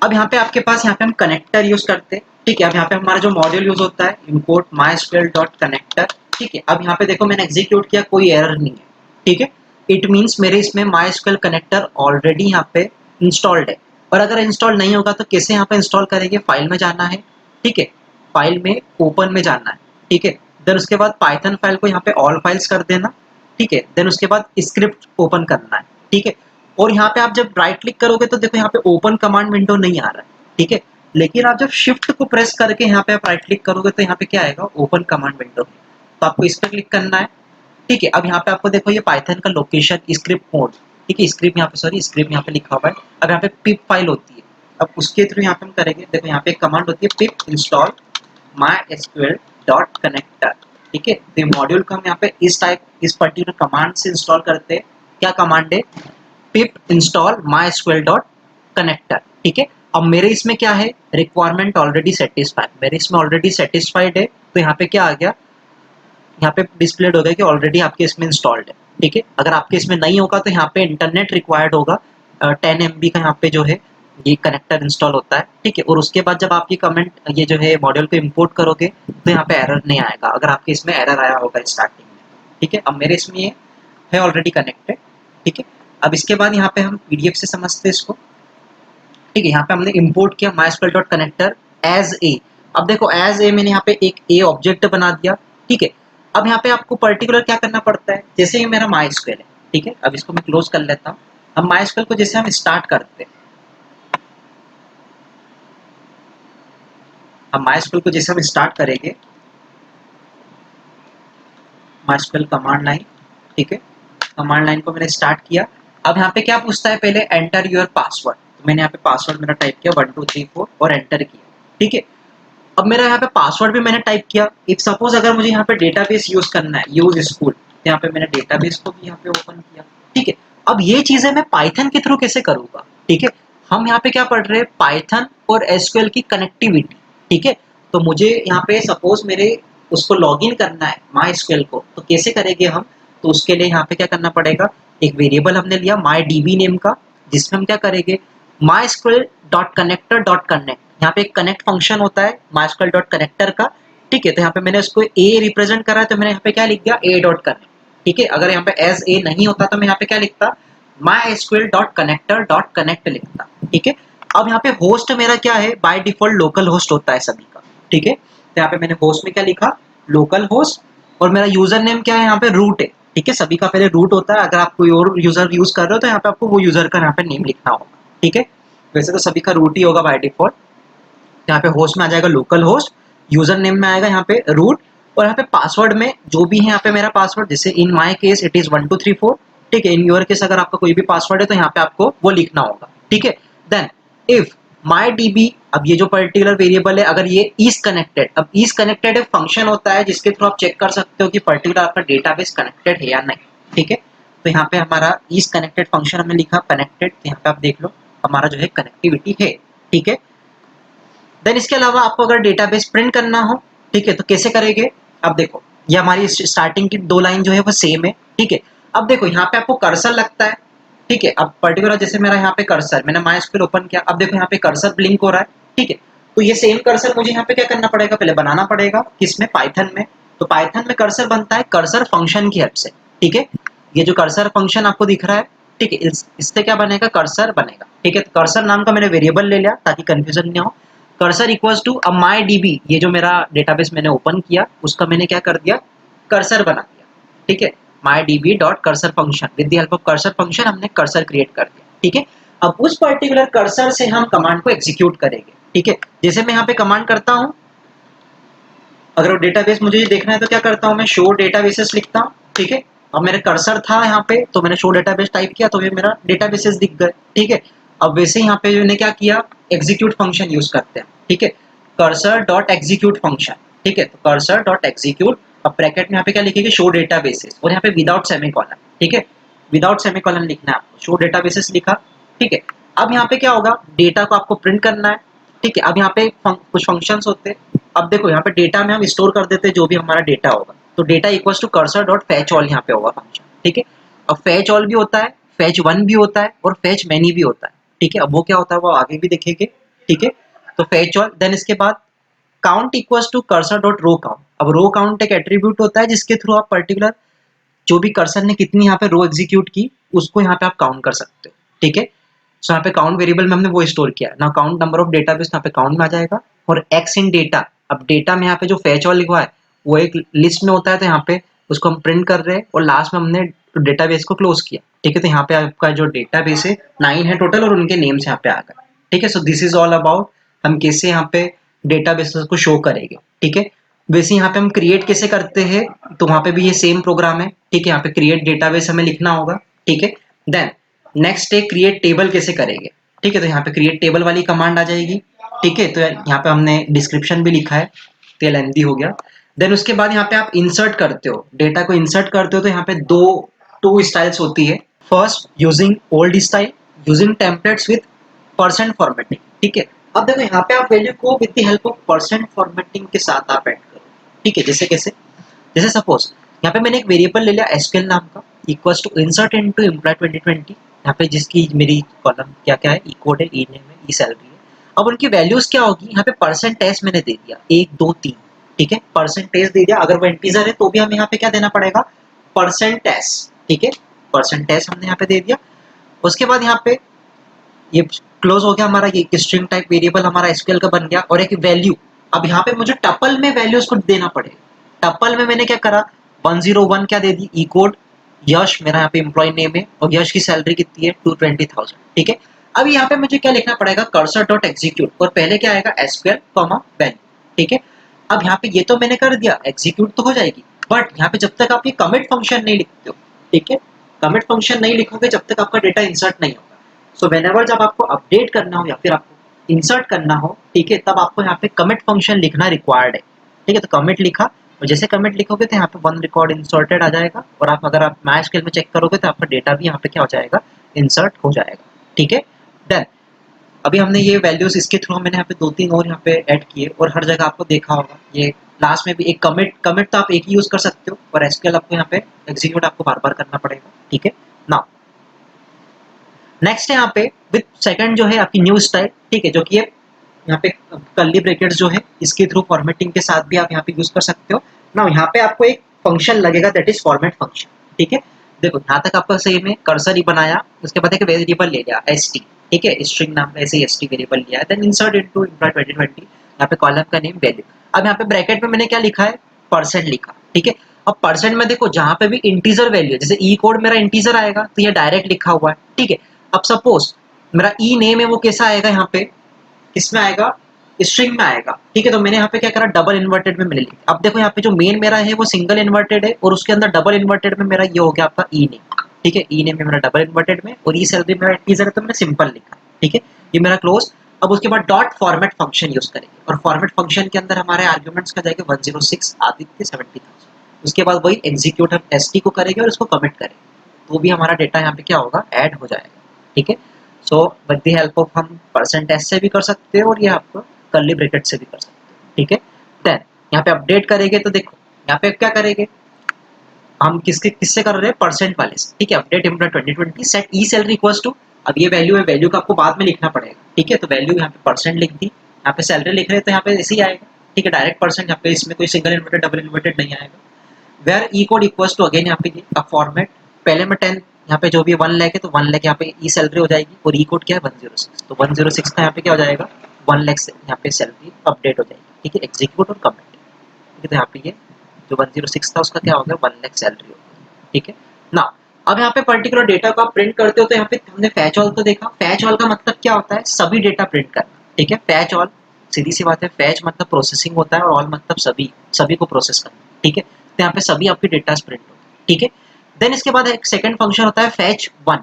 अब यहाँ पे आपके पास यहाँ पे हम कनेक्टर यूज करते हैं, ठीक है। अब यहाँ पे हमारा जो मॉड्यूल यूज होता है import mysql.connector, ठीक है। अब यहाँ पे देखो मैंने एग्जीक्यूट किया, कोई एरर नहीं है, ठीक है। इट मीन्स मेरे इसमें MySQL कनेक्टर ऑलरेडी यहाँ पे इंस्टॉल्ड है। और अगर इंस्टॉल नहीं होगा तो कैसे यहाँ पे इंस्टॉल करेंगे, फाइल में जाना है, ठीक है। फाइल में ओपन में जाना है, ठीक है। देन उसके बाद पाइथन फाइल को यहाँ पे ऑल फाइल्स कर देना, ठीक है। देन उसके बाद स्क्रिप्ट ओपन करना है, ठीक है। और यहाँ पे आप जब राइट क्लिक करोगे तो देखो यहाँ पे ओपन कमांड विंडो नहीं आ रहा है, ठीक है। लेकिन आप जब शिफ्ट को प्रेस करके यहाँ पे आप राइट क्लिक करोगे तो यहाँ पे क्या आएगा, ओपन कमांड विंडो। तो आपको इस पर क्लिक करना है, ठीक है। अब यहाँ पे आपको देखो ये पाइथन का लोकेशन स्क्रिप्ट मोड, ठीक है। स्क्रिप्ट यहाँ पे, सॉरी स्क्रिप्ट यहाँ पे लिखा हुआ है। अब यहाँ पे पिप फाइल होती है, अब उसके थ्रू यहाँ पे हम करेंगे, देखो यहाँ पे एक कमांड होती है पिप इंस्टॉल mysql.connector, ठीक है। तो मॉड्यूल को हम यहाँ पे इस पर्टिकुलर कमांड से इंस्टॉल करते हैं। क्या कमांड है, पिप इंस्टॉल mysql.connector, ठीक है। अब मेरे इसमें क्या है, रिक्वायरमेंट ऑलरेडी सेटिस्फाइड, मेरे इसमें ऑलरेडी सेटिस्फाइड है। तो यहाँ पे क्या आ गया, यहाँ पे डिस्प्लेड हो गया कि ऑलरेडी आपके इसमें इंस्टॉल्ड है, ठीक है। अगर आपके इसमें नहीं होगा तो यहाँ पे इंटरनेट रिक्वायर्ड होगा, 10 MB का यहाँ पे जो है ये कनेक्टर इंस्टॉल होता है, ठीक है। और उसके बाद जब आप ये कमेंट ये जो है मॉड्यूल को इंपोर्ट करोगे तो यहाँ पे एरर नहीं आएगा, अगर आपके इसमें एरर आया होगा स्टार्टिंग में, ठीक है। अब मेरे इसमें ये है ऑलरेडी कनेक्टेड, ठीक है। अब इसके बाद यहाँ पे हम PDF से समझते हैं इसको, ठीक है। यहाँ पे हमने इंपोर्ट किया mysql.connector एज ए। अब देखो एज ए मैंने यहाँ पे एक ए ऑब्जेक्ट बना दिया, ठीक है। अब यहाँ पे आपको पर्टिकुलर क्या करना पड़ता है, जैसे ये मेरा MySQL है, ठीक है। अब इसको मैं क्लोज कर लेता हूँ। अब MySQL को जैसे हम स्टार्ट करते हैं, अब MySQL को जैसे हम स्टार्ट करेंगे, MySQL कमांड लाइन, ठीक है। कमांड लाइन को मैंने स्टार्ट किया। अब यहाँ पे क्या पूछता है, पहले एंटर योर पासवर्ड। तो मैंने यहाँ पे पासवर्ड मेरा टाइप किया 1 2 3 4 और एंटर किया, ठीक है। अब मेरा यहाँ पे पासवर्ड भी मैंने टाइप किया। इफ सपोज अगर मुझे यहाँ पे डेटाबेस यूज करना है, यूज स्कूल, तो यहाँ पे मैंने डेटाबेस को भी यहाँ पे ओपन किया, ठीक है। अब ये चीजें मैं पाइथन के थ्रू कैसे करूंगा, ठीक है। हम यहाँ पे क्या पढ़ रहे हैं, पाइथन और SQL की कनेक्टिविटी, ठीक है। तो मुझे यहाँ पे सपोज मेरे उसको लॉगिन करना है MySQL को, तो कैसे करेंगे हम, तो उसके लिए यहाँ पे क्या करना पड़ेगा, एक वेरिएबल हमने लिया MyDB नेम का, जिसमें हम क्या करेंगे, mysql.connector.connect, यहाँ पे एक कनेक्ट फंक्शन होता है mysql.connector का, ठीक है। तो यहाँ पे मैंने उसको ए रिप्रेजेंट करा है, तो मैंने यहाँ पे क्या लिख दिया, a.connect, ठीक है। अगर यहाँ पे एज ए नहीं होता तो मैं यहाँ पे क्या लिखता, mysql.connector.connect लिखता, ठीक है। अब यहाँ पे होस्ट मेरा क्या है, बाय डिफॉल्ट लोकल होस्ट होता है सभी का, ठीक है। तो यहाँ पे मैंने होस्ट में क्या लिखा, लोकल होस्ट, और मेरा यूजर नेम क्या है, यहाँ पे रूट है, ठीक है। सभी का पहले रूट होता है, अगर आप कोई और यूजर यूज कर रहे हो तो यहाँ पे आपको वो यूजर का यहाँ पे नेम लिखना होगा, ठीक है। वैसे तो सभी का रूट ही होगा बाय डिफॉल्ट। यहाँ पे होस्ट में आ जाएगा लोकल होस्ट, यूजर नेम में आएगा यहाँ पे रूट, और यहाँ पे पासवर्ड में जो भी है यहाँ पे मेरा पासवर्ड, जैसे इन माई केस इट इज 1234, ठीक है। इन योर केस अगर आपका कोई भी पासवर्ड है तो यहाँ पे आपको वो लिखना होगा, ठीक है। देन इफ माई डीबी, अब ये जो पर्टिकुलर वेरिएबल है अगर ये इज कनेक्टेड, अब इज कनेक्टेड एक फंक्शन होता है जिसके थ्रू आप चेक कर सकते हो कि पर्टिकुलर आपका डेटाबेस कनेक्टेड है या नहीं, ठीक है। तो यहाँ पे हमारा इज कनेक्टेड फंक्शन हमने लिखा कनेक्टेड, यहाँ पे आप देख लो हमारा जो है कनेक्टिविटी है, ठीक है। देन इसके अलावा आपको अगर डेटाबेस प्रिंट करना हो, ठीक है, तो कैसे करेंगे, अब देखो ये हमारी स्टार्टिंग की दो लाइन जो है वो सेम है, ठीक है। अब देखो यहाँ पे आपको कर्सर लगता है, ठीक है। अब पर्टिकुलर जैसे मेरा यहाँ पे कर्सर, मैंने MySQL ओपन किया, अब देखो यहाँ पे कर्सर ब्लिंक हो रहा है, ठीक है। तो ये सेम कर्सर मुझे यहाँ पे क्या करना पड़ेगा, पहले बनाना पड़ेगा, किसमें, पाइथन में। तो पाइथन में कर्सर बनता है कर्सर फंक्शन की हेल्प से, ठीक है। ये जो कर्सर फंक्शन आपको दिख रहा है, ठीक है, इससे क्या बनेगा, कर्सर बनेगा, ठीक है। तो कर्सर नाम का मैंने वेरिएबल ले लिया ताकि कंफ्यूजन नहीं हो। कर्सर इक्वल्स टू अब माई डीबी, ये जो मेरा डेटाबेस मैंने ओपन किया उसका मैंने क्या कर दिया, कर्सर बना दिया, ठीक है। My DB dot cursor function, with the help of cursor function हमने कर्सर क्रिएट कर दिया, ठीक है। अब उस पर्टिकुलर कर्सर से हम कमांड को एग्जीक्यूट करेंगे, ठीक है। जैसे मैं यहाँ पे कमांड करता हूँ, अगर वो डेटाबेस मुझे देखना है तो क्या करता हूँ मैं, शो डेटाबेसेस लिखता हूँ, ठीक है। अब मेरे कर्सर था यहाँ पे तो मैंने शो डेटाबेस टाइप किया तो ये मेरा डेटाबेसेस दिख गए, ठीक है। अब वैसे यहाँ पे मैंने क्या किया, एग्जीक्यूट फंक्शन यूज करते हैं, ठीक है। कर्सर डॉट एग्जीक्यूट फंक्शन, ठीक है। तो कर्सर डॉट एग्जीक्यूट, अब ब्रैकेट में यहाँ पे क्या लिखेंगे, शो डेटाबेसेस, और यहाँ पे विदाउट सेमीकोलन, ठीक है, विदाउट सेमीकोलन लिखना है आपको, शो डेटाबेसेस लिखा, ठीक है। अब यहाँ पे क्या होगा, डेटा को आपको प्रिंट करना है, ठीक है। अब यहाँ पे कुछ फंक्शंस होते हैं, अब देखो यहाँ पे डेटा में हम स्टोर कर देते हैं जो भी हमारा डेटा होगा, तो data equals to cursor dot fetch all यहाँ पे होगा फंक्शन, ठीक है। अब फैच ऑल भी होता है, फैच वन भी होता है, और फैच मैनी भी होता है, ठीक है। अब वो क्या होता है वो आगे भी देखेंगे, ठीक है। तो फैच ऑल, देन इसके बाद count equals to cursor dot row count, अब रो काउंट एक एट्रीब्यूट होता है जिसके थ्रू आप पर्टिकुलर जो भी कर्सर ने कितनी यहाँ पे रो एग्जीक्यूट की उसको यहाँ पे आप काउंट कर सकते हो, ठीक है। सो यहाँ पे काउंट वेरिएबल में हमने वो स्टोर किया ना, काउंट नंबर ऑफ डेटाबेस यहाँ पे काउंट में आ जाएगा, और एक्स इन डेटा, अब डेटा में यहाँ पे जो फैच ऑल लिखा है वो एक लिस्ट में होता है, तो यहाँ पे उसको हम प्रिंट कर रहे हैं, और लास्ट में हमने डेटाबेस को क्लोज किया, ठीक है। तो यहाँ पे आपका जो डेटाबेस है 9 है टोटल, और उनके नेम्स यहाँ पे आ गए, ठीक है। So this is all about हम कैसे यहाँ पे डेटाबेस को शो करेंगे, ठीक है। वैसे यहाँ पे हम क्रिएट कैसे करते हैं, तो वहाँ पे भी ये सेम प्रोग्राम है, ठीक है। यहाँ पे क्रिएट डेटाबेस हमें लिखना होगा, ठीक है। देन नेक्स्ट है क्रिएट टेबल कैसे करेंगे, ठीक है। तो यहाँ पे क्रिएट टेबल वाली कमांड आ जाएगी, ठीक है। तो यहाँ पे हमने डिस्क्रिप्शन भी लिखा है, तो ये लेंथी हो गया। देन उसके बाद यहाँ पे आप इंसर्ट करते हो, डेटा को इंसर्ट करते हो, तो यहाँ पे टू स्टाइल्स होती है। First using old style, using templates with percent formatting, ठीक है। अब देखो यहाँ पे आप वैल्यू को with the help of percent formatting के साथ आप ऐड करो, ठीक है। जैसे कैसे, जैसे सपोज यहाँ पे मैंने एक वेरिएबल ले लिया एसक्यूएल नाम का, equals to insert into employ 2020, यहाँ पे जिसकी मेरी कॉलम क्या क्या है, ई कोड है, ई नेम है, ई सैलरी है। अब उनकी वैल्यूज क्या होगी, यहाँ पे परसेंटेज मैंने दे दिया 1 2 3, ठीक है, परसेंटेज दे दिया। अगर वो इंटीजर है तो भी हमें यहाँ पे क्या देना पड़ेगा, परसेंटेज, ठीक है, परसेंटेज हमने यहाँ पे दे दिया। उसके बाद यहाँ पे ये क्लोज हो गया हमारा, ये स्ट्रिंग टाइप वेरिएबल हमारा एसक्यूएल का बन गया, और एक वैल्यू। अब यहाँ पे मुझे टपल में वैल्यूज को देना पड़ेगा। टपल में मैंने क्या करा, 101 क्या दे दी, ई कोड, यश मेरा यहाँ पे एम्प्लॉय नेम है, और यश की सैलरी कितनी है 220,000, ठीक है। अब यहाँ पे मुझे क्या लिखना पड़ेगा, कर्सर डॉट एग्जीक्यूट, और पहले क्या आएगा एसक्यूएल कॉमा वैल्यू, ठीक है। अब यहाँ पे ये तो मैंने कर दिया, एग्जीक्यूट तो हो जाएगी, बट यहाँ पे जब तक आप ये कमिट फंक्शन नहीं लिखते हो, ठीक है, कमिट फंक्शन नहीं लिखोगे जब तक आपका डेटा इंसर्ट नहीं होगा। सो व्हेनेवर जब आपको अपडेट करना हो या फिर आपको इंसर्ट करना हो, ठीक है, तब आपको यहाँ पे कमिट फंक्शन लिखना रिक्वायर्ड है, ठीक है। तो कमिट लिखा, और जैसे कमिट लिखोगे तो यहाँ पे वन रिकॉर्ड इंसर्टेड आ जाएगा, और आप अगर आप MySQL में चेक करोगे तो आपका डेटा भी यहाँ पे क्या हो जाएगा, इंसर्ट हो जाएगा, ठीक है। देन अभी हमने ये वैल्यूज इसके थ्रू मैंने यहाँ पे 2 3 और यहाँ पे ऐड किए, और हर जगह आपको देखा होगा ये लास्ट में भी एक कमिट तो आप एक ही यूज कर सकते हो, और एसक्यूएल आपको यहाँ पे एग्जीक्यूट आपको बार बार करना पड़ेगा, ठीक है। नाउ नेक्स्ट है यहाँ पे विद सेकंड जो है आपकी न्यू स्टाइल, ठीक है, जो कि ये यहाँ पे कर्ली ब्रैकेट्स जो है इसके थ्रू फॉर्मेटिंग के साथ भी आप यहाँ पे यूज कर सकते हो ना। यहाँ पे आपको एक फंक्शन लगेगा दैट इज फॉर्मेट फंक्शन, ठीक है। देखो यहाँ तक आपका सही में कर्सर ही बनाया, उसके बाद एक वेरिएबल ले लिया st, ठीक है, स्ट्रिंग नाम का ऐसे st वेरिएबल लिया, देन इंसर्ट इनटू एम्प्लॉय 2020, यहाँ पे कॉलम का नेम वैल्यू। अब यहाँ पे ब्रैकेट में मैंने क्या लिखा है, परसेंट लिखा, ठीक है। अब परसेंट में देखो जहां पे भी इंटीजर वैल्यू है, जैसे ई कोड मेरा इंटीजर आएगा तो ये डायरेक्ट लिखा हुआ है, ठीक है। अब सपोज मेरा ई नेम है वो कैसा आएगा, यहाँ पे किसमें आएगा, स्ट्रिंग में आएगा, ठीक है। तो मैंने यहाँ पे क्या करा, डबल इन्वर्टेड में मैंने लिखा। अब देखो यहाँ पे जो मेन मेरा है वो सिंगल इन्वर्टेड है और उसके अंदर डबल इन्वर्टेड में मेरा ये हो गया आपका ई नेम, ठीक है। ई नेम में मेरा डबल इन्वर्टेड में और ई सैलरी मेरा इंटीजर है तो मैंने सिंपल लिखा, ठीक है। ये मेरा क्लोज। अब उसके बाद डॉट फॉर्मेट फंक्शन यूज करेंगे और फॉर्मेट फंक्शन के अंदर हमारे आर्ग्यूमेंट्स का जाएगा 106 आदित्य 70,000। उसके बाद वही एग्जीक्यूट हम एसटी को करेंगे और इसको कमिट करेंगे, तो भी हमारा डेटा यहाँ पे क्या होगा, ऐड हो जाएगा, ठीक है। सो विद द हेल्प ऑफ हम परसेंटेज से भी कर सकते हैं और ये आपको कर्ली ब्रैकेट से भी कर सकते हैं, ठीक है। देन यहाँ पे अपडेट करेंगे तो देखो यहाँ पे क्या करेंगे, हम किससे कर रहे हैं, परसेंट वाले से, ठीक है। Update employ 2020 set E salary equals to, अब ये वैल्यू है, वैल्यू का आपको बाद में लिखना पड़ेगा, ठीक है। तो वैल्यू यहाँ पे परसेंट लिख दी, यहाँ पे सैलरी लिख रहे हैं तो यहाँ पे ऐसे ही आएगा, ठीक है, डायरेक्ट परसेंट। यहाँ पे इसमें कोई सिंगल इन्वर्टेड डबल इन्वर्टेड नहीं आएगा। Where E code equals to, again यहाँ पे अब फॉर्मेट पहले में 10, यहाँ पे जो भी 1 लाख है तो 1 लाख यहाँ पे ई सैलरी हो जाएगी और ई कोड क्या है 106, तो 106 का यहाँ पे क्या हो जाएगा 1 लाख से यहाँ पे सैलरी अपडेट हो जाएगी, ठीक है। एग्जीक्यूट और कमेंट, ठीक है। तो यहाँ पे ये जो 106 था उसका क्या हो गया 1 लाख सैलरी हो गई, ठीक है ना। अब यहाँ पे पर्टिकुलर डेटा को आप प्रिंट करते हो तो यहाँ पे हमने फैच ऑल तो देखा, फैच ऑल का मतलब क्या होता है, सभी डेटा प्रिंट करना, ठीक है। फैच ऑल सीधी सी बात है, फैच मतलब प्रोसेसिंग होता है और ऑल मतलब सभी, सभी को प्रोसेस करना, ठीक है। तो यहाँ पे सभी आपके डेटा प्रिंट होते हैं, ठीक है। देन इसके बाद एक सेकंड फंक्शन होता है फैच वन,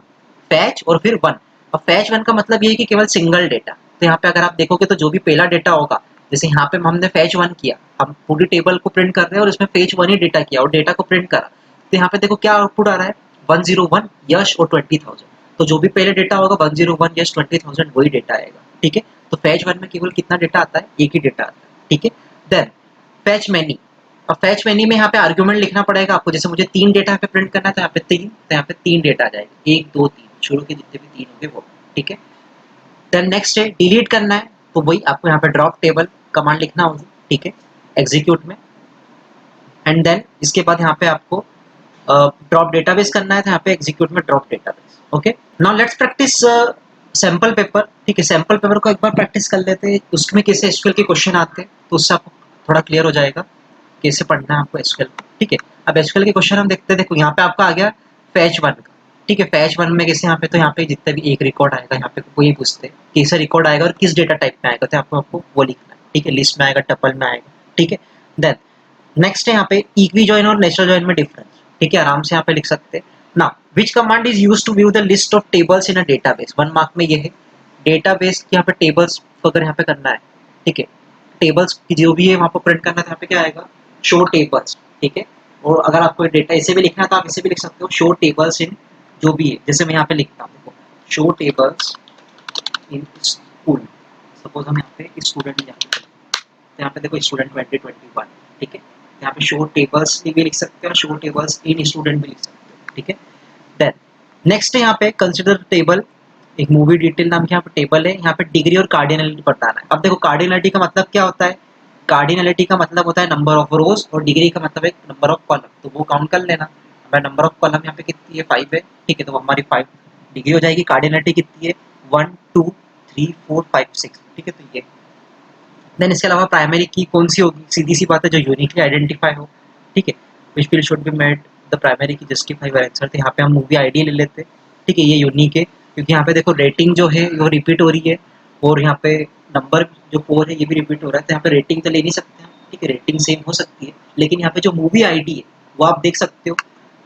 फैच और फिर वन। अब फैच वन का मतलब ये है कि केवल सिंगल डेटा, तो यहाँ पे अगर आप देखोगे तो जो भी पहला डेटा होगा, जैसे यहाँ पे हमने फैच वन किया, हम पूरी टेबल को प्रिंट कर रहे हैं और इसमें फैच वन ही डेटा किया और डेटा को प्रिंट करा, तो यहाँ पे देखो क्या आउटपुट आ रहा है 101 यश और 20,000। तो जो भी पहले डेटा होगा 101 यश 20,000 वही डेटा आएगा, ठीक है। तो फैच वन में केवल कितना डेटा आता है, एक ही डेटा आता है, ठीक है। देन फैच मैनी, अब फैच मैनी में यहाँ पे आर्ग्यूमेंट लिखना पड़ेगा आपको, जैसे मुझे 3 डेटा यहाँ पे प्रिंट करना है तो यहाँ पे 3, तो यहाँ पे 3 डेटा आ जाएगा, 1 2 3 शुरू के जितने भी 3 होंगे वो, ठीक है। देन नेक्स्ट है डिलीट करना है, तो वही आपको यहाँ पे ड्रॉप टेबल कमांड लिखना होगी, ठीक है, एग्जीक्यूट में। एंड देन इसके बाद यहाँ पे आपको ड्रॉप डेटाबेस करना है, तो यहाँ पे एग्जीक्यूट में drop database, okay. Now let's practice sample paper, ठीक है। सैंपल पेपर को एक बार प्रैक्टिस कर लेते हैं, उसमें कैसे एसक्यूएल के क्वेश्चन आते हैं तो उससे आपको थोड़ा क्लियर हो जाएगा कैसे पढ़ना है आपको एसक्यूएल, ठीक है। अब एसक्यूएल के क्वेश्चन हम देखते हैं, देखो यहाँ पे आपका आ गया फैच वन का, ठीक है। फैच वन में कैसे यहाँ पे, तो यहाँ पे जितने भी एक रिकॉर्ड आएगा यहाँ पे कोई पूछते हैं कैसा रिकॉर्ड आएगा और किस डेटा टाइप में आएगा, तो आपको वो लिखना है, ठीक है। लिस्ट में आएगा, टपल में आएगा, ठीक है। देन नेक्स्ट है यहाँ पे इक्वी जॉइन और नेचुरल जॉइन में डिफरेंस, ठीक है, आराम से यहाँ पे लिख सकते हैं ना। Which command is used to view the list of tables in a database, 1 mark में ये है डेटाबेस यहाँ पे टेबल्स अगर यहाँ पे करना है, ठीक है। टेबल्स की जो भी है वहाँ पर प्रिंट करना है, तो यहाँ पे क्या आएगा शो टेबल्स, ठीक है। और अगर आपको डेटा ऐसे भी लिखना है तो आप इसे भी लिख सकते हो, शो टेबल्स इन जो भी है, जैसे मैं यहाँ पे लिखता हूँ देखो show tables in school, suppose हम यहाँ पे स्टूडेंट तो यहाँ पे देखो स्टूडेंट 2021, ठीक है। यहाँ पे शो टेबल्स भी लिख सकते हो, शो टेबल्स इन स्टूडेंट भी लिख सकते हो, ठीक है। देन नेक्स्ट है यहाँ पे कंसिडर टेबल, एक मूवी डिटेल नाम की यहाँ पे टेबल है, यहाँ पे डिग्री और कार्डिनलिटी बताना है। अब देखो कार्डिनलिटी का मतलब क्या होता है, कार्डिनलिटी का मतलब होता है नंबर ऑफ रोज और डिग्री का मतलब है नंबर ऑफ कॉलम, तो वो काउंट कर लेना। हमारा नंबर ऑफ कॉलम यहाँ पे कितनी है 5 है, ठीक है, तो हमारी 5 डिग्री हो जाएगी। कार्डिनलिटी कितनी है 1 2 3 4 5 6, ठीक है, तो ये। देन इसके अलावा प्राइमरी की कौन सी होगी, सीधी सी बात है जो यूनिकली आइडेंटिफाई हो, ठीक है। Which field should be made the primary की जस्टिफाई योर आंसर, तो यहाँ पे हम मूवी आईडी ले लेते हैं, ठीक है। ये यूनिक है क्योंकि यहाँ पे देखो रेटिंग जो है वो रिपीट हो रही है और यहाँ पे नंबर जो 4 है ये भी रिपीट हो रहा है, तो यहाँ पे रेटिंग तो ले नहीं सकते हम, ठीक है, रेटिंग सेम हो सकती है, लेकिन यहाँ पे जो मूवी आईडी है वो आप देख सकते हो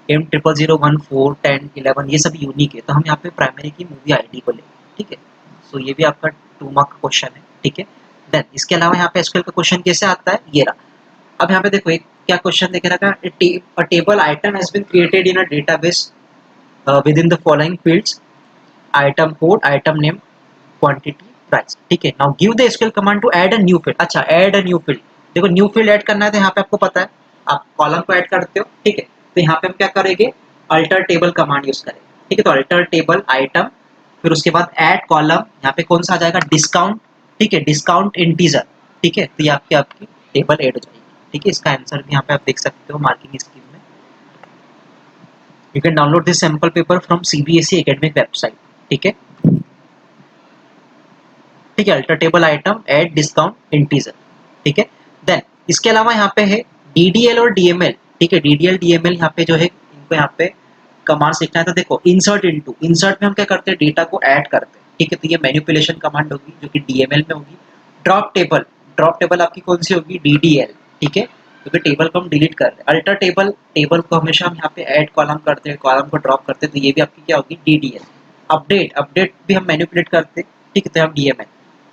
M00014101 ये सब यूनिक है, तो हम यहाँ पे प्राइमरी की मूवी आईडी को लेंगे, ठीक है। सो ये भी आपका 2 मार्क का क्वेश्चन है, ठीक है। देन इसके अलावा यहाँ पे एसक्यूएल का क्वेश्चन कैसे आता है ये रहा। अब यहाँ पे देखो एक क्या क्वेश्चन देख रखा है, a table item has been created in a database within the following fields item code item name quantity price, ठीक है। Now give the SQL command to add a new field, अच्छा ऐड अ न्यू फील्ड, देखो new field add करना है तो यहाँ पे आपको पता है आप कॉलम को ऐड करते हो, ठीक है। तो यहाँ पे हम क्या करेंगे अल्टर टेबल कमांड यूज करेंगे, ठीक है। तो अल्टर टेबल आइटम फिर उसके बाद ऐड कॉलम, यहाँ पे कौन सा आ जाएगा डिस्काउंट, ठीक है, डिस्काउंट इंटीजर, ठीक है। तो ये आपकी टेबल ऐड हो जाएगी, ठीक है। इसका आंसर भी यहाँ पे आप देख सकते हो मार्किंग स्कीम में। You can download this sample paper from CBSE academic website, ठीक है, ठीक ठीक है, alter table item, add, discount, integer, ठीक है। देन इसके अलावा यहाँ पे है DDL और DML, ठीक है, DDL DML यहाँ पे जो है इनको यहाँ पे कमांड्स लिखना है। तो देखो इंसर्ट इनटू, इंसर्ट में हम क्या करते हैं, डेटा को ऐड करते हैं, ठीक है, तो ये मैनिपुलेशन कमांड होगी जो कि DML में होगी। ड्रॉप टेबल, ड्रॉप टेबल आपकी कौन सी होगी, DDL, ठीक है, क्योंकि टेबल को हम डिलीट कर रहे हैं। अल्टर टेबल, टेबल को हमेशा हम यहाँ पे ऐड कॉलम करते हैं, कॉलम को ड्रॉप करते हैं, तो ये भी आपकी क्या होगी, DDL। अपडेट, अपडेट भी हम मैनिपुलेट करते हैं, ठीक है, तो हम DML।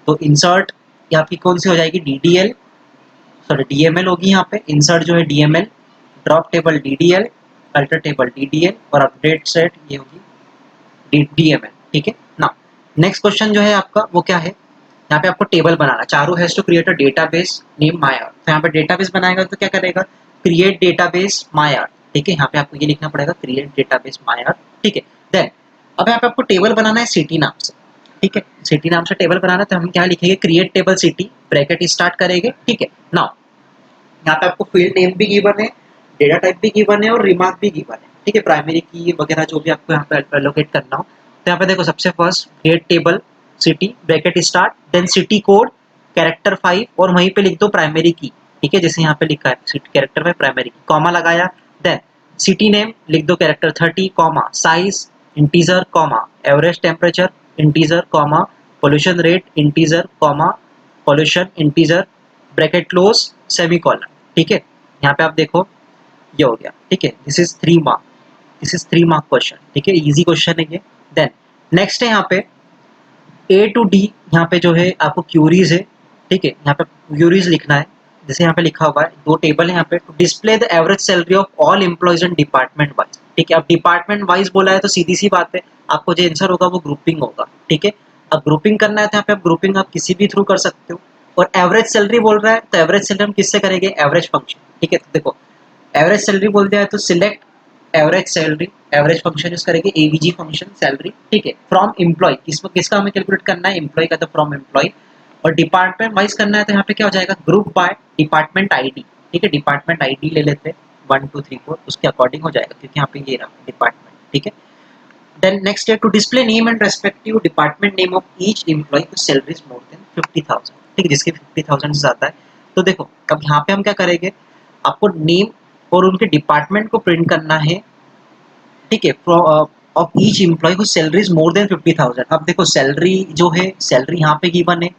तो इंसर्ट यहाँ की कौन सी हो जाएगी, DDL, सॉरी DML होगी यहाँ पे। इंसर्ट जो है DML, drop table DDL, alter table DDL और अपडेट सेट ये होगी DML, ठीक है ना। नेक्स्ट क्वेश्चन जो है आपका वो क्या है, यहाँ पे आपको टेबल बनाना, Charu has to create a database name myart. तो यहाँ पे डेटाबेस बनाएगा तो क्या करेगा, क्रिएट डेटाबेस मायआर्ट, ठीक है, यहाँ पे आपको ये लिखना पड़ेगा क्रिएट डेटाबेस मायआर्ट, ठीक है। देन अब यहाँ पे आपको टेबल बनाना है सिटी नाम से, ठीक है, सिटी नाम से टेबल बनाना है, तो हम क्या लिखेंगे, create table city, bracket start करेंगे, ठीक है। नाउ यहाँ पे आपको फील्ड नेम भी गिवन है, डेटा टाइप भी गिवन है और रिमार्क भी गिवन है, ठीक है, प्राइमरी की वगैरह जो भी आपको यहाँ पे एलोकेट करना हो। तो यहाँ पे देखो सबसे first create table city, bracket start, then city code, character 5 और वहीं पे लिख दो प्राइमरी की, ठीक है, जैसे यहाँ पे लिखा है सिटी कैरेक्टर 5 प्राइमरी की, कॉमा लगाया। देन सिटी नेम लिख दो character 30, comma size integer, comma average temperature integer, comma pollution rate integer, comma pollution integer, bracket close, semicolon, ठीक है। यहाँ पे आप देखो ये हो गया, ठीक है, this is 3 mark, this is 3 mark question, ठीक है, इजी क्वेश्चन है ये। देन नेक्स्ट है यहाँ पे A to D, यहाँ पे जो है आपको क्यूरीज है, ठीक है, यहाँ पे क्यूरीज लिखना है, जैसे यहाँ पे लिखा हुआ है, दो टेबल है यहाँ पे, to display the average salary of all employees in department wise, ठीक है। अब डिपार्टमेंट वाइज बोला है तो सीधी सी बात है, आपको जो आंसर होगा वो ग्रुपिंग होगा, ठीक है। अब ग्रुपिंग करना है तो यहाँ पे आप ग्रुपिंग आप किसी भी थ्रू कर सकते हो। और एवरेज सैलरी बोल रहा है तो एवरेज सैलरी हम किससे करेंगे, एवरेज फंक्शन, ठीक है। तो देखो एवरेज सैलरी बोल दिया है तो select average salary, average function use करेंगे, एवीजी फंक्शन सैलरी, ठीक है। फ्रॉम एम्प्लॉय, किसका हमें कैलकुलेट करना है, एम्प्लॉय का, तो फ्रॉम एम्प्लॉय। और डिपार्टमेंट वाइज करना है तो यहाँ पे क्या हो जाएगा, ग्रुप बाय डिपार्टमेंट आईडी, ठीक है, डिपार्टमेंट आईडी ले लेते हैं 1 2 3 4, उसके अकॉर्डिंग हो जाएगा क्योंकि यहाँ पे ये रहा डिपार्टमेंट, ठीक है। देन नेक्स्ट है to display name and respective department name of each employee whose salary is more than 50,000, ठीक है, जिसके 50,000 से ज्यादा है। तो देखो अब यहाँ पे हम क्या करेंगे, आपको नेम और उनके डिपार्टमेंट को प्रिंट करना है, ठीक है, of each employee whose salary is more than 50,000। अब देखो सैलरी जो है, सैलरी यहाँ पे गिवन है,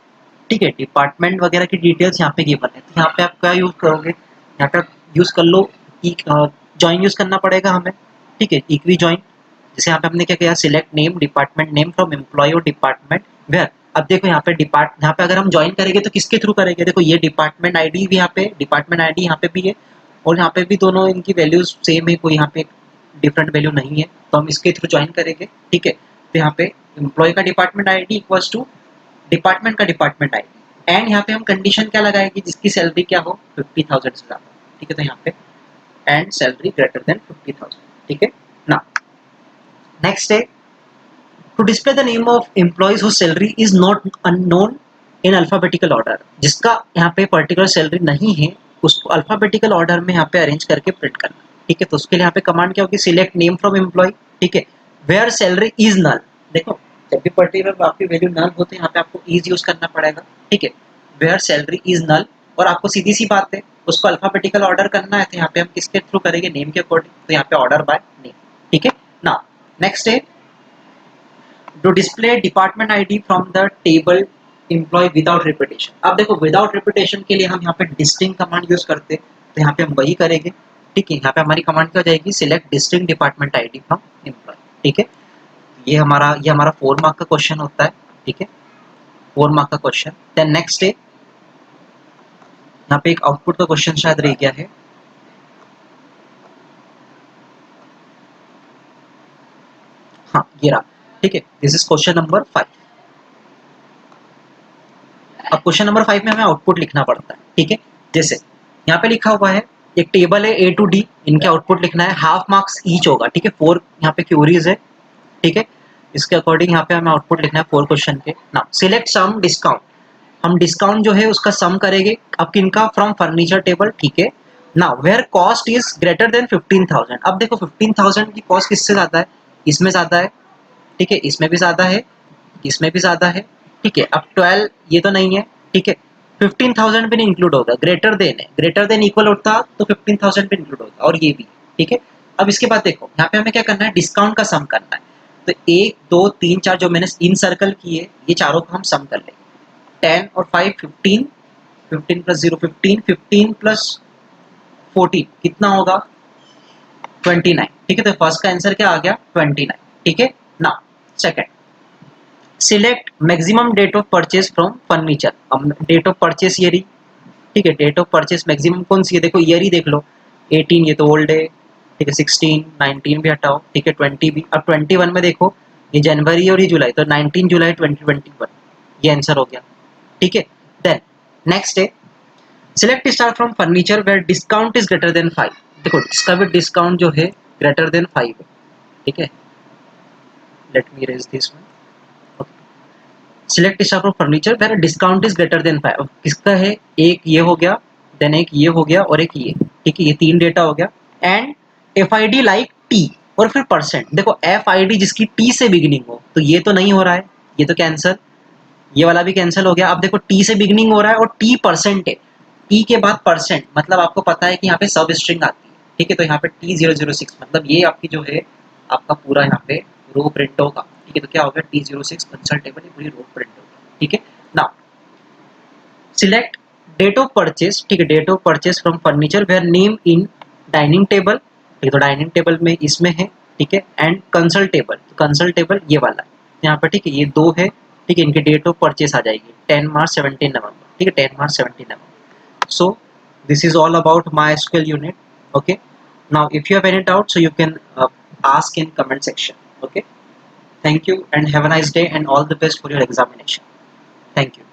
ठीक है, डिपार्टमेंट वगैरह की डिटेल्स यहाँ पे गिवन है, तो यहाँ पे आप क्या यूज करोगे, यहाँ पे यूज कर लो ज्वाइन यूज करना पड़ेगा हमें, ठीक है, इक्वी ज्वाइन। जैसे यहाँ पे हमने क्या किया, select name department name from employ और डिपार्टमेंट वेयर। अब देखो यहाँ पे अगर हम ज्वाइन करेंगे तो किसके थ्रू करेंगे, देखो ये डिपार्टमेंट आईडी भी यहाँ पे, डिपार्टमेंट आईडी यहाँ पे भी है और यहाँ पे भी दोनों इनकी वैल्यूज सेम है, कोई यहाँ पे डिफरेंट वैल्यू नहीं है, तो हम इसके थ्रू ज्वाइन करेंगे, ठीक है। तो यहाँ पे एम्प्लॉय का department ID equals to department का डिपार्टमेंट आईडी, एंड यहाँ पे हम कंडीशन क्या लगाएंगे, जिसकी सैलरी क्या हो 50,000 से ज्यादा, ठीक है, तो यहाँ पे एंड सैलरी ग्रेटर देन 50,000, ठीक है ना। नेक्स्ट है to display the name of employees whose salary is not unknown in alphabetical order, जिसका यहाँ पे पर्टिकुलर सैलरी नहीं है उसको अल्फाबेटिकल ऑर्डर में यहाँ पे अरेंज करके प्रिंट करना, ठीक है। तो उसके लिए यहाँ पे कमांड क्या होगी, सिलेक्ट नेम फ्रॉम एम्प्लॉय, ठीक है, वेयर सैलरी इज नल। देखो जब भी पर्टिकुलर आपकी वैल्यू नल होते हैं यहाँ पे आपको इज यूज करना पड़ेगा, ठीक है, वेयर सैलरी इज नल। और आपको सीधी सी बात है उसको अल्फाबेटिकल ऑर्डर करना है, तो यहाँ पे हम किसके थ्रू करेंगे, नेम के अकॉर्डिंग, तो यहाँ पे ऑर्डर बाय नेम, ठीक है ना। नेक्स्ट है to display department ID from the table employee without repetition. अब देखो विदाउट रिपीटेशन के लिए हम यहाँ पे डिस्टिंक्ट कमांड यूज करते हैं, तो यहाँ पे हम वही करेंगे, ठीक है। यहाँ पे हमारी कमांड क्या हो जाएगी, select distinct department ID from employ, ठीक है। ये हमारा 4 मार्क का क्वेश्चन होता है, ठीक है, 4 मार्क का क्वेश्चन। देन नेक्स्ट है यहाँ पे एक आउटपुट का क्वेश्चन शायद रह गया है, हाँ ये रहा, ठीक है, दिस इज क्वेश्चन नंबर 5। अब क्वेश्चन नंबर 5 में हमें आउटपुट लिखना पड़ता है, ठीक है। जैसे यहाँ पे लिखा हुआ है एक टेबल है A to D, इनके आउटपुट लिखना है, हाफ मार्क्स ईच होगा, ठीक है, 4 यहाँ पे क्यूरीज है, ठीक है, इसके अकॉर्डिंग यहाँ पे हमें आउटपुट लिखना है 4 क्वेश्चन के। नाउ सिलेक्ट सम डिस्काउंट, हम डिस्काउंट जो है उसका सम करेंगे, अब किनका, फ्रॉम फर्नीचर टेबल, ठीक है। Now where cost is greater than 15,000। अब देखो 15,000 की कॉस्ट किससे ज्यादा है, इसमें ज्यादा है, ठीक है, इसमें भी ज्यादा है, इसमें भी ज्यादा है, ठीक है। अब 12 ये तो नहीं है, ठीक है। 15,000 भी नहीं इंक्लूड होगा, ग्रेटर देन है, ग्रेटर देन इक्वल होता तो 15,000 भी इंक्लूड होगा, और ये भी, ठीक है। अब इसके बाद देखो यहाँ पे हमें क्या करना है, डिस्काउंट का सम करना है। तो 1 2 3 4 जो मैंने इन सर्कल किए, ये चारों को हम सम कर लेंगे। 10 और 5 15, 15 प्लस 0 15, 15 प्लस 14 कितना होगा 29, ठीक है। तो फर्स्ट का आंसर क्या आ गया 29, ठीक है ना। Second, select maximum date of purchase from furniture. अब डेट ऑफ परचेज ये रही, ठीक है। डेट ऑफ परचेज मैक्सिमम कौन सी है, देखो ईयर ही देख लो। 18 ये तो ओल्ड है, ठीक है। 16 19 भी हटाओ, ठीक है। 20 भी। अब 21 में देखो, ये जनवरी और ये जुलाई, तो 19 जुलाई 2021 ये आंसर हो गया, ठीक है। देन नेक्स्ट है, select star from furniture where discount is greater than 5। देखो इसका भी डिस्काउंट जो है ग्रेटर देन 5 है, ठीक है। Let me raise this one. Select star from furniture where discount is greater than 5। किसका है, एक ये हो गया, देन एक ये हो गया, और एक ये, ठीक है। ये 3 डेटा हो गया। And F I D like T, और फिर परसेंट। देखो एफ आई डी जिसकी टी से बिगिनिंग हो, तो ये तो नहीं हो रहा है, ये तो कैंसिल, ये वाला भी कैंसिल हो गया। अब देखो टी से बिगिनिंग हो रहा है और टी परसेंट है, टी के बाद परसेंट, मतलब आपको पता है कि यहाँ पे सब स्ट्रिंग आती है, ठीक है। तो यहाँ पे T006 मतलब ये आपकी जो है आपका पूरा यहाँ पे रो प्रिंट होगा, ठीक है। तो क्या हो गया T06 कंसल्टेबल, ये पूरी रो प्रिंट होगी, ठीक है ना। सिलेक्ट डेट ऑफ परचेज, ठीक है। Date of purchase from furniture where name in dining table, ठीक है। तो डाइनिंग टेबल में इसमें है, ठीक है। एंड कंसल्टेबल, कंसल्टेबल ये वाला है यहाँ पर, ठीक है। ये दो है, ठीक है। इनकी डेट ऑफ परचेज आ जाएगी 10 मार्च 17 नवंबर, ठीक है। 10 मार्च 17 नवंबर। सो this is all about MySQL unit. Okay, now if you have any doubt, so you can ask in comment section. Okay, thank you and have a nice day and all the best for your examination. Thank you.